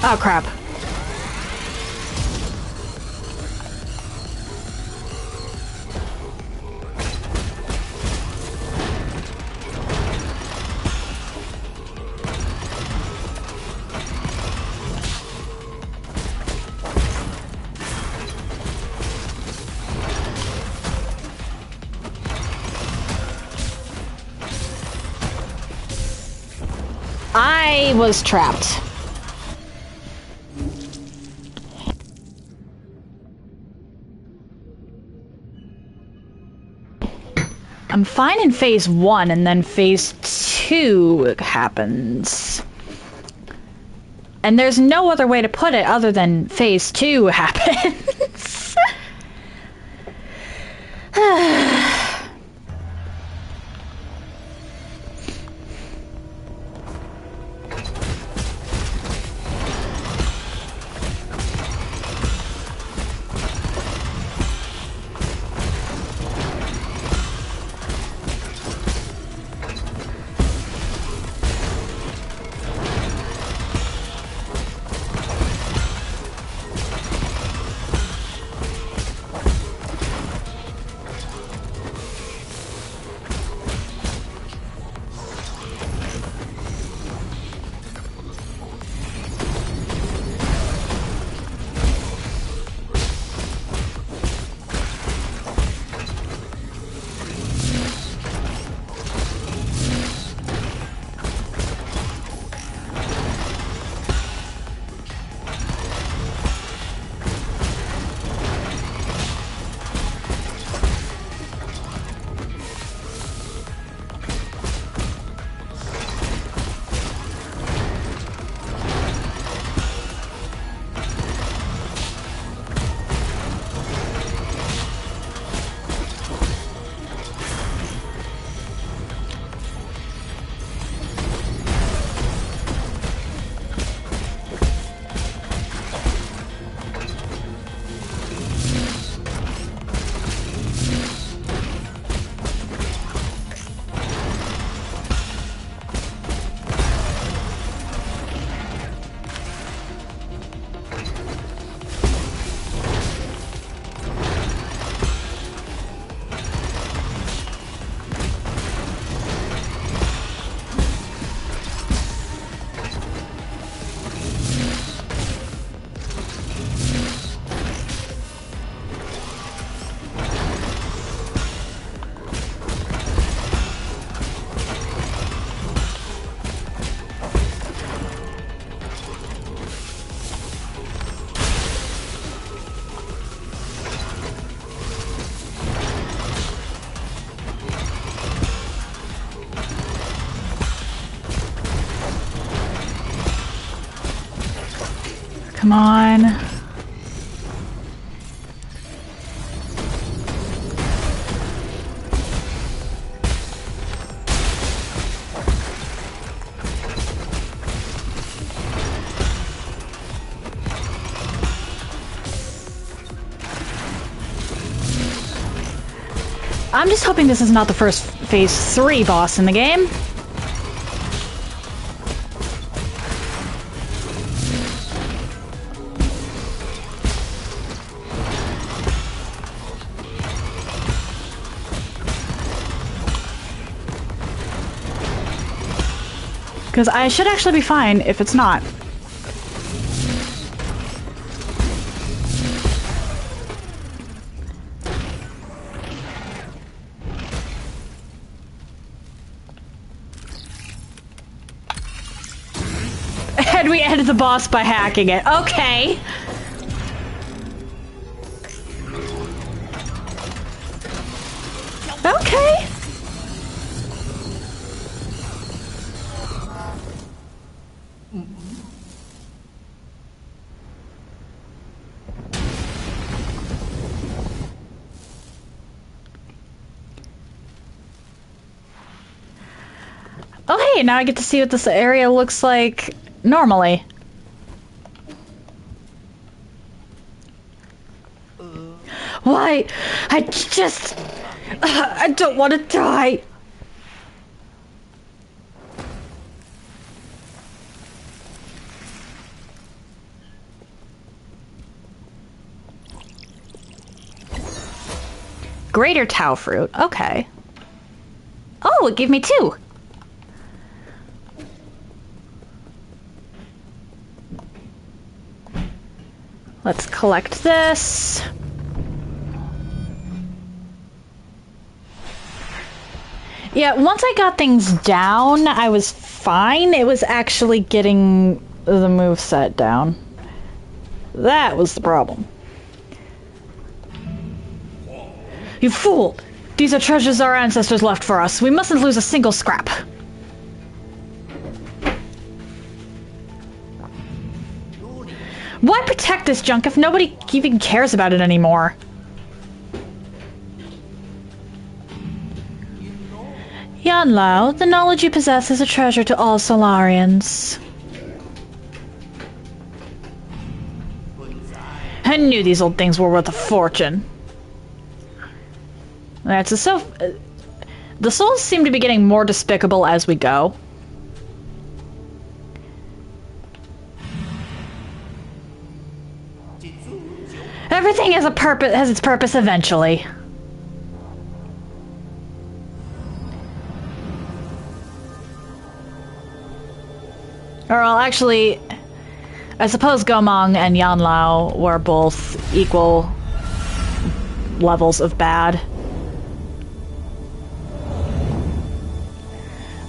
Oh, crap. I was trapped. I'm fine in phase 1, and then phase 2 happens. And there's no other way to put it other than phase 2 happens. Come on. I'm just hoping this is not the first phase 3 boss in the game. Because I should actually be fine if it's not. And we ended the boss by hacking it. Okay. Okay. Oh, hey, now I get to see what this area looks like normally. Why? I don't want to die. Greater Tau Fruit. Okay. Oh, it gave me 2. Let's collect this. Yeah, once I got things down, I was fine. It was actually getting the moveset down. That was the problem. You fool! These are treasures our ancestors left for us. We mustn't lose a single scrap. Why protect this junk if nobody even cares about it anymore? Yanlao, the knowledge you possess is a treasure to all Solarians. I knew these old things were worth a fortune. That's a the souls seem to be getting more despicable as we go. Everything has a purpose, has its purpose eventually. Or well, actually, I suppose Gomong and Yanlao were both equal levels of bad.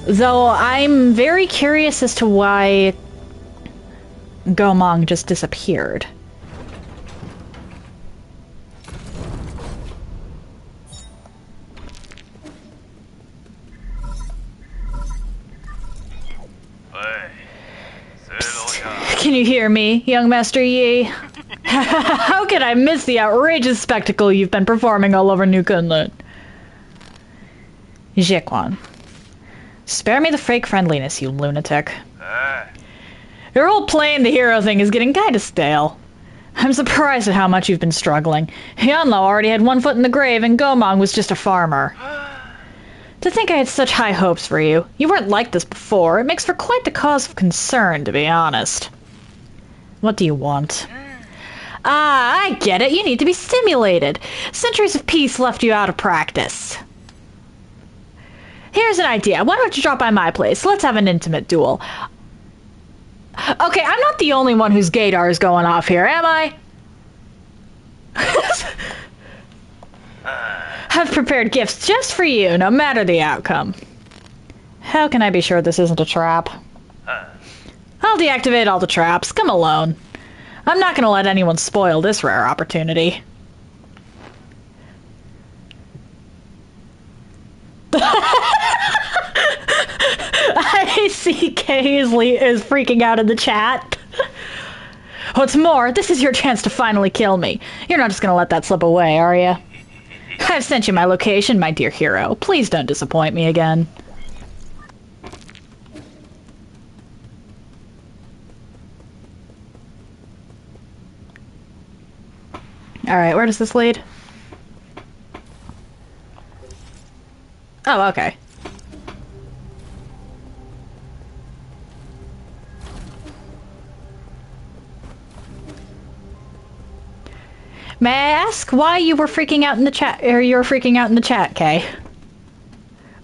Though I'm very curious as to why Gomong just disappeared. Can you hear me, young Master Yi? How could I miss the outrageous spectacle you've been performing all over New Kunlun? Jiquan. Spare me the fake friendliness, you lunatic. Your whole playing the hero thing is getting kinda stale. I'm surprised at how much you've been struggling. Yanlo already had 1 foot in the grave and Gomong was just a farmer. To think I had such high hopes for you. You weren't like this before. It makes for quite the cause of concern, to be honest. What do you want? Ah, I get it. You need to be stimulated. Centuries of peace left you out of practice. Here's an idea. Why don't you drop by my place? Let's have an intimate duel. Okay, I'm not the only one whose gaydar is going off here, am I? I've prepared gifts just for you, no matter the outcome. How can I be sure this isn't a trap? I'll deactivate all the traps. Come alone. I'm not gonna let anyone spoil this rare opportunity. I see Kaisley is freaking out in the chat. What's more, this is your chance to finally kill me. You're not just gonna let that slip away, are you? I've sent you my location, my dear hero. Please don't disappoint me again. Alright, where does this lead? Oh, okay. May I ask why you were freaking out in the chat, or you were freaking out in the chat, Kay?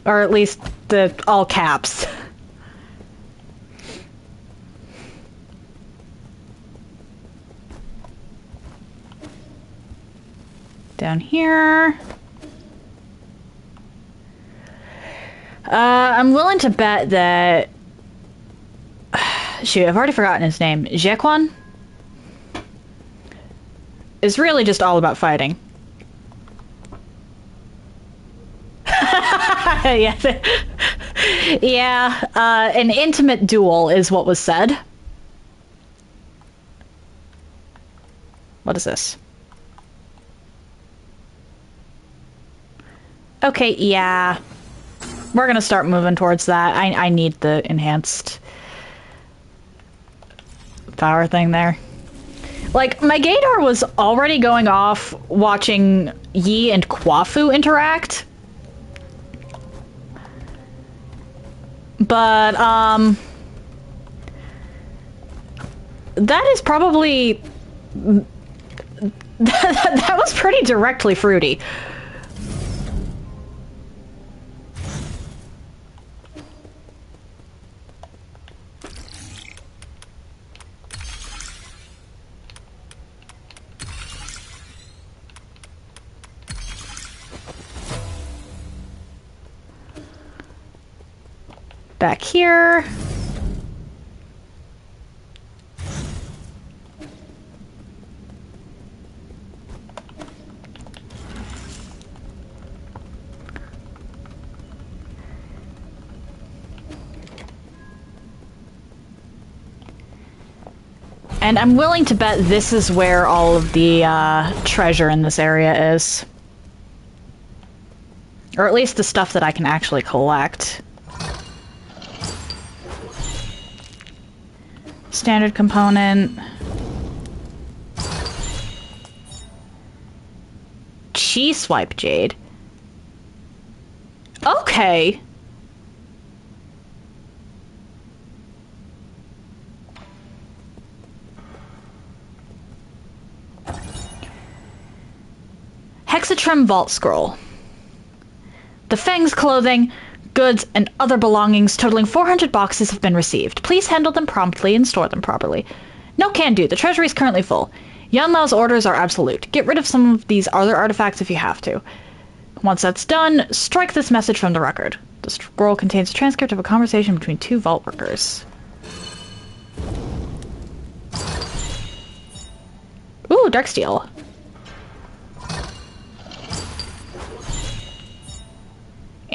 Or at least the all caps. Down here. I'm willing to bet that... Shoot, I've already forgotten his name. Jiquan? Is really just all about fighting. Yeah, yeah, an intimate duel is what was said. What is this? Okay, yeah. We're gonna start moving towards that. I need the enhanced power thing there. Like, my gaydar was already going off watching Yi and Kwafu interact. But, that is probably... that was pretty directly fruity. Back here. And I'm willing to bet this is where all of the treasure in this area is. Or at least the stuff that I can actually collect. Standard component. Cheese swipe jade. Okay. Hexatrim Vault Scroll. The Fang's clothing, goods, and other belongings totaling 400 boxes have been received. Please handle them promptly and store them properly. No can do. The treasury is currently full. Yanlao's orders are absolute. Get rid of some of these other artifacts if you have to. Once that's done, strike this message from the record. The scroll contains a transcript of a conversation between two vault workers. Ooh, Darksteel.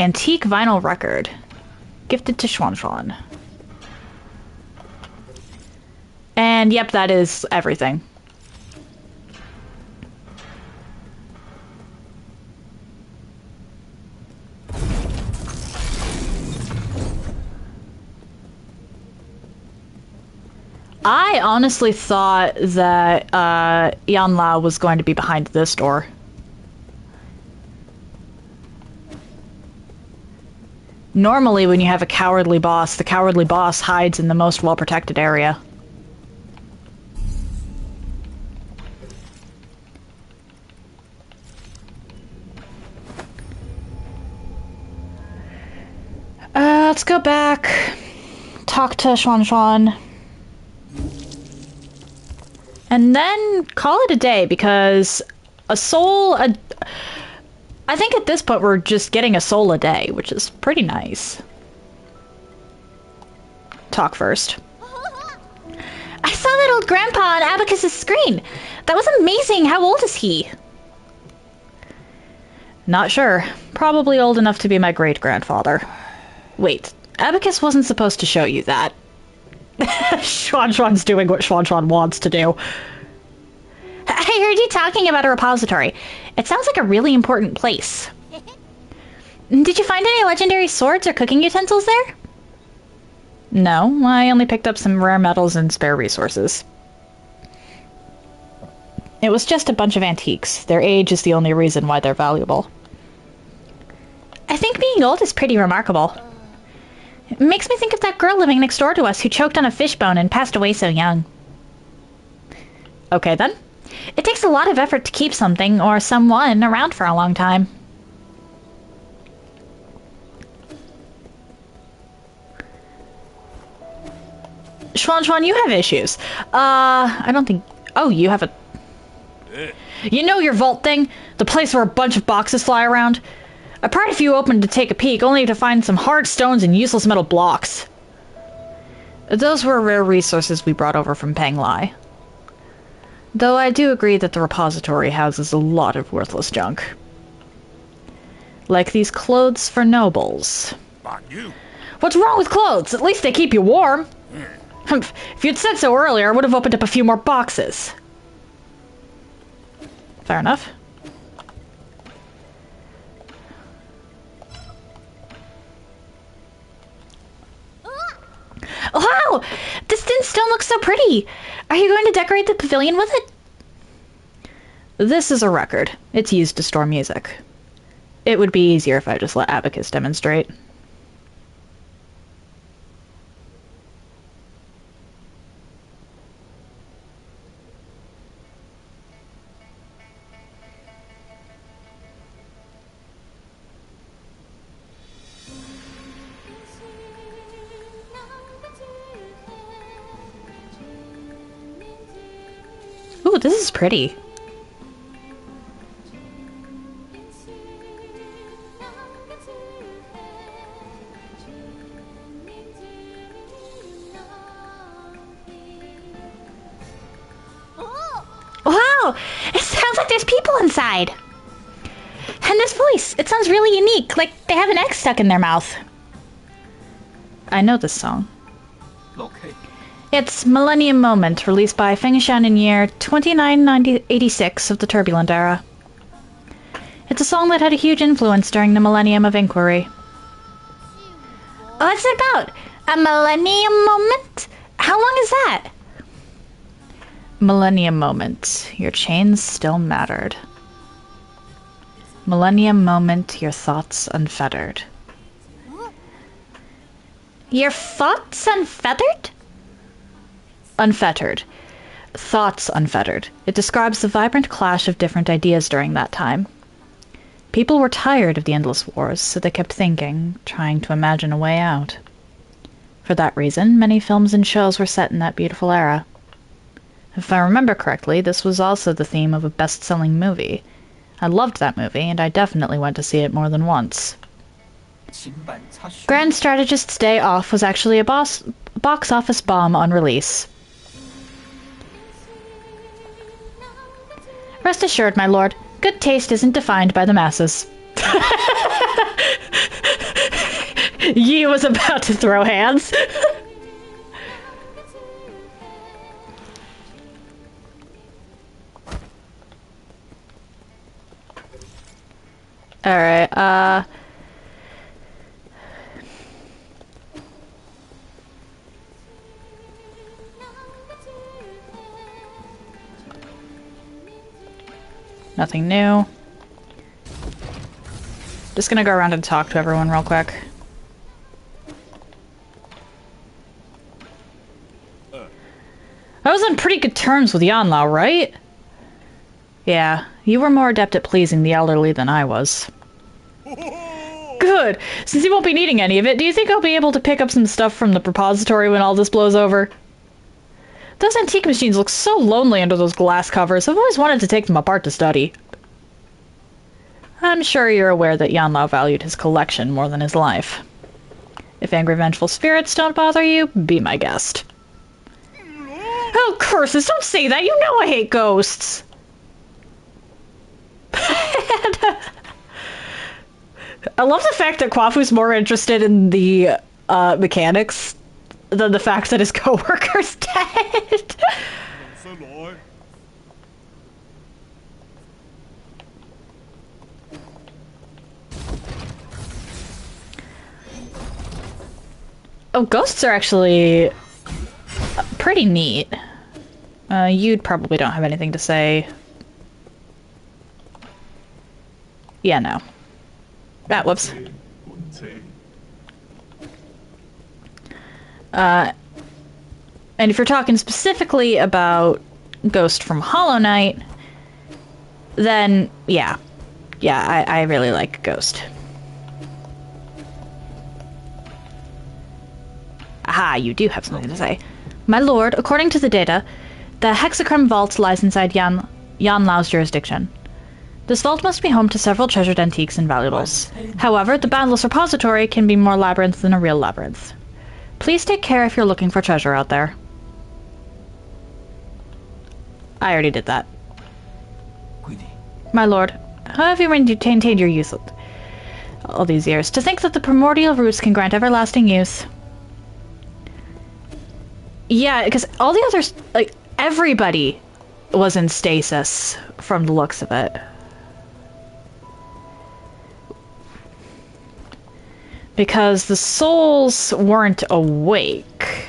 Antique vinyl record. Gifted to Xuan. And yep, that is everything. I honestly thought that Yanlao was going to be behind this door. Normally, when you have a cowardly boss, the cowardly boss hides in the most well-protected area. Let's go back. Talk to Xuan. And then call it a day, because a soul... I think at this point we're just getting a soul a day, which is pretty nice. Talk first. I saw that old grandpa on Abacus's screen. That was amazing. How old is he? Not sure. Probably old enough to be my great-grandfather. Wait, Abacus wasn't supposed to show you that. Xuan's doing what Xuan wants to do. I heard you talking about a repository. It sounds like a really important place. Did you find any legendary swords or cooking utensils there? No, I only picked up some rare metals and spare resources. It was just a bunch of antiques. Their age is the only reason why they're valuable. I think being old is pretty remarkable. It makes me think of that girl living next door to us who choked on a fishbone and passed away so young. Okay then. It takes a lot of effort to keep something or someone around for a long time. Xuan, you have issues. I don't think... Oh, you have a... You know your vault thing? The place where a bunch of boxes fly around? I pried a few open to take a peek, only to find some hard stones and useless metal blocks. Those were rare resources we brought over from Penglai. Though I do agree that the repository houses a lot of worthless junk. Like these clothes for nobles. What's wrong with clothes? At least they keep you warm. If you'd said so earlier, I would have opened up a few more boxes. Fair enough. Wow! This tin stone looks so pretty! Are you going to decorate the pavilion with it? This is a record. It's used to store music. It would be easier if I just let Abacus demonstrate. Ooh, this is pretty. It sounds like there's people inside. And this voice, it sounds really unique, like they have an X stuck in their mouth. I know this song. Okay. It's Millennium Moment, released by Fengshan in year 2986 of the Turbulent Era. It's a song that had a huge influence during the Millennium of Inquiry. What's it about? A Millennium Moment? How long is that? Millennium Moment. Your chains still mattered. Millennium Moment. Your thoughts unfettered. Your thoughts unfettered? Unfettered. Thoughts unfettered. It describes the vibrant clash of different ideas during that time. People were tired of the endless wars, so they kept thinking, trying to imagine a way out. For that reason, many films and shows were set in that beautiful era. If I remember correctly, this was also the theme of a best-selling movie. I loved that movie, and I definitely went to see it more than once. Grand Strategist's Day Off was actually a box office bomb on release. Rest assured, my lord, good taste isn't defined by the masses. Yi was about to throw hands. Alright, nothing new. Just gonna go around and talk to everyone real quick. I was on pretty good terms with Yanlao, right? Yeah, you were more adept at pleasing the elderly than I was. Good! Since you won't be needing any of it, do you think I'll be able to pick up some stuff from the repository when all this blows over? Those antique machines look so lonely under those glass covers. I've always wanted to take them apart to study. I'm sure you're aware that Yanlao valued his collection more than his life. If angry, vengeful spirits don't bother you, be my guest. Oh, curses, don't say that! You know I hate ghosts! I love the fact that Kwafu's more interested in the mechanics than the fact that his coworker's dead. Oh, ghosts are actually pretty neat. You probably don't have anything to say. Yeah, no. Ah, whoops. And if you're talking specifically about Ghost from Hollow Knight, then yeah. Yeah, I really like Ghost. Aha, you do have something to say. My lord, according to the data, the Hexachrome Vault lies inside Yanlao's jurisdiction. This vault must be home to several treasured antiques and valuables. However, the boundless repository can be more labyrinth than a real labyrinth. Please take care if you're looking for treasure out there. I already did that. My lord, how have you maintained your youth all these years? To think that the primordial roots can grant everlasting youth. Yeah, because all the others, like, everybody was in stasis from the looks of it. Because the souls weren't awake.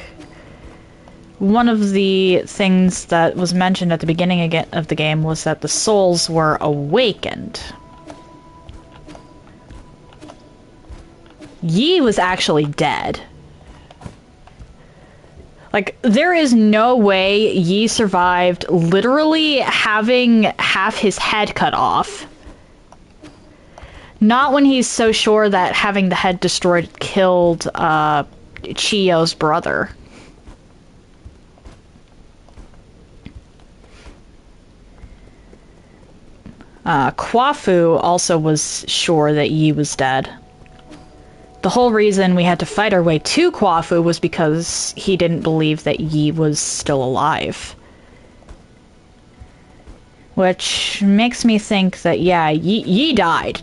One of the things that was mentioned at the beginning of the game was that the souls were awakened. Yi was actually dead. Like, there is no way Yi survived literally having half his head cut off. Not when he's so sure that having the head destroyed killed Chiyo's brother. Kwafu also was sure that Yi was dead. The whole reason we had to fight our way to Kwafu was because he didn't believe that Yi was still alive. Which makes me think that, yeah, ye died.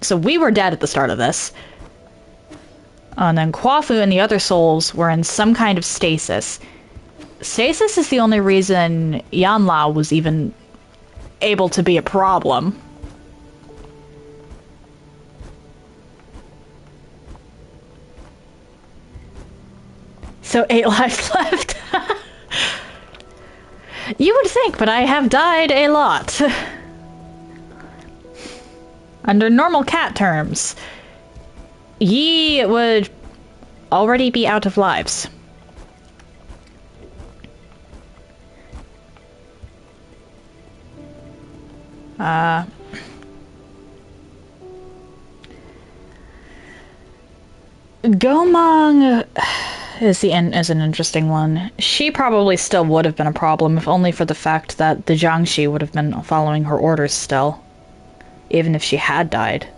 So we were dead at the start of this. And then Kwafu and the other souls were in some kind of stasis. Stasis is the only reason Yanlao was even able to be a problem. So 8 lives left. You would think, but I have died a lot. Under normal cat terms, ye would already be out of lives. Gomang is an interesting one. She probably still would have been a problem, if only for the fact that the Jiangxi would have been following her orders still, even if she had died.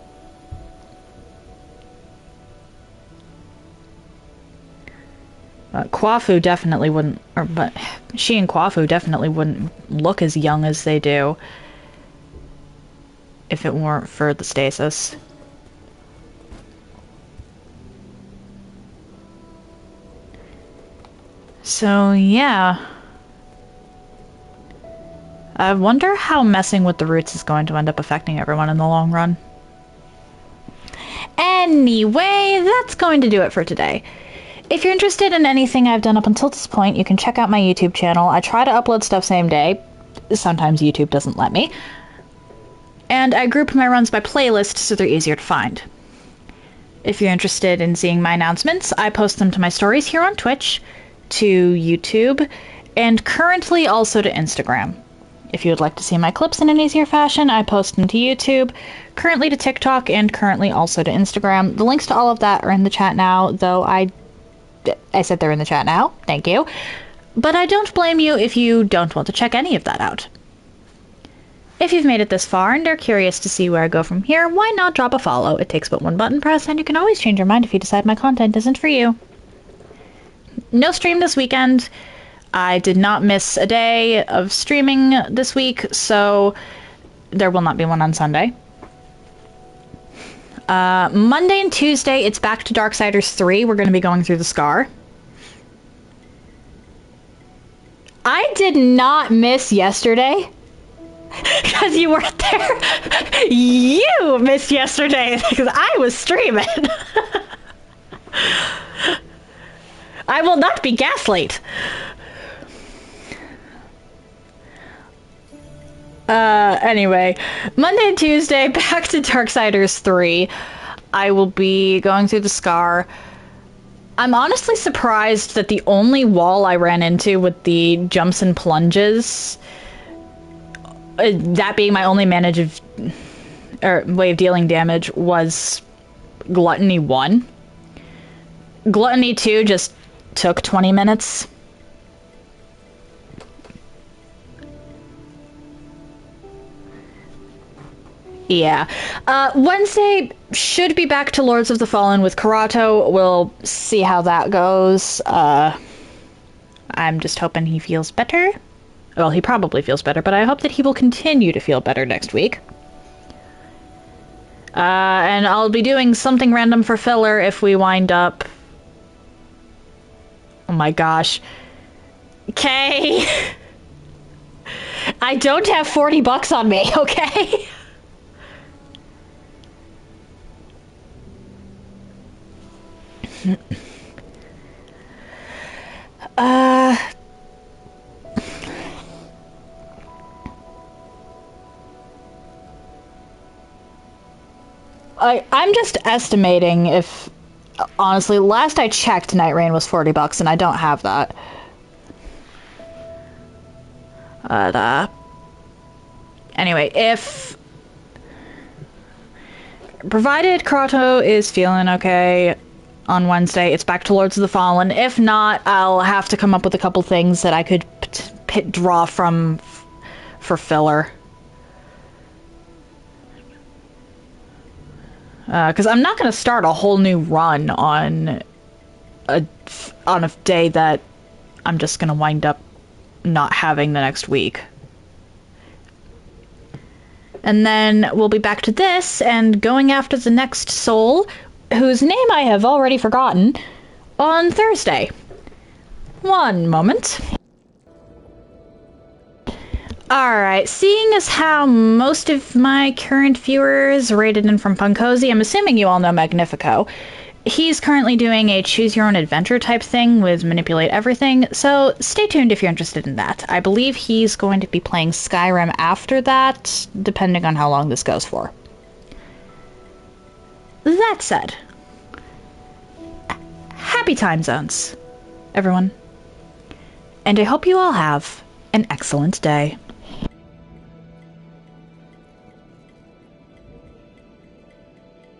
Kwafu definitely wouldn't, but she and Kwafu definitely wouldn't look as young as they do if it weren't for the stasis. So, yeah. I wonder how messing with the roots is going to end up affecting everyone in the long run. Anyway, that's going to do it for today. If you're interested in anything I've done up until this point, you can check out my YouTube channel. I try to upload stuff same day. Sometimes YouTube doesn't let me. And I group my runs by playlist so they're easier to find. If you're interested in seeing my announcements, I post them to my stories here on Twitch, to YouTube, and currently also to Instagram. If you would like to see my clips in an easier fashion, I post them to YouTube, currently to TikTok, and currently also to Instagram. The links to all of that are in the chat now, though I said they're in the chat now. Thank you. But I don't blame you if you don't want to check any of that out. If you've made it this far and are curious to see where I go from here, why not drop a follow? It takes but one button press, and you can always change your mind if you decide my content isn't for you. No stream this weekend. I did not miss a day of streaming this week, so there will not be one on Sunday. Monday and Tuesday, it's back to Darksiders 3. We're going to be going through the Scar. I did not miss yesterday. Because you weren't there. You missed yesterday because I was streaming. I will not be gaslit. Anyway, Monday and Tuesday, back to Darksiders 3. I will be going through the Scar. I'm honestly surprised that the only wall I ran into with the jumps and plunges, that being my only way of dealing damage, was Gluttony 1. Gluttony 2 just took 20 minutes. Yeah. Wednesday should be back to Lords of the Fallen with Karato. We'll see how that goes. I'm just hoping he feels better. Well, he probably feels better, but I hope that he will continue to feel better next week. And I'll be doing something random for filler if we wind up... Oh my gosh. Okay. I don't have $40 on me, okay? I'm just estimating if... Honestly, last I checked, Night Rain was $40, and I don't have that. But, anyway, if... Provided Karato is feeling okay on Wednesday, it's back to Lords of the Fallen. If not, I'll have to come up with a couple things that I could draw from for filler. Because I'm not going to start a whole new run on a day that I'm just going to wind up not having the next week. And then we'll be back to this and going after the next soul, whose name I have already forgotten, on Thursday. One moment. Alright, seeing as how most of my current viewers rated in from Funkozy, I'm assuming you all know Magnifico. He's currently doing a choose-your-own-adventure type thing with Manipulate Everything, so stay tuned if you're interested in that. I believe he's going to be playing Skyrim after that, depending on how long this goes for. That said, happy time zones, everyone. And I hope you all have an excellent day.